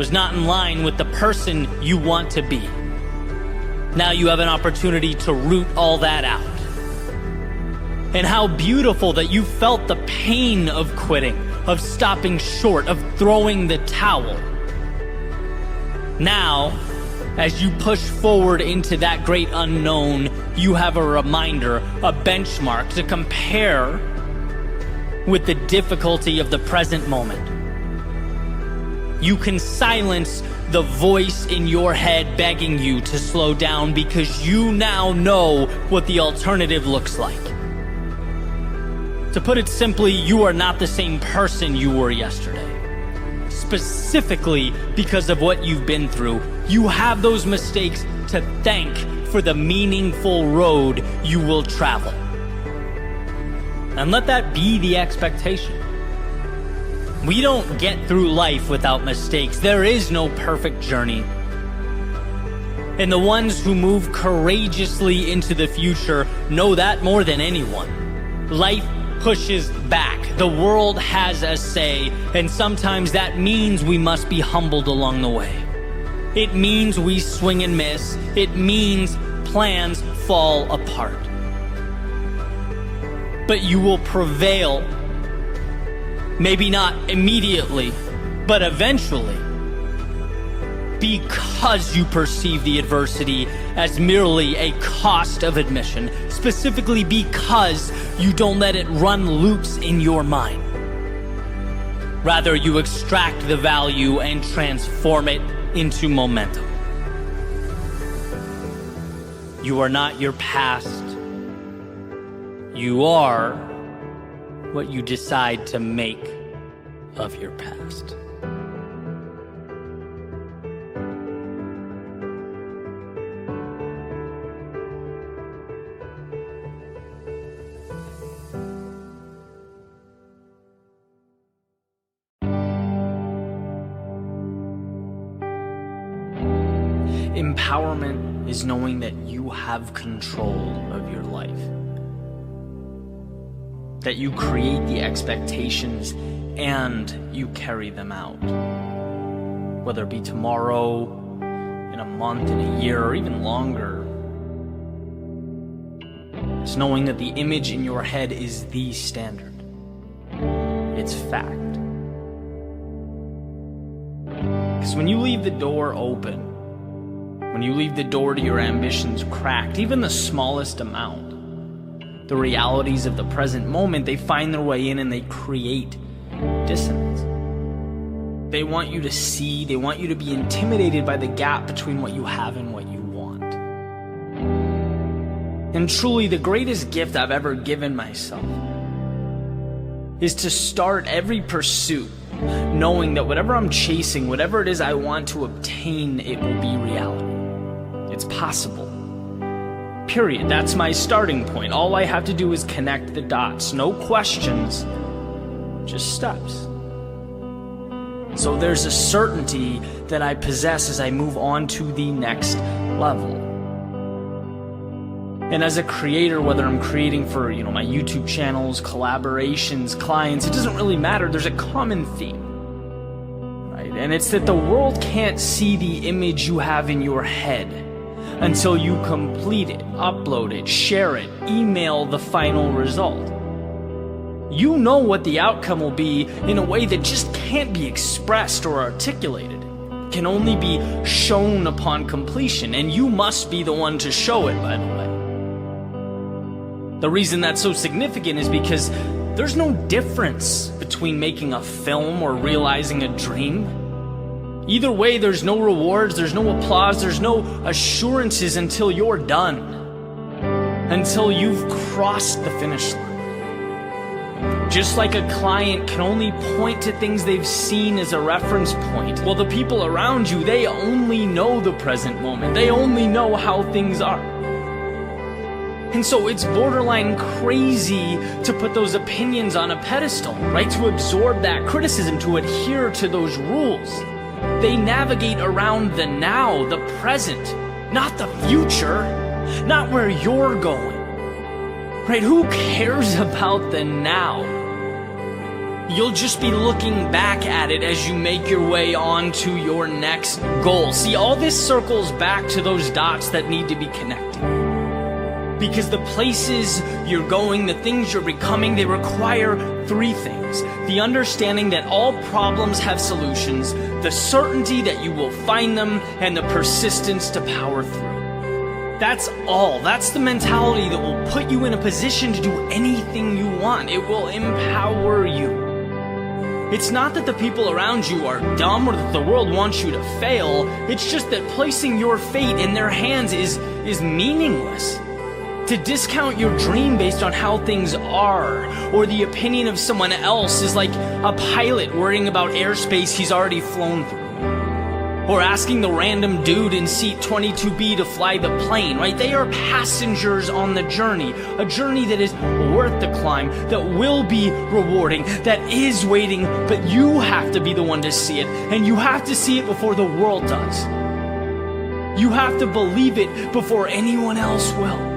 was not in line with the person you want to be. Now you have an opportunity to root all that out. And how beautiful that you felt the pain of quitting, of stopping short, of throwing the towel. Now, as you push forward into that great unknown, you have a reminder, a benchmark to compare with the difficulty of the present moment. You can silence the voice in your head begging you to slow down because you now know what the alternative looks like. To put it simply, you are not the same person you were yesterday. Specifically because of what you've been through, you have those mistakes to thank for the meaningful road you will travel. And let that be the expectation. We don't get through life without mistakes. There is no perfect journey. And the ones who move courageously into the future know that more than anyone. Life pushes back. The world has a say, and sometimes that means we must be humbled along the way. It means we swing and miss. It means plans fall apart. But you will prevail. Maybe not immediately, but eventually. Because you perceive the adversity as merely a cost of admission, specifically because you don't let it run loops in your mind. Rather, you extract the value and transform it into momentum. You are not your past. You are what you decide to make of your past. Empowerment is knowing that you have control of your life. That you create the expectations and you carry them out. Whether it be tomorrow, in a month, in a year, or even longer. It's knowing that the image in your head is the standard. It's fact. Because when you leave the door open, when you leave the door to your ambitions cracked, even the smallest amount, the realities of the present moment, they find their way in and they create dissonance. They want you to see, they want you to be intimidated by the gap between what you have and what you want. And truly, the greatest gift I've ever given myself is to start every pursuit knowing that whatever I'm chasing, whatever it is I want to obtain, it will be reality. It's possible. Period. That's my starting point. All I have to do is connect the dots. No questions, just steps. So there's a certainty that I possess as I move on to the next level. And as a creator, whether I'm creating for, my YouTube channels, collaborations, clients, it doesn't really matter. There's a common theme, right? And it's that the world can't see the image you have in your head until you complete it, upload it, share it, email the final result. You know what the outcome will be in a way that just can't be expressed or articulated. It can only be shown upon completion, and you must be the one to show it, by the way. The reason that's so significant is because there's no difference between making a film or realizing a dream. Either way, there's no rewards, there's no applause, there's no assurances until you're done. Until you've crossed the finish line. Just like a client can only point to things they've seen as a reference point, well, the people around you, they only know the present moment. They only know how things are. And so it's borderline crazy to put those opinions on a pedestal, right? To absorb that criticism, to adhere to those rules. They navigate around the now, the present, not the future, not where you're going. Right? Who cares about the now? You'll just be looking back at it as you make your way on to your next goal. See, all this circles back to those dots that need to be connected. Because the places you're going, the things you're becoming, they require three things. The understanding that all problems have solutions, the certainty that you will find them, and the persistence to power through. That's all. That's the mentality that will put you in a position to do anything you want. It will empower you. It's not that the people around you are dumb or that the world wants you to fail. It's just that placing your fate in their hands is meaningless. To discount your dream based on how things are, or the opinion of someone else, is like a pilot worrying about airspace he's already flown through. Or asking the random dude in seat 22B to fly the plane, right? They are passengers on the journey. A journey that is worth the climb, that will be rewarding, that is waiting, but you have to be the one to see it. And you have to see it before the world does. You have to believe it before anyone else will.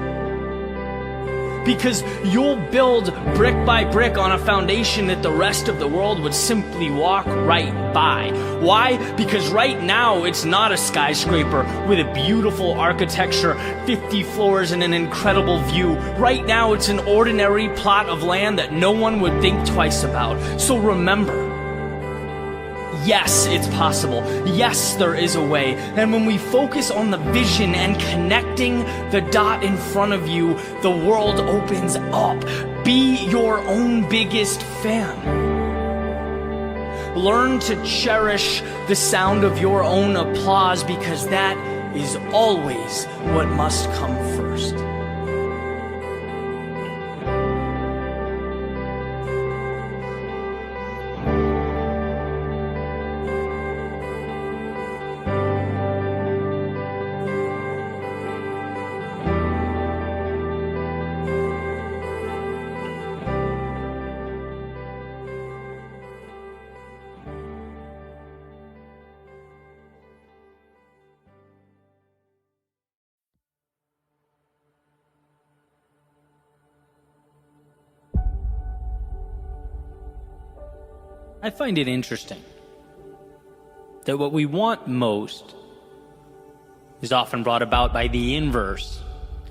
Because you'll build brick by brick on a foundation that the rest of the world would simply walk right by. Why? Because right now it's not a skyscraper with a beautiful architecture, 50 floors and an incredible view. Right now it's an ordinary plot of land that no one would think twice about. So remember, yes, it's possible. Yes, there is a way. And when we focus on the vision and connecting the dot in front of you, the world opens up. Be your own biggest fan. Learn to cherish the sound of your own applause, because that is always what must come first. I find it interesting that what we want most is often brought about by the inverse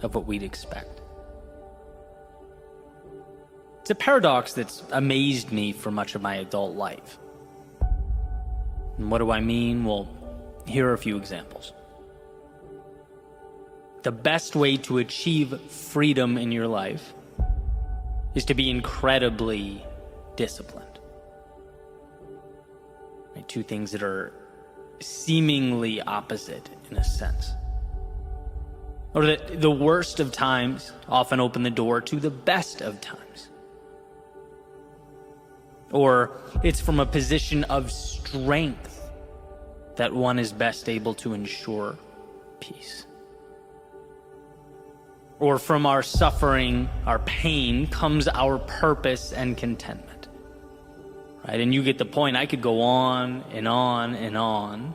of what we'd expect. It's a paradox that's amazed me for much of my adult life. And what do I mean? Well, here are a few examples. The best way to achieve freedom in your life is to be incredibly disciplined. Two things that are seemingly opposite in a sense. Or that the worst of times often open the door to the best of times. Or it's from a position of strength that one is best able to ensure peace. Or from our suffering, our pain, comes our purpose and contentment. Right? And you get the point. I could go on and on and on.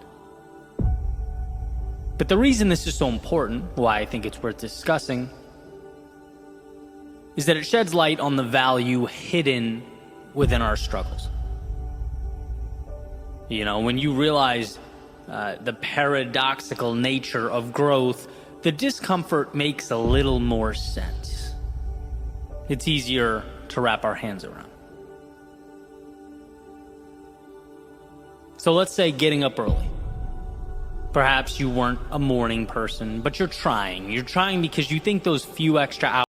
But the reason this is so important, why I think it's worth discussing, is that it sheds light on the value hidden within our struggles. You know, when you realize the paradoxical nature of growth, the discomfort makes a little more sense. It's easier to wrap our hands around. So let's say getting up early. Perhaps you weren't a morning person, but you're trying. You're trying because you think those few extra hours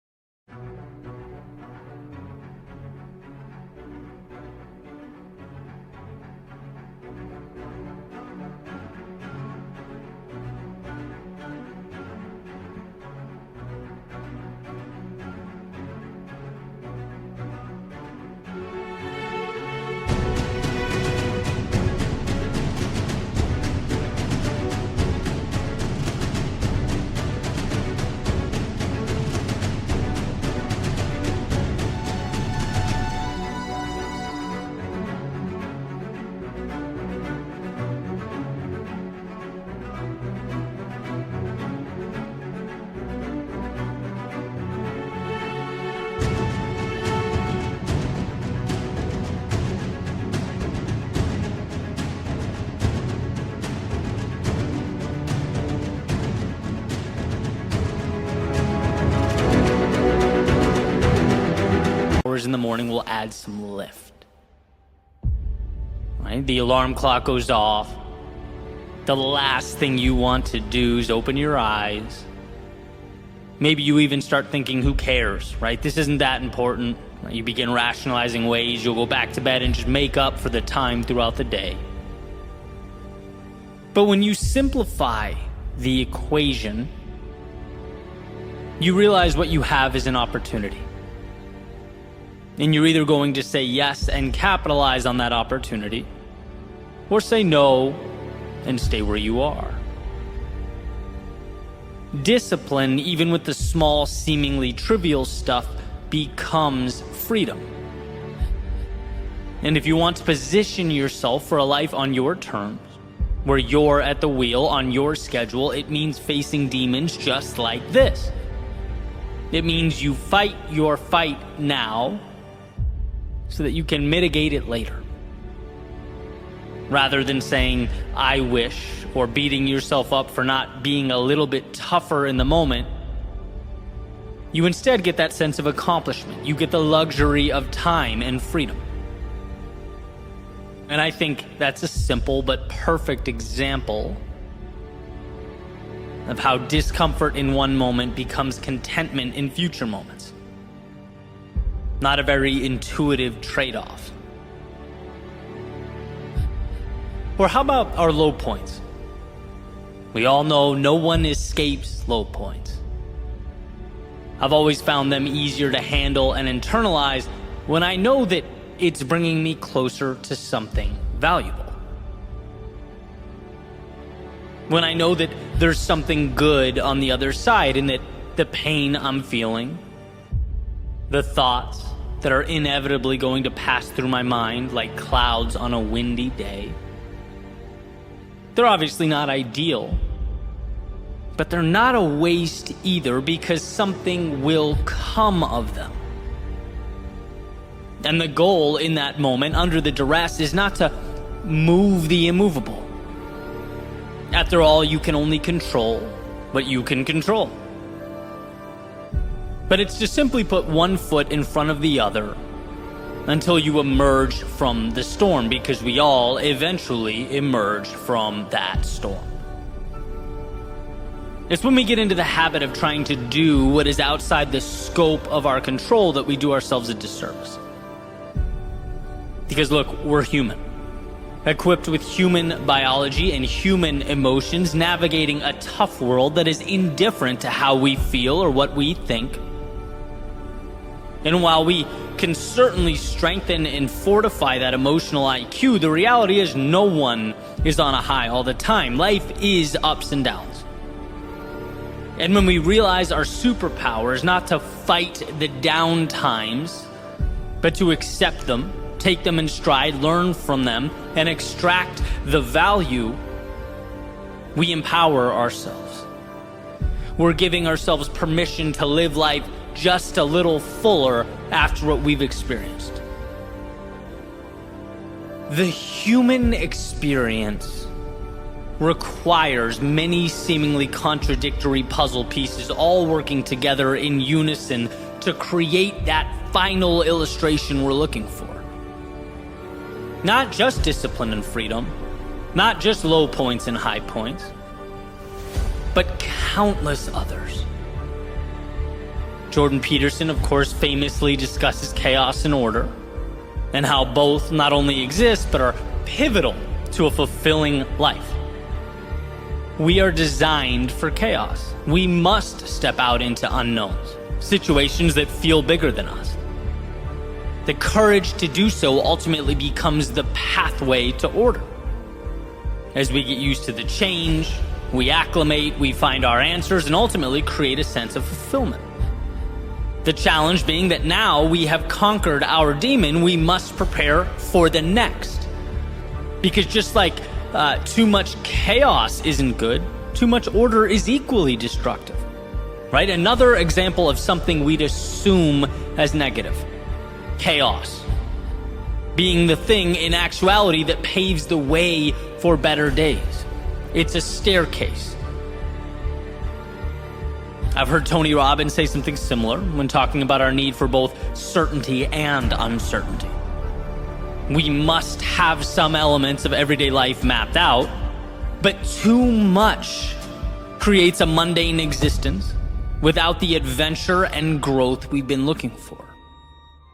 in the morning will add some lift. Right? The alarm clock goes off. The last thing you want to do is open your eyes. Maybe you even start thinking, who cares, right? This isn't that important. You begin rationalizing ways you'll go back to bed and just make up for the time throughout the day. But when you simplify the equation, you realize what you have is an opportunity. And you're either going to say yes and capitalize on that opportunity, or say no and stay where you are. Discipline, even with the small, seemingly trivial stuff, becomes freedom. And if you want to position yourself for a life on your terms, where you're at the wheel on your schedule, it means facing demons just like this. It means you fight your fight now so that you can mitigate it later. Rather than saying, I wish, or beating yourself up for not being a little bit tougher in the moment, you instead get that sense of accomplishment. You get the luxury of time and freedom. And I think that's a simple but perfect example of how discomfort in one moment becomes contentment in future moments. Not a very intuitive trade-off. Or how about our low points? We all know no one escapes low points. I've always found them easier to handle and internalize when I know that it's bringing me closer to something valuable. When I know that there's something good on the other side, and that the pain I'm feeling, the thoughts that are inevitably going to pass through my mind like clouds on a windy day, they're obviously not ideal, but they're not a waste either, because something will come of them. And the goal in that moment, under the duress, is not to move the immovable. After all, you can only control what you can control. But it's to simply put one foot in front of the other until you emerge from the storm, because we all eventually emerge from that storm. It's when we get into the habit of trying to do what is outside the scope of our control that we do ourselves a disservice. Because look, we're human, equipped with human biology and human emotions, navigating a tough world that is indifferent to how we feel or what we think. And while we can certainly strengthen and fortify that emotional IQ, the reality is no one is on a high all the time. Life is ups and downs. And when we realize our superpower is not to fight the down times, but to accept them, take them in stride, learn from them, and extract the value, we empower ourselves. We're giving ourselves permission to live life just a little fuller after what we've experienced. The human experience requires many seemingly contradictory puzzle pieces all working together in unison to create that final illustration we're looking for. Not just discipline and freedom, not just low points and high points, but countless others. Jordan Peterson, of course, famously discusses chaos and order, and how both not only exist, but are pivotal to a fulfilling life. We are designed for chaos. We must step out into unknowns, situations that feel bigger than us. The courage to do so ultimately becomes the pathway to order. As we get used to the change, we acclimate, we find our answers, and ultimately create a sense of fulfillment. The challenge being that now we have conquered our demon, we must prepare for the next. Because just like too much chaos isn't good, too much order is equally destructive. Right? Another example of something we'd assume as negative. Chaos. Being the thing in actuality that paves the way for better days. It's a staircase. I've heard Tony Robbins say something similar when talking about our need for both certainty and uncertainty. We must have some elements of everyday life mapped out, but too much creates a mundane existence without the adventure and growth we've been looking for.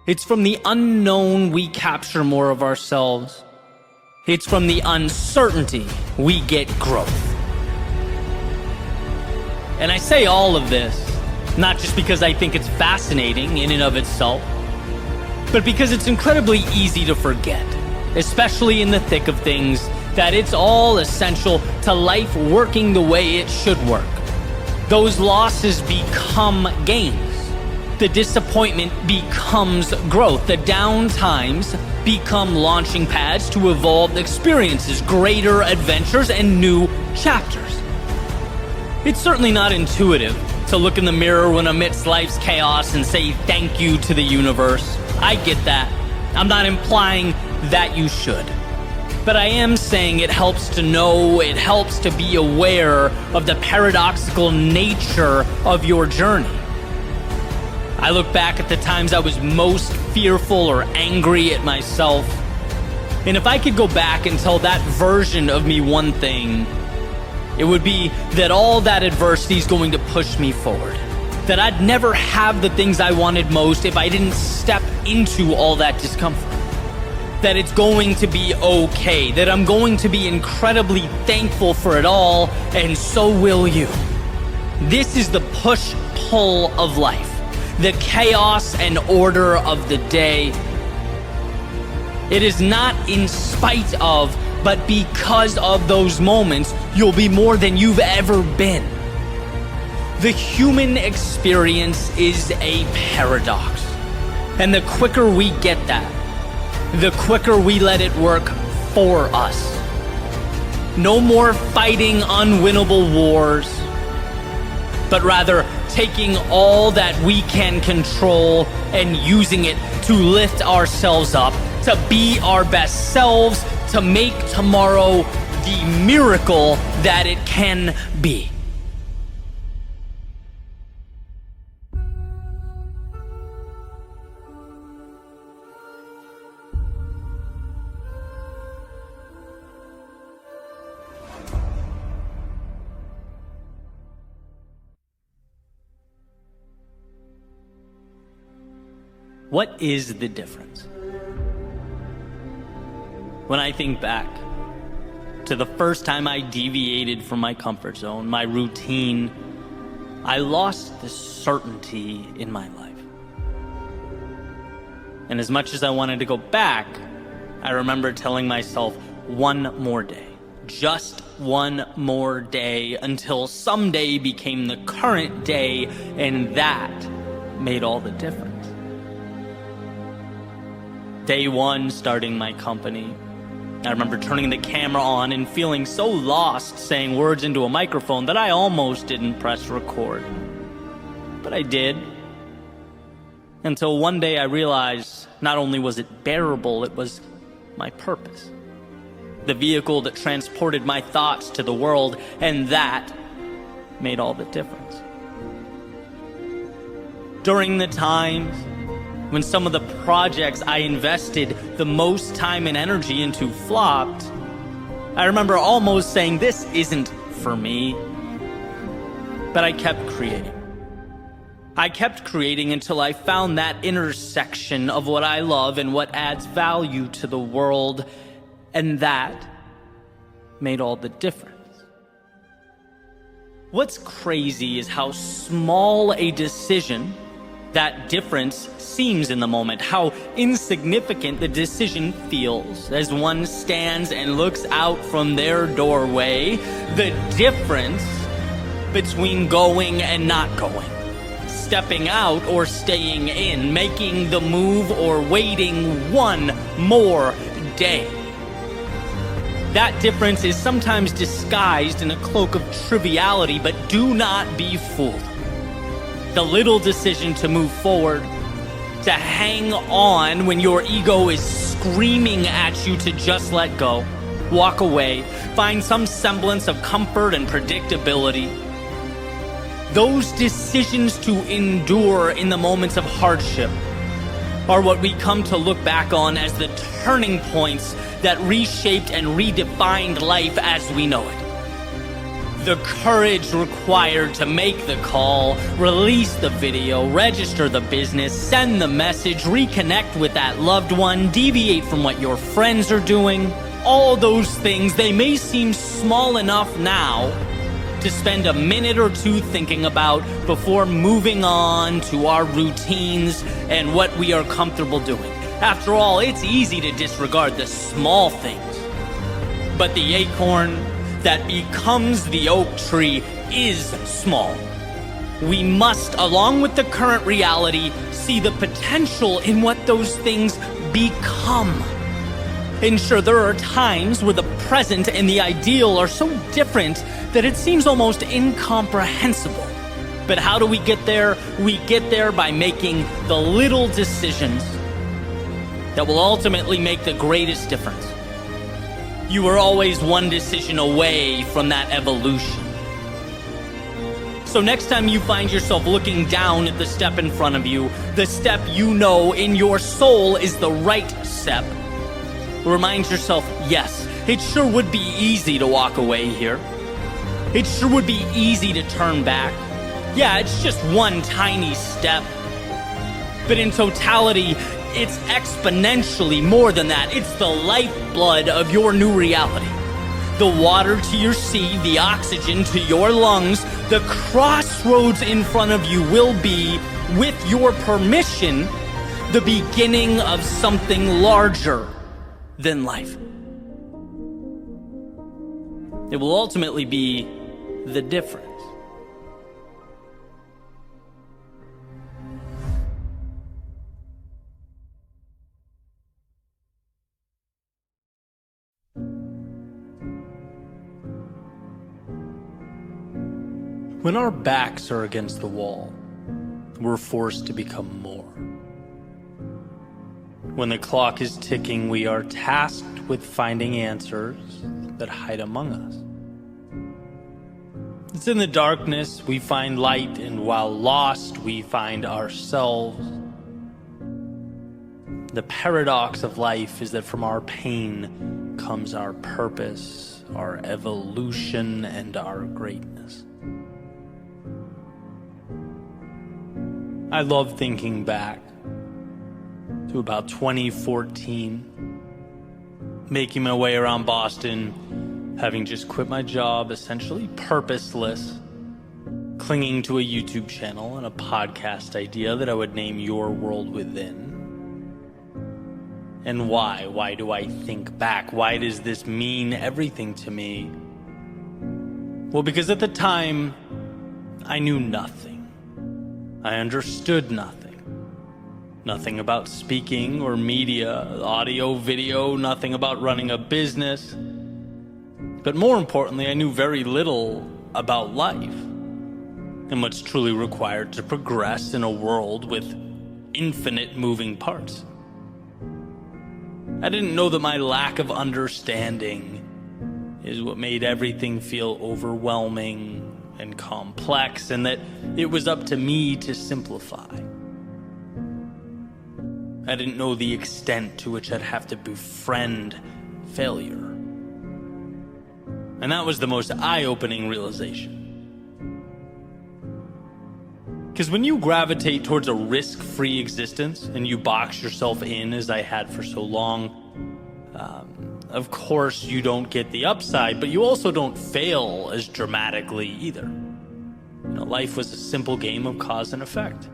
It's from the unknown we capture more of ourselves. It's from the uncertainty we get growth. And I say all of this, not just because I think it's fascinating in and of itself, but because it's incredibly easy to forget, especially in the thick of things, that it's all essential to life working the way it should work. Those losses become gains. The disappointment becomes growth. The down times become launching pads to evolved experiences, greater adventures, and new chapters. It's certainly not intuitive to look in the mirror when amidst life's chaos and say thank you to the universe. I get that. I'm not implying that you should. But I am saying it helps to know, it helps to be aware of the paradoxical nature of your journey. I look back at the times I was most fearful or angry at myself, and if I could go back and tell that version of me one thing, it would be that all that adversity is going to push me forward. That I'd never have the things I wanted most if I didn't step into all that discomfort. That it's going to be okay. That I'm going to be incredibly thankful for it all, and so will you. This is the push-pull of life. The chaos and order of the day. It is not in spite of, but because of those moments, you'll be more than you've ever been. The human experience is a paradox. And the quicker we get that, the quicker we let it work for us. No more fighting unwinnable wars, but rather taking all that we can control and using it to lift ourselves up, to be our best selves, to make tomorrow the miracle that it can be. What is the difference? When I think back to the first time I deviated from my comfort zone, my routine, I lost the certainty in my life. And as much as I wanted to go back, I remember telling myself one more day, just one more day, until someday became the current day, and that made all the difference. Day one, starting my company, I remember turning the camera on and feeling so lost saying words into a microphone that I almost didn't press record. But I did. Until one day I realized not only was it bearable, it was my purpose. The vehicle that transported my thoughts to the world, and that made all the difference. During the times when some of the projects I invested the most time and energy into flopped, I remember almost saying, this isn't for me. But I kept creating. I kept creating until I found that intersection of what I love and what adds value to the world, and that made all the difference. What's crazy is how small a decision that difference seems in the moment, how insignificant the decision feels as one stands and looks out from their doorway. The difference between going and not going, stepping out or staying in, making the move or waiting one more day. That difference is sometimes disguised in a cloak of triviality, but do not be fooled. The little decision to move forward, to hang on when your ego is screaming at you to just let go, walk away, find some semblance of comfort and predictability. Those decisions to endure in the moments of hardship are what we come to look back on as the turning points that reshaped and redefined life as we know it. The courage required to make the call, release the video, register the business, send the message, reconnect with that loved one, deviate from what your friends are doing. All those things, they may seem small enough now to spend a minute or two thinking about before moving on to our routines and what we are comfortable doing. After all, it's easy to disregard the small things. But the acorn that becomes the oak tree is small. We must, along with the current reality, see the potential in what those things become. And sure, there are times where the present and the ideal are so different that it seems almost incomprehensible. But how do we get there? We get there by making the little decisions that will ultimately make the greatest difference. You are always one decision away from that evolution. So next time you find yourself looking down at the step in front of you, the step you know in your soul is the right step, remind yourself, yes, it sure would be easy to walk away here. It sure would be easy to turn back. Yeah, it's just one tiny step. But in totality, it's exponentially more than that. It's the lifeblood of your new reality. The water to your sea, the oxygen to your lungs, the crossroads in front of you will be, with your permission, the beginning of something larger than life. It will ultimately be the difference. When our backs are against the wall, we're forced to become more. When the clock is ticking, we are tasked with finding answers that hide among us. It's in the darkness we find light, and while lost, we find ourselves. The paradox of life is that from our pain comes our purpose, our evolution, and our greatness. I love thinking back to about 2014, making my way around Boston, having just quit my job, essentially purposeless, clinging to a YouTube channel and a podcast idea that I would name Your World Within. And why? Why do I think back? Why does this mean everything to me? Well, because at the time, I knew nothing. I understood nothing. Nothing about speaking or media, audio, video, nothing about running a business. But more importantly, I knew very little about life and what's truly required to progress in a world with infinite moving parts. I didn't know that my lack of understanding is what made everything feel overwhelming and complex, and that it was up to me to simplify. I didn't know the extent to which I'd have to befriend failure. And that was the most eye-opening realization. Because when you gravitate towards a risk-free existence and you box yourself in, as I had for so long, of course you don't get the upside, but you also don't fail as dramatically either. Life was a simple game of cause and effect.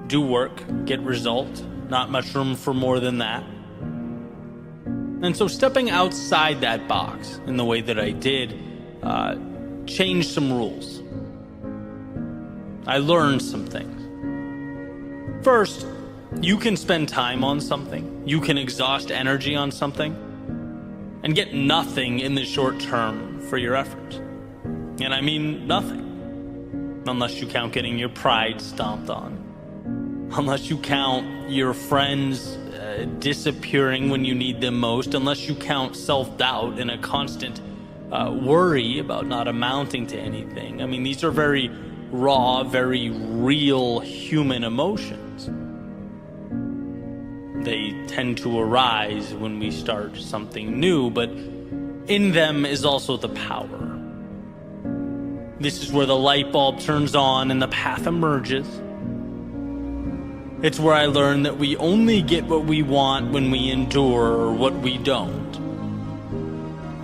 Do work, get result, not much room for more than that. And so stepping outside that box in the way that I did changed some rules. I learned some things. First, you can spend time on something, you can exhaust energy on something, and get nothing in the short term for your efforts. And I mean nothing. Unless you count getting your pride stomped on. Unless you count your friends disappearing when you need them most. Unless you count self-doubt and a constant worry about not amounting to anything. I mean, these are very raw, very real human emotions. They tend to arise when we start something new, but in them is also the power. This is where the light bulb turns on and the path emerges. It's where I learned that we only get what we want when we endure what we don't.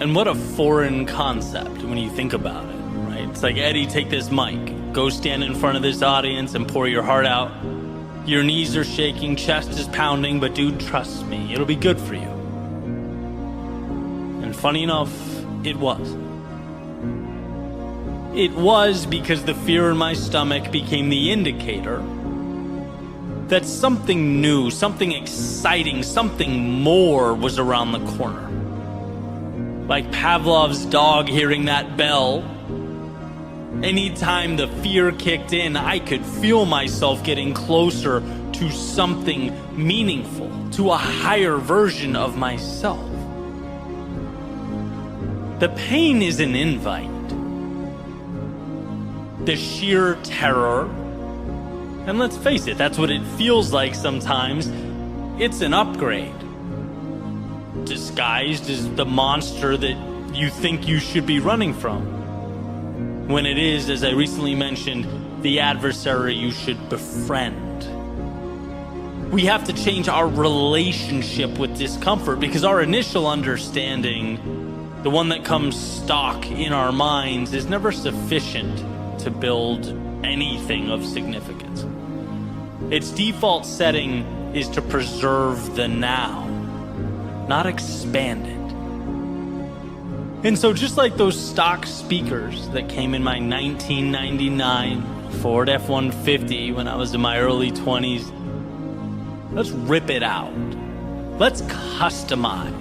And what a foreign concept when you think about it, right? It's like, Eddie, take this mic, go stand in front of this audience and pour your heart out. Your knees are shaking, chest is pounding, but dude, trust me, it'll be good for you. And funny enough, it was. It was because the fear in my stomach became the indicator that something new, something exciting, something more was around the corner. Like Pavlov's dog hearing that bell, anytime the fear kicked in, I could feel myself getting closer to something meaningful, to a higher version of myself. The pain is an invite. The sheer terror, and let's face it, that's what it feels like sometimes, it's an upgrade. Disguised as the monster that you think you should be running from. When it is, as I recently mentioned, the adversary you should befriend. We have to change our relationship with discomfort because our initial understanding, the one that comes stock in our minds, is never sufficient to build anything of significance. Its default setting is to preserve the now, not expand it. And so just like those stock speakers that came in my 1999 Ford F-150 when I was in my early 20s, let's rip it out. Let's customize.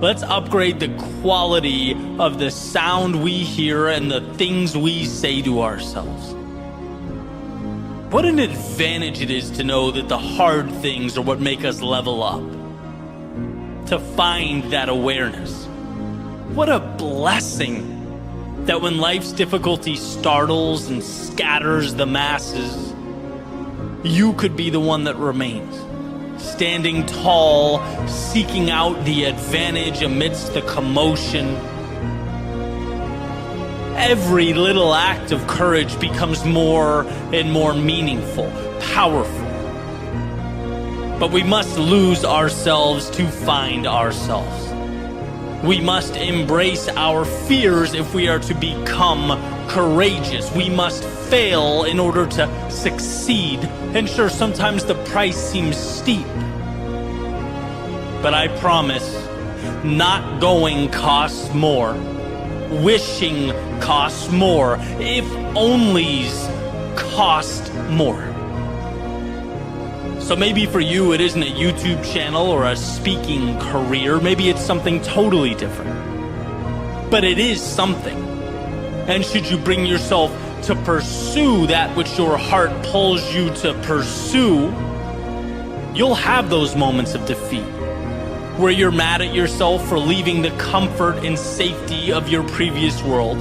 Let's upgrade the quality of the sound we hear and the things we say to ourselves. What an advantage it is to know that the hard things are what make us level up. To find that awareness. What a blessing that when life's difficulty startles and scatters the masses, you could be the one that remains. Standing tall, seeking out the advantage amidst the commotion. Every little act of courage becomes more and more meaningful, powerful. But we must lose ourselves to find ourselves. We must embrace our fears if we are to become courageous. We must fail in order to succeed. And sure, sometimes the price seems steep. But I promise, not going costs more. Wishing costs more. If onlys cost more. So maybe for you it isn't a YouTube channel or a speaking career. Maybe it's something totally different. But it is something. And should you bring yourself to pursue that which your heart pulls you to pursue, you'll have those moments of defeat where you're mad at yourself for leaving the comfort and safety of your previous world.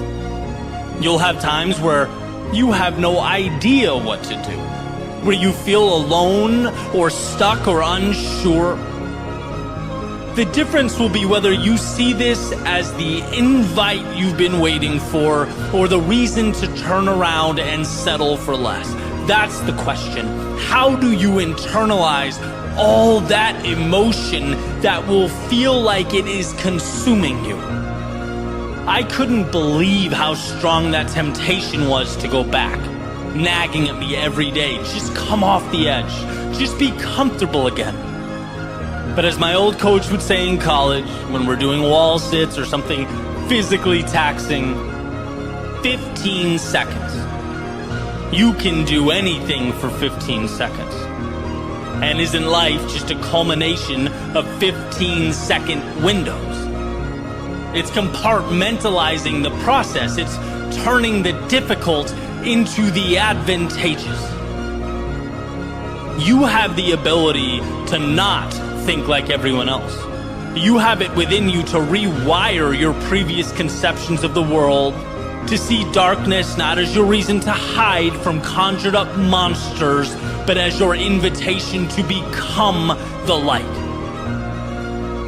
You'll have times where you have no idea what to do, where you feel alone or stuck or unsure. The difference will be whether you see this as the invite you've been waiting for or the reason to turn around and settle for less. That's the question. How do you internalize all that emotion that will feel like it is consuming you? I couldn't believe how strong that temptation was to go back, nagging at me every day. Just come off the edge. Just be comfortable again. But as my old coach would say in college, when we're doing wall sits or something physically taxing, 15 seconds. You can do anything for 15 seconds. And isn't life just a culmination of 15-second windows? It's compartmentalizing the process. It's turning the difficult into the advantageous. You have the ability to not think like everyone else. You have it within you to rewire your previous conceptions of the world, To see darkness not as your reason to hide from conjured up monsters, but as your invitation to become the light.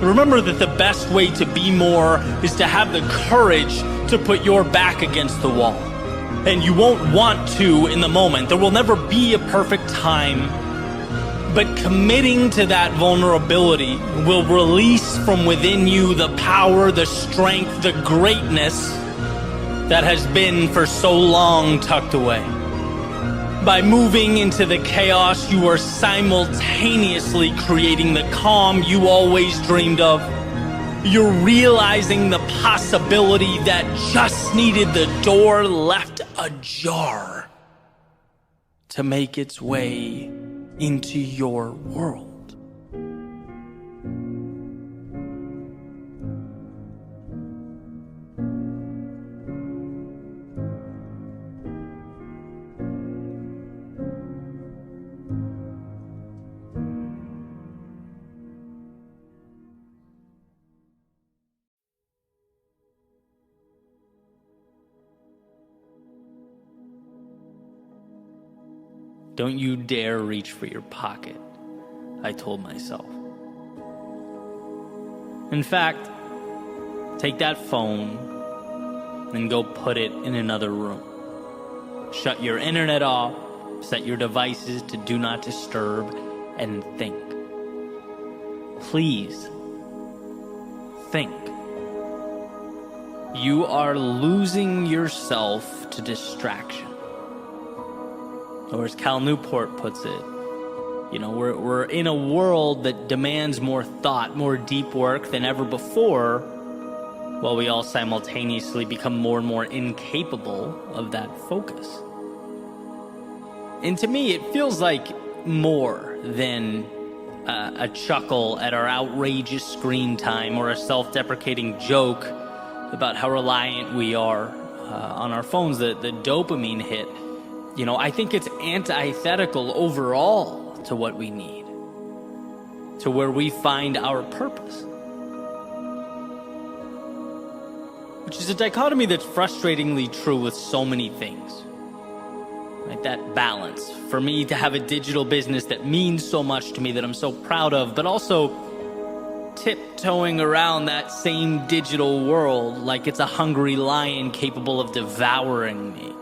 Remember that the best way to be more is to have the courage to put your back against the wall. And you won't want to in the moment. There will never be a perfect time. But committing to that vulnerability will release from within you the power, the strength, the greatness that has been for so long tucked away. By moving into the chaos, you are simultaneously creating the calm you always dreamed of. You're realizing the possibility that just needed the door left ajar to make its way into your world. Don't you dare reach for your pocket, I told myself. In fact, take that phone and go put it in another room. Shut your internet off, set your devices to do not disturb, and think. Please, think. You are losing yourself to distraction. Or as Cal Newport puts it, we're in a world that demands more thought, more deep work than ever before, while we all simultaneously become more and more incapable of that focus. And to me, it feels like more than a chuckle at our outrageous screen time or a self-deprecating joke about how reliant we are on our phones, the dopamine hit. I think it's antithetical overall to what we need, to where we find our purpose. Which is a dichotomy that's frustratingly true with so many things. Like that balance. For me to have a digital business that means so much to me, that I'm so proud of, but also tiptoeing around that same digital world like it's a hungry lion capable of devouring me.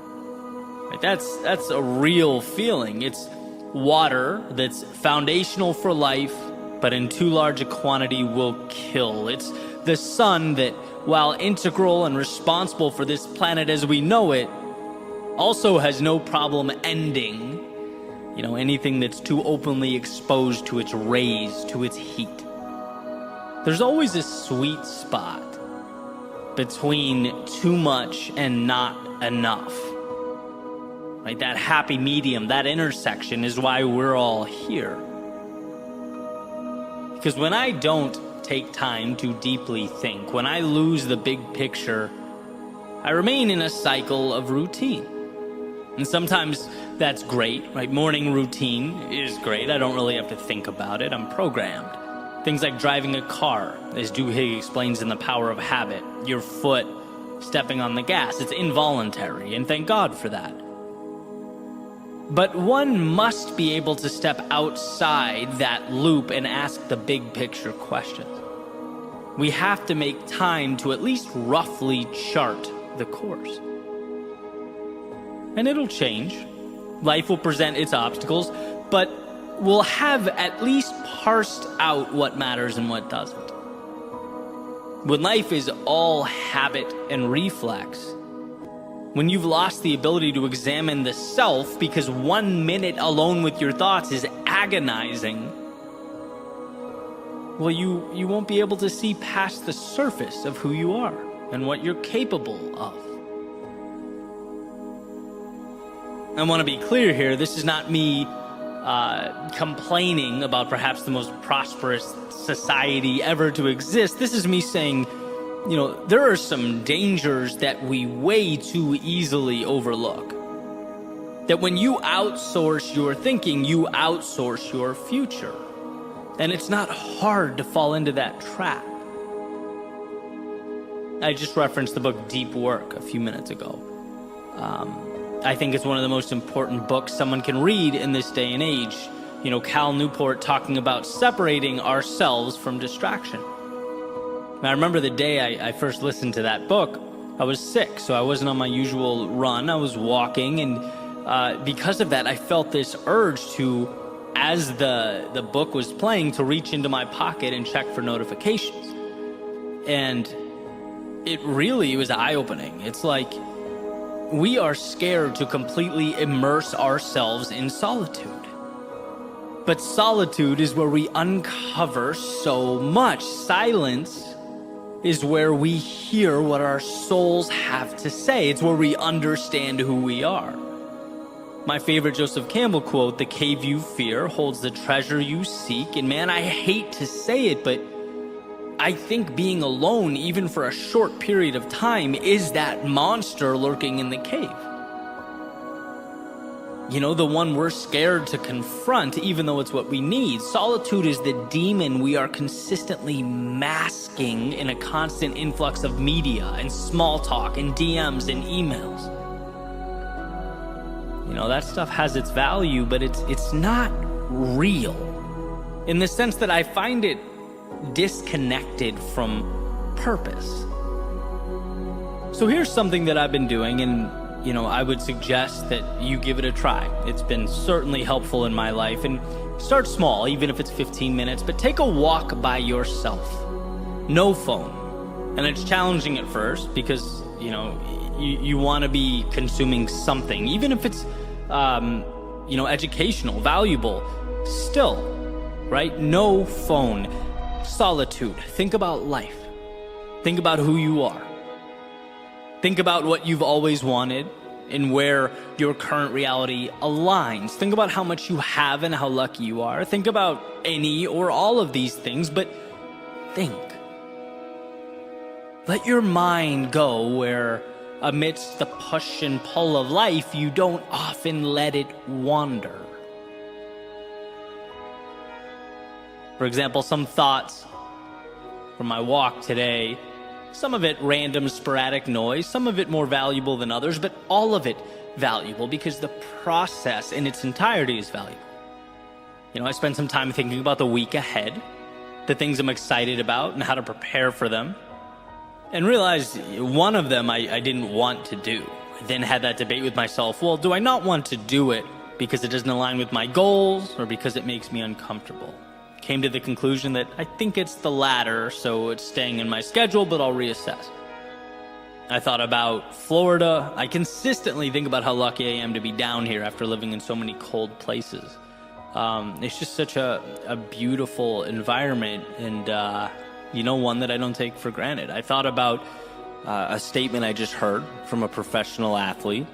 That's a real feeling. It's water that's foundational for life, but in too large a quantity will kill. It's the sun that, while integral and responsible for this planet as we know it, also has no problem ending, anything that's too openly exposed to its rays, to its heat. There's always a sweet spot between too much and not enough. Right? That happy medium, that intersection is why we're all here. Because when I don't take time to deeply think, when I lose the big picture, I remain in a cycle of routine. And sometimes that's great, right? Morning routine is great. I don't really have to think about it. I'm programmed. Things like driving a car, as Duhigg explains in The Power of Habit. Your foot stepping on the gas. It's involuntary, and thank God for that. But one must be able to step outside that loop and ask the big picture questions. We have to make time to at least roughly chart the course. And it'll change. Life will present its obstacles, but we'll have at least parsed out what matters and what doesn't. When life is all habit and reflex, when you've lost the ability to examine the self because 1 minute alone with your thoughts is agonizing, well, you won't be able to see past the surface of who you are and what you're capable of. I want to be clear here, this is not me complaining about perhaps the most prosperous society ever to exist. This is me saying, there are some dangers that we way too easily overlook. That when you outsource your thinking, you outsource your future. And it's not hard to fall into that trap. I just referenced the book Deep Work a few minutes ago. I think it's one of the most important books someone can read in this day and age. You know, Cal Newport talking about separating ourselves from distraction. And I remember the day I first listened to that book, I was sick, so I wasn't on my usual run. I was walking, and because of that, I felt this urge to, as the book was playing, to reach into my pocket and check for notifications. And it really was eye-opening. It's like we are scared to completely immerse ourselves in solitude. But solitude is where we uncover so much. Silence is where we hear what our souls have to say. It's where we understand who we are. My favorite Joseph Campbell quote, "The cave you fear holds the treasure you seek." And man, I hate to say it, but I think being alone, even for a short period of time, is that monster lurking in the cave. You know, the one we're scared to confront, even though it's what we need. Solitude is the demon we are consistently masking in a constant influx of media and small talk and DMs and emails. You know, that stuff has its value, but it's not real. In the sense that I find it disconnected from purpose. So here's something that I've been doing, and you know, I would suggest that you give it a try. It's been certainly helpful in my life. And start small, even if it's 15 minutes, but take a walk by yourself. No phone. And it's challenging at first because, you know, you want to be consuming something, even if it's, you know, educational, valuable, still, right? No phone. Solitude. Think about life. Think about who you are. Think about what you've always wanted and where your current reality aligns. Think about how much you have and how lucky you are. Think about any or all of these things, but think. Let your mind go where, amidst the push and pull of life, you don't often let it wander. For example, some thoughts from my walk today. Some of it random, sporadic noise, some of it more valuable than others, but all of it valuable because the process in its entirety is valuable. You know, I spent some time thinking about the week ahead, the things I'm excited about and how to prepare for them, and realized one of them I didn't want to do. I then had that debate with myself, well, do I not want to do it because it doesn't align with my goals or because it makes me uncomfortable? Came to the conclusion that I think it's the latter, so it's staying in my schedule, but I'll reassess. I thought about Florida. I consistently think about how lucky I am to be down here after living in so many cold places. It's just such a beautiful environment, and you know, one that I don't take for granted. I thought about a statement I just heard from a professional athlete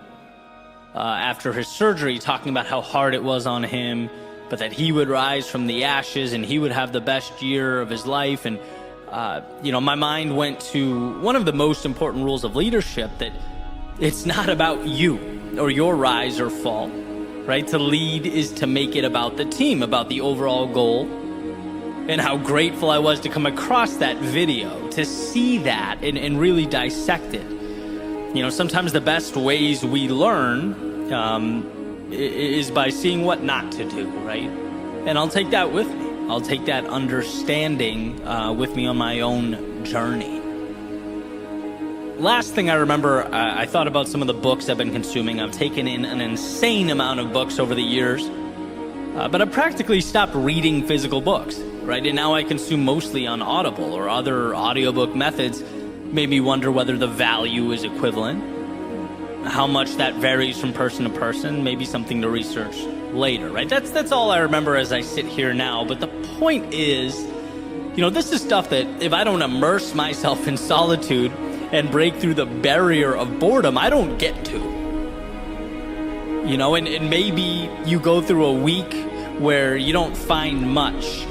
after his surgery, talking about how hard it was on him, but that he would rise from the ashes and he would have the best year of his life. And, you know, my mind went to one of the most important rules of leadership, that it's not about you or your rise or fall, right? To lead is to make it about the team, about the overall goal. And how grateful I was to come across that video, to see that and really dissect it. You know, sometimes the best ways we learn, is by seeing what not to do, right? And I'll take that with me. I'll take that understanding with me on my own journey. Last thing I remember, I thought about some of the books I've been consuming. I've taken in an insane amount of books over the years, but I practically stopped reading physical books, right? And now I consume mostly on Audible or other audiobook methods. Made me wonder whether the value is equivalent. How much that varies from person to person, maybe something to research later, right? That's all I remember as I sit here now. But the point is, you know, this is stuff that if I don't immerse myself in solitude and break through the barrier of boredom, I don't get to. You know, and maybe you go through a week where you don't find much.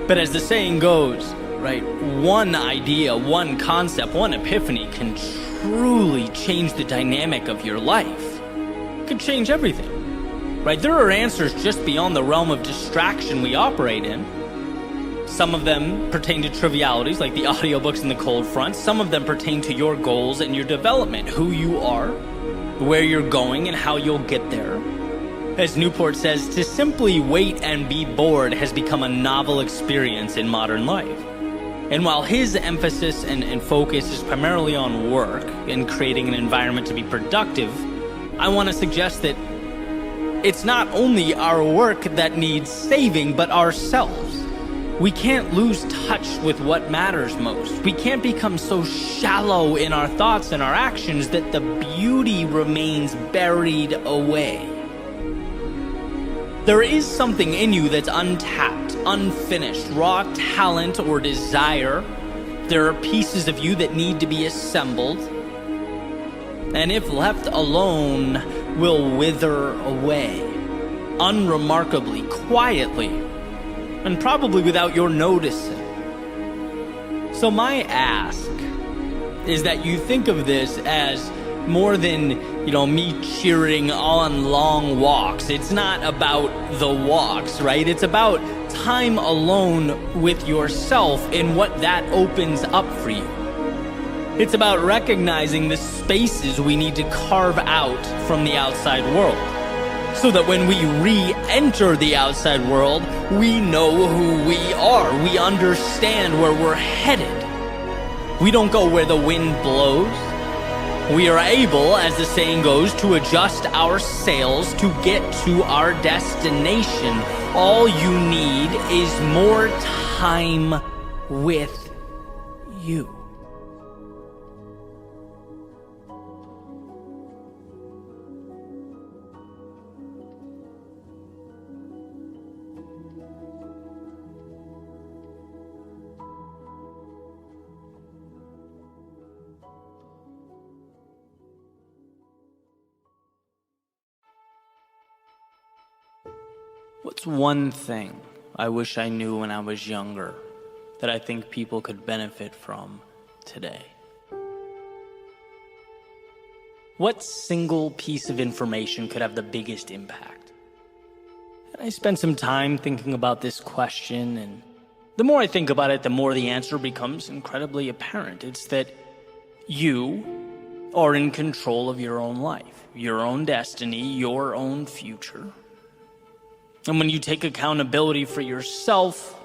But as the saying goes, right, one idea, one concept, one epiphany can truly change the dynamic of your life. It could change everything, right? There are answers just beyond the realm of distraction we operate in. Some of them pertain to trivialities like the audiobooks and the cold front. Some of them pertain to your goals and your development, who you are, where you're going and how you'll get there. As Newport says, to simply wait and be bored has become a novel experience in modern life. And while his emphasis and focus is primarily on work and creating an environment to be productive, I want to suggest that it's not only our work that needs saving, but ourselves. We can't lose touch with what matters most. We can't become so shallow in our thoughts and our actions that the beauty remains buried away. There is something in you that's untapped, unfinished, raw talent or desire. There are pieces of you that need to be assembled. And if left alone, will wither away, unremarkably, quietly, and probably without your noticing. So my ask is that you think of this as more than, me cheering on long walks. It's not about the walks, right? It's about time alone with yourself and what that opens up for you. It's about recognizing the spaces we need to carve out from the outside world, so that when we re-enter the outside world, we know who we are. We understand where we're headed. We don't go where the wind blows. We are able, as the saying goes, to adjust our sails to get to our destination. All you need is more time with you. What's one thing I wish I knew when I was younger that I think people could benefit from today? What single piece of information could have the biggest impact? And I spent some time thinking about this question, and the more I think about it, the more the answer becomes incredibly apparent. It's that you are in control of your own life, your own destiny, your own future. And when you take accountability for yourself,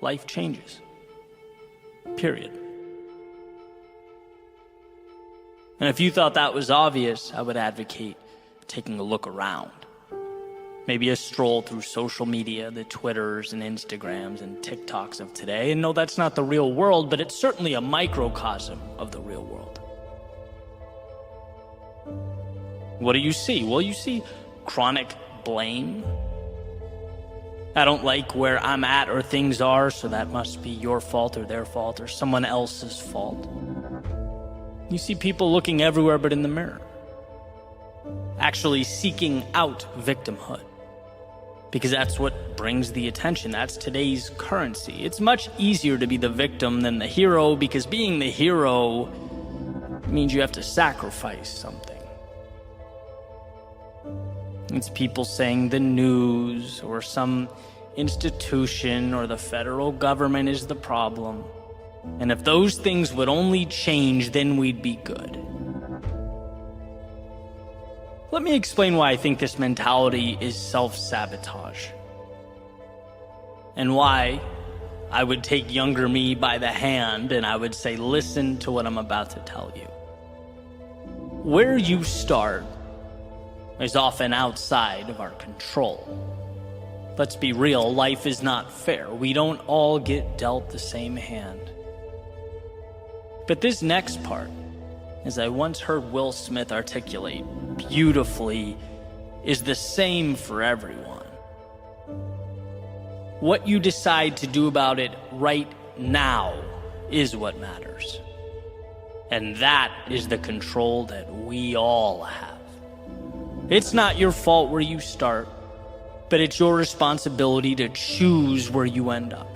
life changes. Period. And if you thought that was obvious, I would advocate taking a look around. Maybe a stroll through social media, the Twitters and Instagrams and TikToks of today. And no, that's not the real world, but it's certainly a microcosm of the real world. What do you see? Well, you see chronic blame. I don't like where I'm at or things are, so that must be your fault or their fault or someone else's fault. You see people looking everywhere but in the mirror, actually seeking out victimhood, because that's what brings the attention. That's today's currency. It's much easier to be the victim than the hero, because being the hero means you have to sacrifice something. It's people saying the news or some institution or the federal government is the problem. And if those things would only change, then we'd be good. Let me explain why I think this mentality is self-sabotage, and why I would take younger me by the hand and I would say, listen to what I'm about to tell you. Where you start is often outside of our control. Let's be real, life is not fair. We don't all get dealt the same hand. But this next part, as I once heard Will Smith articulate beautifully, is the same for everyone. What you decide to do about it right now is what matters. And that is the control that we all have. It's not your fault where you start, but it's your responsibility to choose where you end up.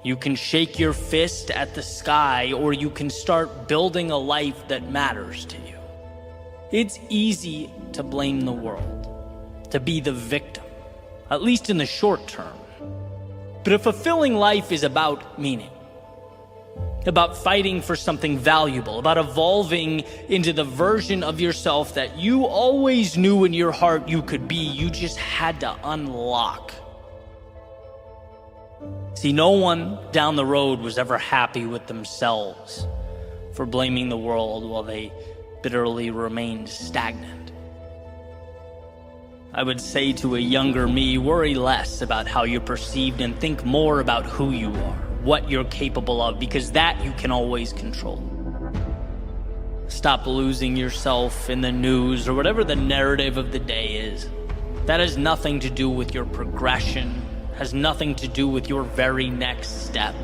You can shake your fist at the sky, or you can start building a life that matters to you. It's easy to blame the world, to be the victim, at least in the short term. But a fulfilling life is about meaning. about fighting for something valuable, about evolving into the version of yourself that you always knew in your heart you could be. You just had to unlock. See, no one down the road was ever happy with themselves for blaming the world while they bitterly remained stagnant. I would say to a younger me, worry less about how you're perceived and think more about who you are, what you're capable of, because that you can always control. Stop losing yourself in the news or whatever the narrative of the day is. That has nothing to do with your progression, has nothing to do with your very next step.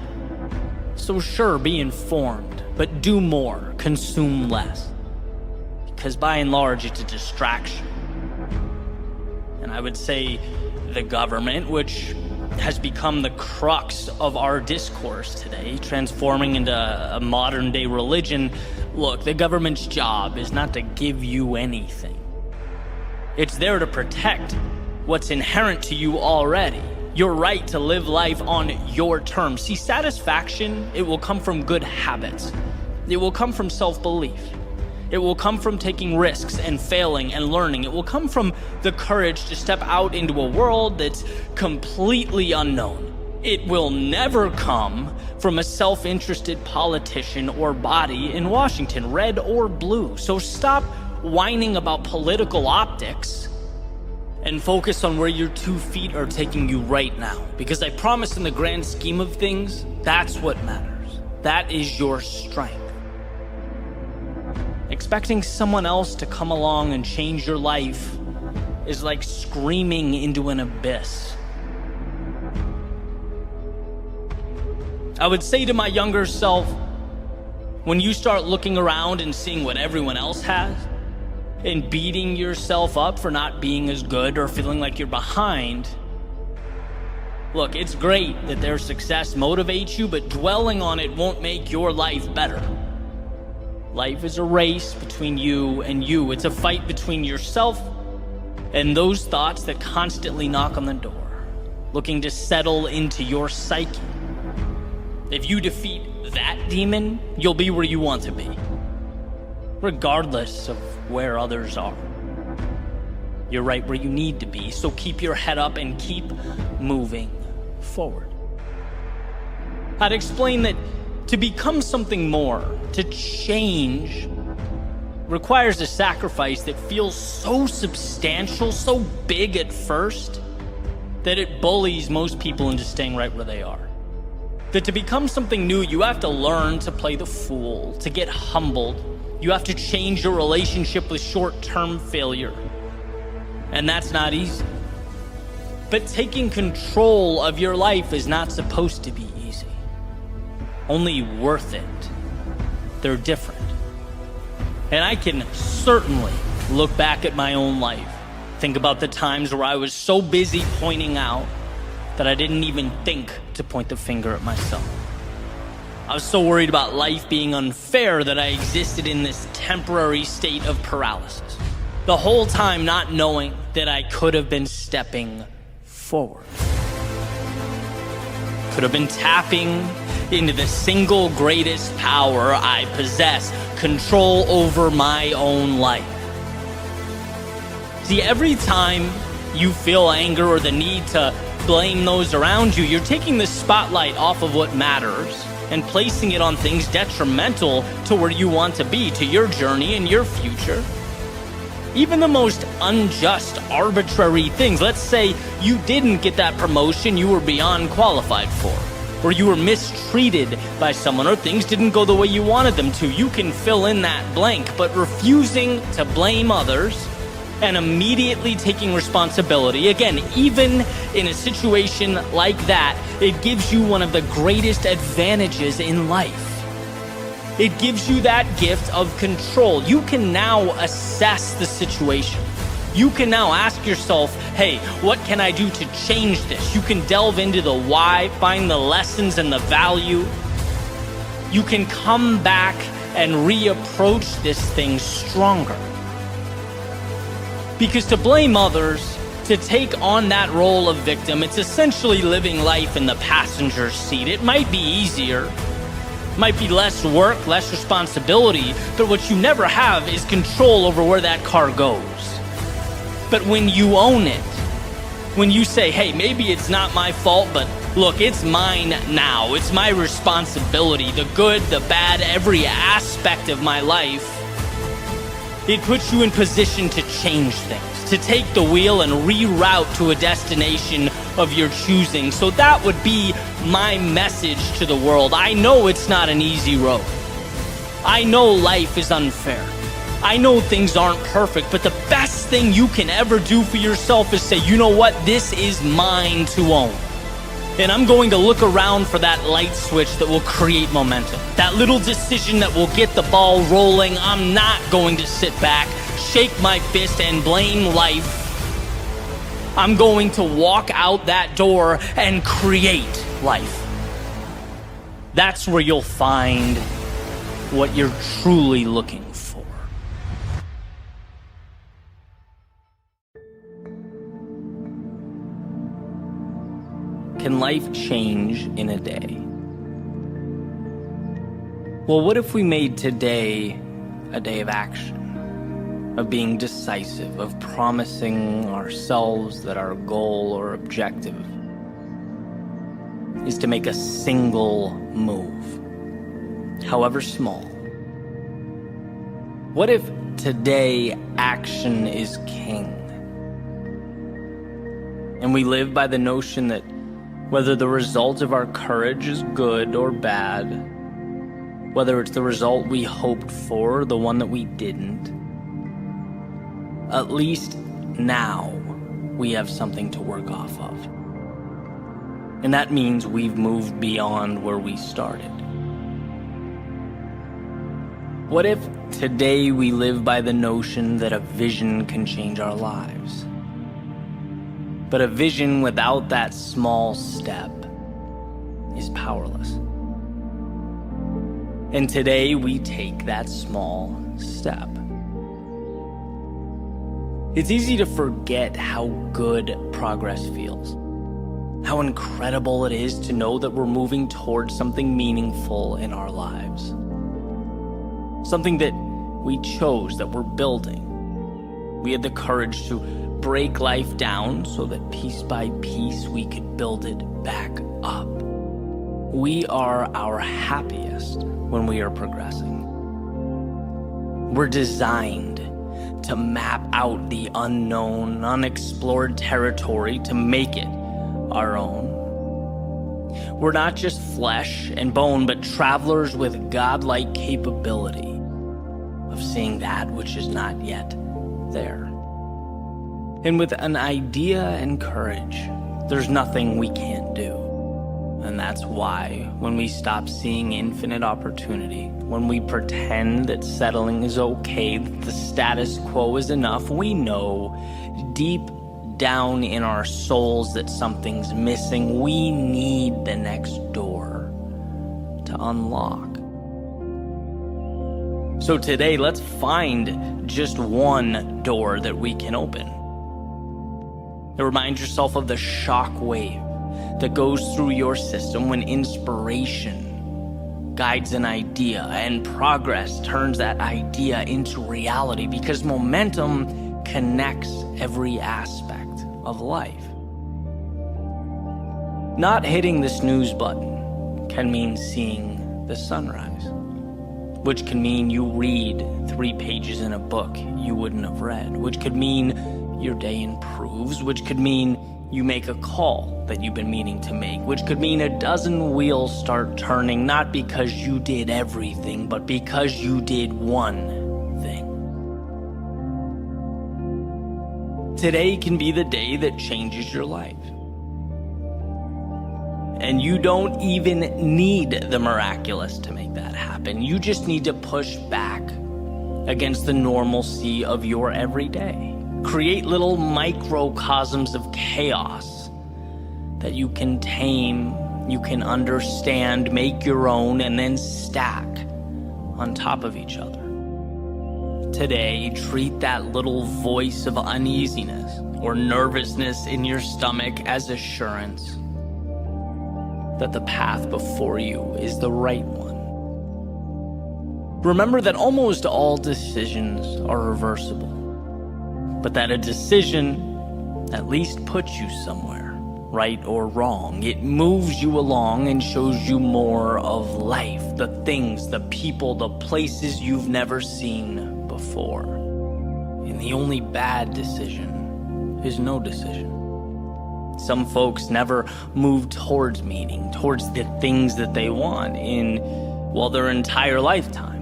So sure, be informed, but do more, consume less. Because by and large, it's a distraction. And I would say the government, which has become the crux of our discourse today, transforming into a modern day religion. Look, the government's job is not to give you anything. It's there to protect what's inherent to you already. Your right to live life on your terms. See, satisfaction, it will come from good habits. It will come from self-belief. It will come from taking risks and failing and learning. It will come from the courage to step out into a world that's completely unknown. It will never come from a self-interested politician or body in Washington, red or blue. So stop whining about political optics and focus on where your 2 feet are taking you right now. Because I promise, in the grand scheme of things, that's what matters. That is your strength. Expecting someone else to come along and change your life is like screaming into an abyss. I would say to my younger self, when you start looking around and seeing what everyone else has, and beating yourself up for not being as good or feeling like you're behind, look, it's great that their success motivates you, but dwelling on it won't make your life better. Life is a race between you and you. It's a fight between yourself and those thoughts that constantly knock on the door, looking to settle into your psyche. If you defeat that demon, you'll be where you want to be, regardless of where others are. You're right where you need to be, so keep your head up and keep moving forward. I'd explain that to become something more, to change, requires a sacrifice that feels so substantial, so big at first, that it bullies most people into staying right where they are. That to become something new, you have to learn to play the fool, to get humbled. You have to change your relationship with short-term failure. And that's not easy. But taking control of your life is not supposed to be easy. Only worth it. They're different. And I can certainly look back at my own life, think about the times where I was so busy pointing out that I didn't even think to point the finger at myself. I was so worried about life being unfair that I existed in this temporary state of paralysis, the whole time not knowing that I could have been stepping forward. Could have been tapping into the single greatest power I possess, control over my own life. See, every time you feel anger or the need to blame those around you, you're taking the spotlight off of what matters and placing it on things detrimental to where you want to be, to your journey and your future. Even the most unjust, arbitrary things. Let's say you didn't get that promotion you were beyond qualified for, or you were mistreated by someone, or things didn't go the way you wanted them to. You can fill in that blank, but refusing to blame others and immediately taking responsibility, again, even in a situation like that, it gives you one of the greatest advantages in life. It gives you that gift of control. You can now assess the situation. You can now ask yourself, hey, what can I do to change this? You can delve into the why, find the lessons and the value. You can come back and reapproach this thing stronger. Because to blame others, to take on that role of victim, it's essentially living life in the passenger seat. It might be easier, Might be less work, less responsibility, but what you never have is control over where that car goes. But when you own it, when you say, hey, maybe it's not my fault, but look, it's mine now. It's my responsibility, the good, the bad, every aspect of my life. It puts you in position to change things, to take the wheel and reroute to a destination of your choosing. So that would be my message to the world. I know it's not an easy road. I know life is unfair. I know things aren't perfect, but the best thing you can ever do for yourself is say, you know what? This is mine to own. And I'm going to look around for that light switch that will create momentum. That little decision that will get the ball rolling. I'm not going to sit back, shake my fist, and blame life. I'm going to walk out that door and create life. That's where you'll find what you're truly looking for. Can life change in a day? Well, what if we made today a day of action, of being decisive, of promising ourselves that our goal or objective is to make a single move, however small? What if today action is king? And we live by the notion that whether the result of our courage is good or bad, whether it's the result we hoped for or the one that we didn't, at least now we have something to work off of. And that means we've moved beyond where we started. What if today we live by the notion that a vision can change our lives? But a vision without that small step is powerless. And today we take that small step. It's easy to forget how good progress feels. How incredible it is to know that we're moving towards something meaningful in our lives. Something that we chose, that we're building. We had the courage to break life down so that piece by piece we could build it back up. We are our happiest when we are progressing. We're designed to map out the unknown, unexplored territory to make it our own. We're not just flesh and bone, but travelers with godlike capability of seeing that which is not yet there. And with an idea and courage, there's nothing we can't do. And that's why when we stop seeing infinite opportunity, when we pretend that settling is okay, that the status quo is enough, we know deep down in our souls that something's missing. We need the next door to unlock. So today, let's find just one door that we can open. Remind yourself of the shock wave that goes through your system when inspiration guides an idea and progress turns that idea into reality, because momentum connects every aspect of life. Not hitting the snooze button can mean seeing the sunrise, which can mean you read 3 pages in a book you wouldn't have read, which could mean your day improves, which could mean you make a call that you've been meaning to make, which could mean a dozen wheels start turning, not because you did everything, but because you did one thing. Today can be the day that changes your life. And you don't even need the miraculous to make that happen. You just need to push back against the normalcy of your everyday. Create little microcosms of chaos that you can tame, you can understand, make your own, and then stack on top of each other. Today, treat that little voice of uneasiness or nervousness in your stomach as assurance that the path before you is the right one. Remember that almost all decisions are reversible, but that a decision at least puts you somewhere, right or wrong. It moves you along and shows you more of life, the things, the people, the places you've never seen before. And the only bad decision is no decision. Some folks never move towards meaning, towards the things that they want in, their entire lifetime.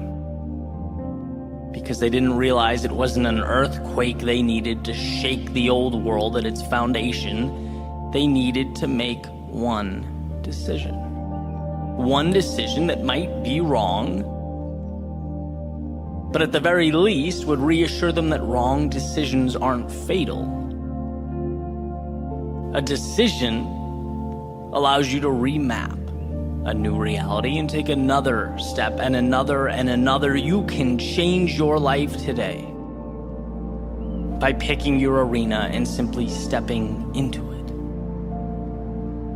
Because they didn't realize it wasn't an earthquake they needed to shake the old world at its foundation. They needed to make one decision. One decision that might be wrong, but at the very least would reassure them that wrong decisions aren't fatal. A decision allows you to remap a new reality and take another step and another and another. You can change your life today by picking your arena and simply stepping into it.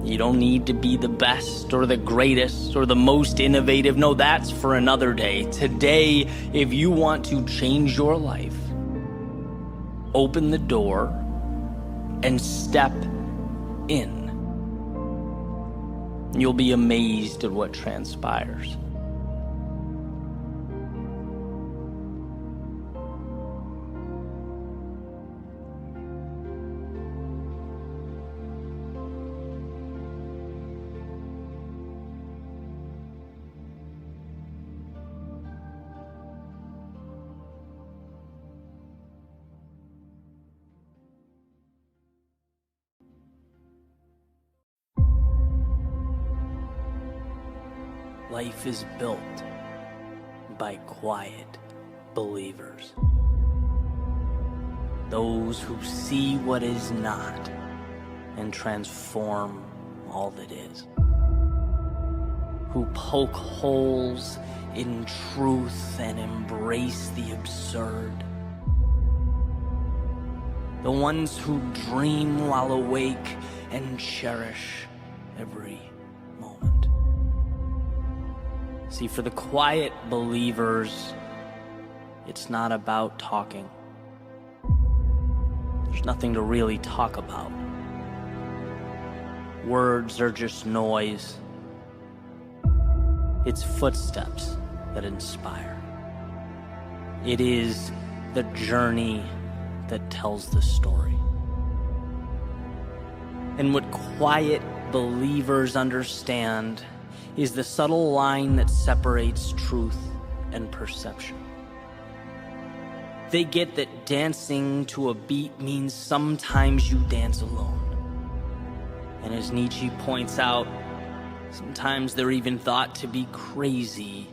You don't need to be the best or the greatest or the most innovative. No, that's for another day. Today, if you want to change your life, open the door and step in. You'll be amazed at what transpires. Life is built by quiet believers. Those who see what is not and transform all that is. Who poke holes in truth and embrace the absurd. The ones who dream while awake and cherish every moment. See, for the quiet believers, it's not about talking. There's nothing to really talk about. Words are just noise. It's footsteps that inspire. It is the journey that tells the story. And what quiet believers understand is the subtle line that separates truth and perception. They get that dancing to a beat means sometimes you dance alone. And as Nietzsche points out, sometimes they're even thought to be crazy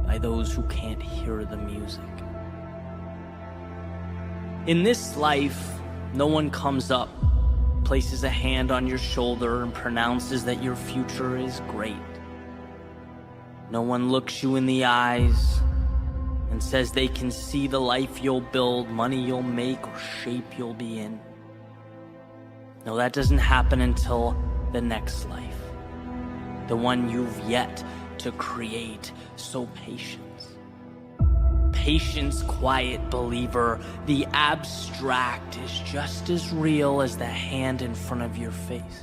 by those who can't hear the music. In this life, no one comes up, places a hand on your shoulder and pronounces that your future is great. No one looks you in the eyes and says they can see the life you'll build, money you'll make, or shape you'll be in. No, that doesn't happen until the next life, the one you've yet to create. So patience. Patience, quiet believer. The abstract is just as real as the hand in front of your face,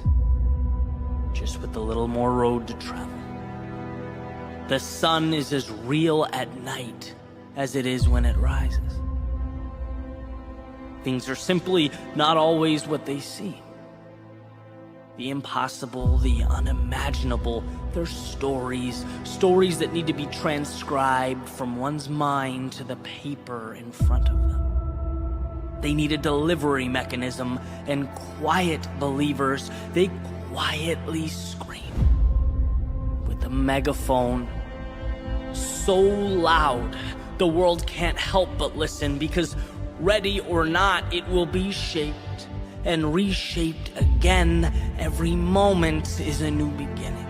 just with a little more road to travel. The sun is as real at night as it is when it rises. Things are simply not always what they seem. The impossible, the unimaginable, they're stories that need to be transcribed from one's mind to the paper in front of them. They need a delivery mechanism, and quiet believers, they quietly scream with a megaphone so loud the world can't help but listen, because ready or not, it will be shaped and reshaped again. Every moment is a new beginning.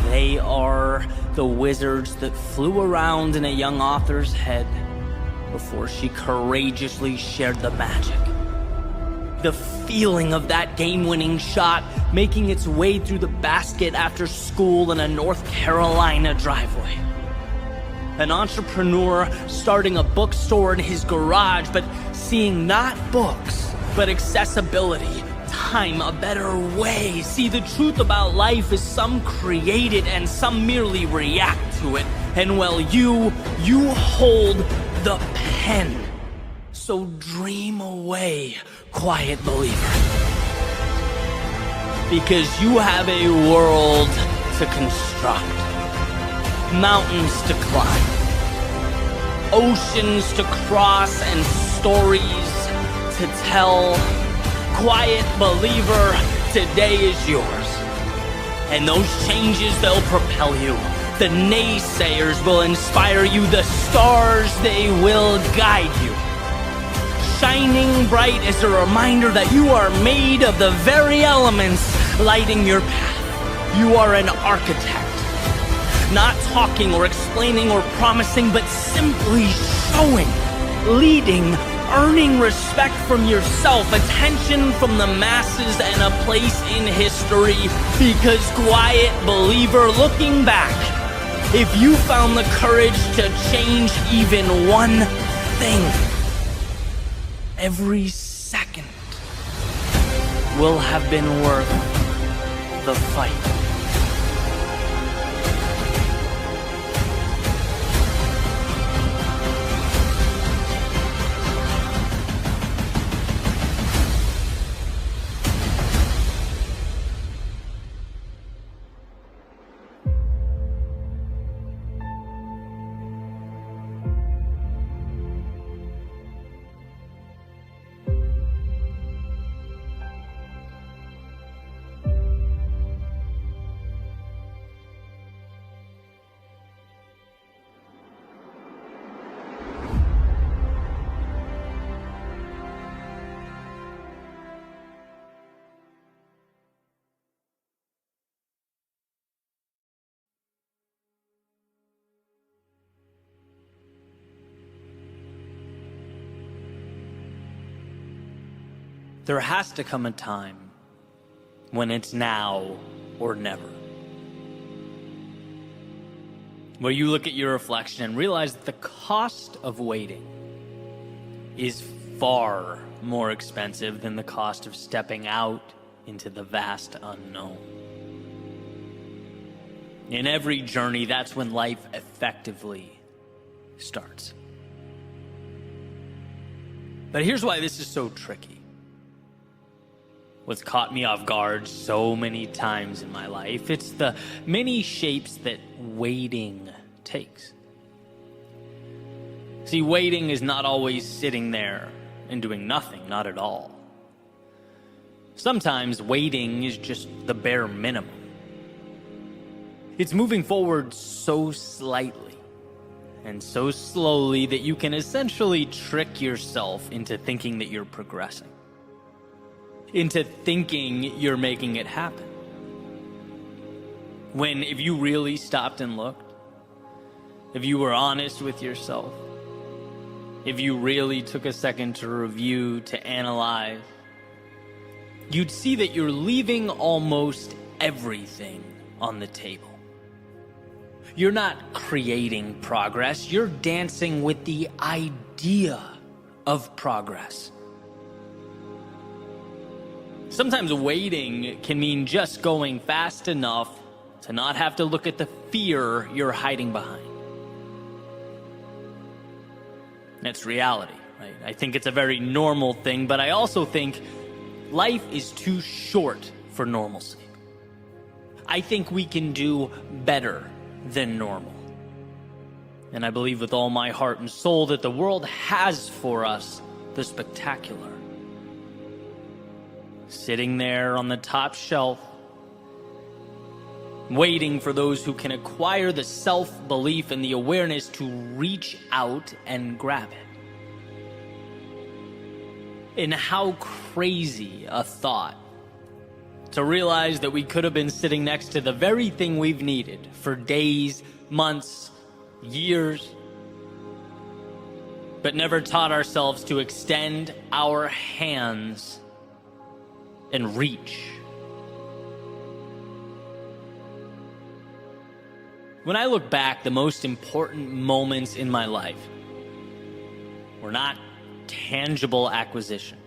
They are the wizards that flew around in a young author's head before she courageously shared the magic. The feeling of that game-winning shot making its way through the basket after school in a North Carolina driveway. An entrepreneur starting a bookstore in his garage, but seeing not books, but accessibility, time, a better way. See, the truth about life is some create it and some merely react to it. And well, you hold the pen. So dream away, quiet believer. Because you have a world to construct, mountains to climb, oceans to cross, and stories to tell. Quiet believer, today is yours. And those changes, they'll propel you. The naysayers will inspire you. The stars, they will guide you. Shining bright as a reminder that you are made of the very elements lighting your path. You are an architect. Not talking or explaining or promising, but simply showing, leading, earning respect from yourself, attention from the masses, and a place in history. Because quiet believer, looking back, if you found the courage to change even one thing, every second will have been worth the fight. There has to come a time when it's now or never. Where you look at your reflection and realize that the cost of waiting is far more expensive than the cost of stepping out into the vast unknown. In every journey, that's when life effectively starts. But here's why this is so tricky. What's caught me off guard so many times in my life, it's the many shapes that waiting takes. See, waiting is not always sitting there and doing nothing, not at all. Sometimes waiting is just the bare minimum. It's moving forward so slightly and so slowly that you can essentially trick yourself into thinking that you're progressing, into thinking you're making it happen. When if you really stopped and looked, if you were honest with yourself, if you really took a second to review, to analyze, you'd see that you're leaving almost everything on the table. You're not creating progress, you're dancing with the idea of progress. Sometimes waiting can mean just going fast enough to not have to look at the fear you're hiding behind. That's reality, right? I think it's a very normal thing, but I also think life is too short for normalcy. I think we can do better than normal. And I believe with all my heart and soul that the world has for us the spectacular. Sitting there on the top shelf, waiting for those who can acquire the self-belief and the awareness to reach out and grab it. And how crazy a thought to realize that we could have been sitting next to the very thing we've needed for days, months, years, but never taught ourselves to extend our hands and reach. When I look back, the most important moments in my life were not tangible acquisition.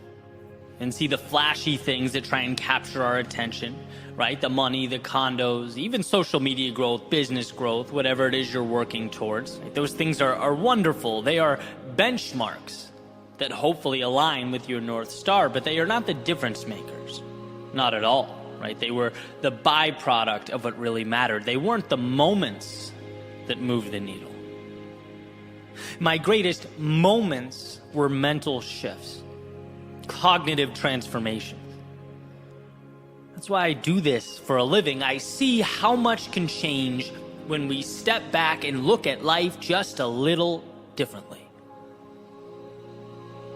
And see the flashy things that try and capture our attention, right? The money, the condos, even social media growth, business growth, whatever it is you're working towards. Right? Those things are wonderful. They are benchmarks that hopefully align with your North Star, but they are not the difference makers. Not at all, right? They were the byproduct of what really mattered. They weren't the moments that moved the needle. My greatest moments were mental shifts, cognitive transformation. That's why I do this for a living. I see how much can change when we step back and look at life just a little differently.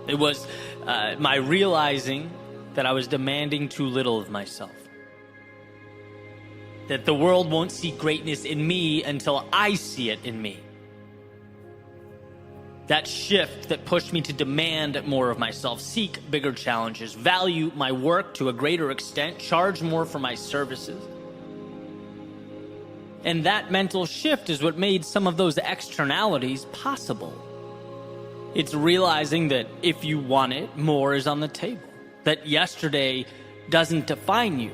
It was my realizing that I was demanding too little of myself. That the world won't see greatness in me until I see it in me. That shift that pushed me to demand more of myself, seek bigger challenges, value my work to a greater extent, charge more for my services. And that mental shift is what made some of those externalities possible. It's realizing that if you want it, more is on the table. That yesterday doesn't define you.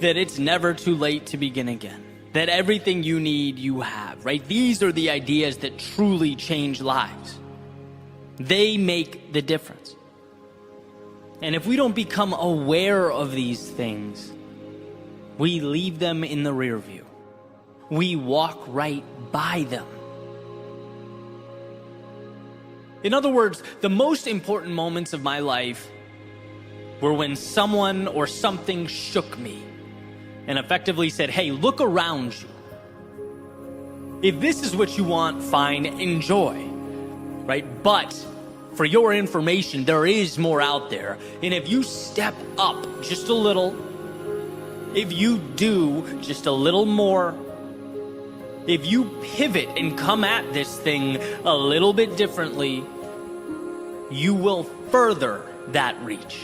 That it's never too late to begin again. That everything you need, you have, right? These are the ideas that truly change lives. They make the difference. And if we don't become aware of these things, we leave them in the rear view. We walk right by them. In other words, the most important moments of my life were when someone or something shook me and effectively said, hey, look around you. If this is what you want, fine, enjoy, right? But for your information, there is more out there. And if you step up just a little, if you do just a little more, if you pivot and come at this thing a little bit differently, you will further that reach.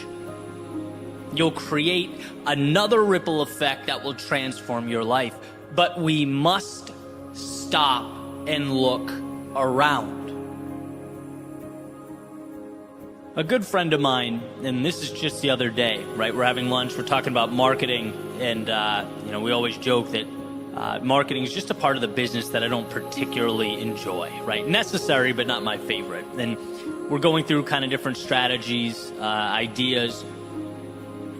You'll create another ripple effect that will transform your life. But we must stop and look around. A good friend of mine, and this is just the other day, right? We're having lunch, we're talking about marketing, and we always joke that marketing is just a part of the business that I don't particularly enjoy, right? Necessary, but not my favorite. And we're going through kind of different strategies, ideas,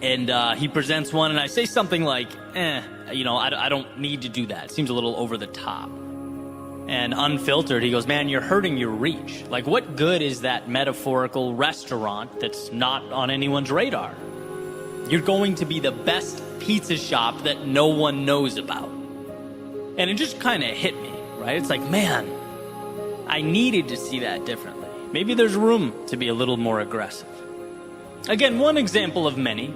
and he presents one, and I say something like, I don't need to do that. It seems a little over the top. And unfiltered, he goes, man, you're hurting your reach. Like, what good is that metaphorical restaurant that's not on anyone's radar? You're going to be the best pizza shop that no one knows about. And it just kind of hit me, right? It's like, man, I needed to see that differently. Maybe there's room to be a little more aggressive. Again, one example of many.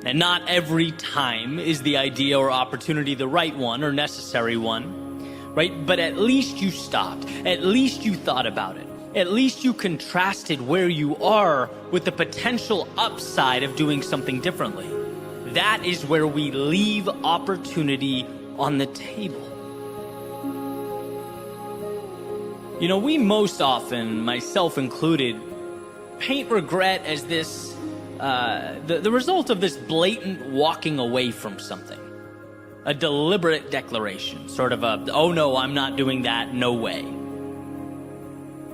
And not every time is the idea or opportunity the right one or necessary one, right? But at least you stopped. At least you thought about it. At least you contrasted where you are with the potential upside of doing something differently. That is where we leave opportunity on the table. We most often, myself included, paint regret as this, the result of this blatant walking away from something. A deliberate declaration, sort of a, oh no, I'm not doing that, no way.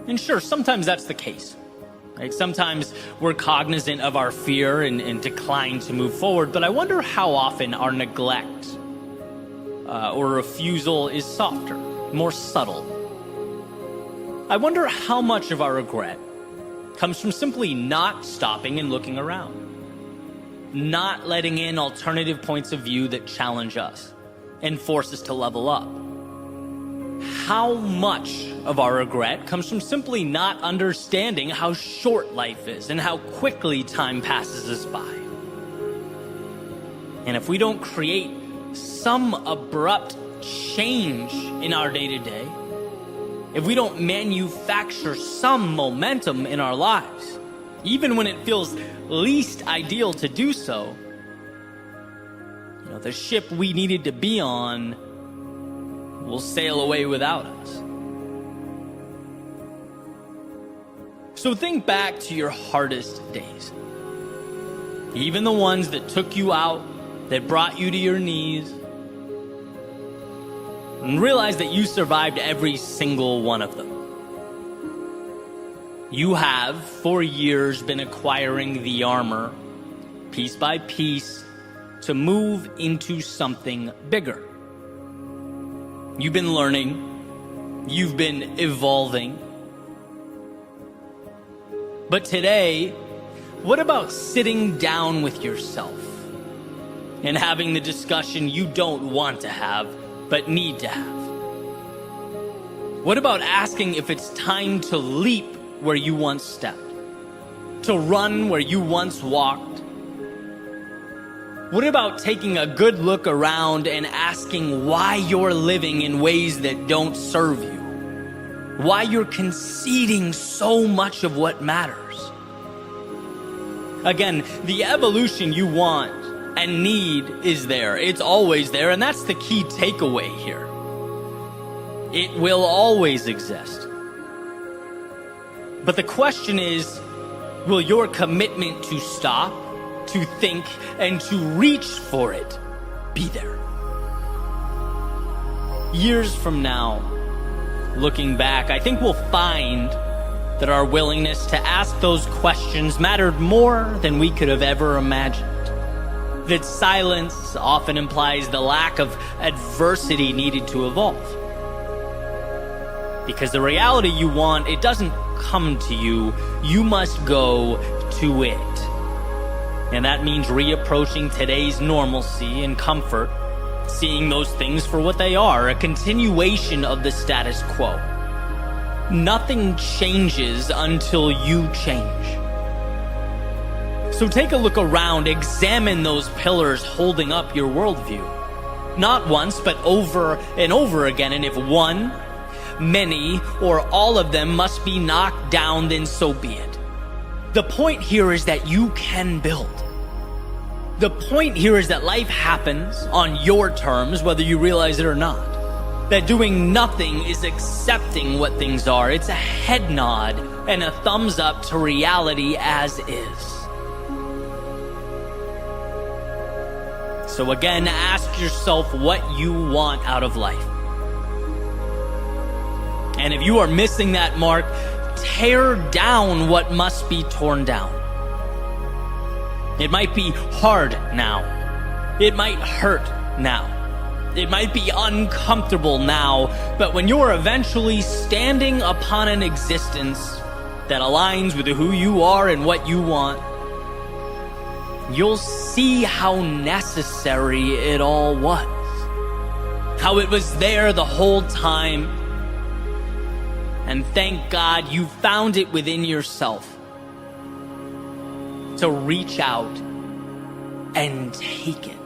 And sure, sometimes that's the case. Right? Sometimes we're cognizant of our fear and decline to move forward, but I wonder how often our neglect or refusal is softer, more subtle. I wonder how much of our regret comes from simply not stopping and looking around, not letting in alternative points of view that challenge us and force us to level up. How much of our regret comes from simply not understanding how short life is and how quickly time passes us by. And if we don't create some abrupt change in our day-to-day, if we don't manufacture some momentum in our lives, even when it feels least ideal to do so. The ship we needed to be on will sail away without us. So think back to your hardest days. Even the ones that took you out, that brought you to your knees. And realize that you survived every single one of them. You have, for years, been acquiring the armor, piece by piece, to move into something bigger. You've been learning. You've been evolving. But today, what about sitting down with yourself and having the discussion you don't want to have, but need to have? What about asking if it's time to leap where you once stepped, to run where you once walked? What about taking a good look around and asking why you're living in ways that don't serve you? Why you're conceding so much of what matters? Again, the evolution you want and need is there. It's always there, and that's the key takeaway here. It will always exist. But the question is, will your commitment to stop, to think, and to reach for it be there? Years from now, looking back, I think we'll find that our willingness to ask those questions mattered more than we could have ever imagined. That silence often implies the lack of adversity needed to evolve. Because the reality you want, it doesn't come to you. You must go to it. And that means reapproaching today's normalcy and comfort, seeing those things for what they are, a continuation of the status quo. Nothing changes until you change. So take a look around, examine those pillars holding up your worldview. Not once, but over and over again. And if one, many, or all of them must be knocked down, then so be it. The point here is that you can build. The point here is that life happens on your terms, whether you realize it or not. That doing nothing is accepting what things are. It's a head nod and a thumbs up to reality as is. So again, ask yourself what you want out of life. And if you are missing that mark, tear down what must be torn down. It might be hard now. It might hurt now. It might be uncomfortable now, but when you're eventually standing upon an existence that aligns with who you are and what you want, you'll see how necessary it all was. How it was there the whole time. And thank God you found it within yourself to reach out and take it.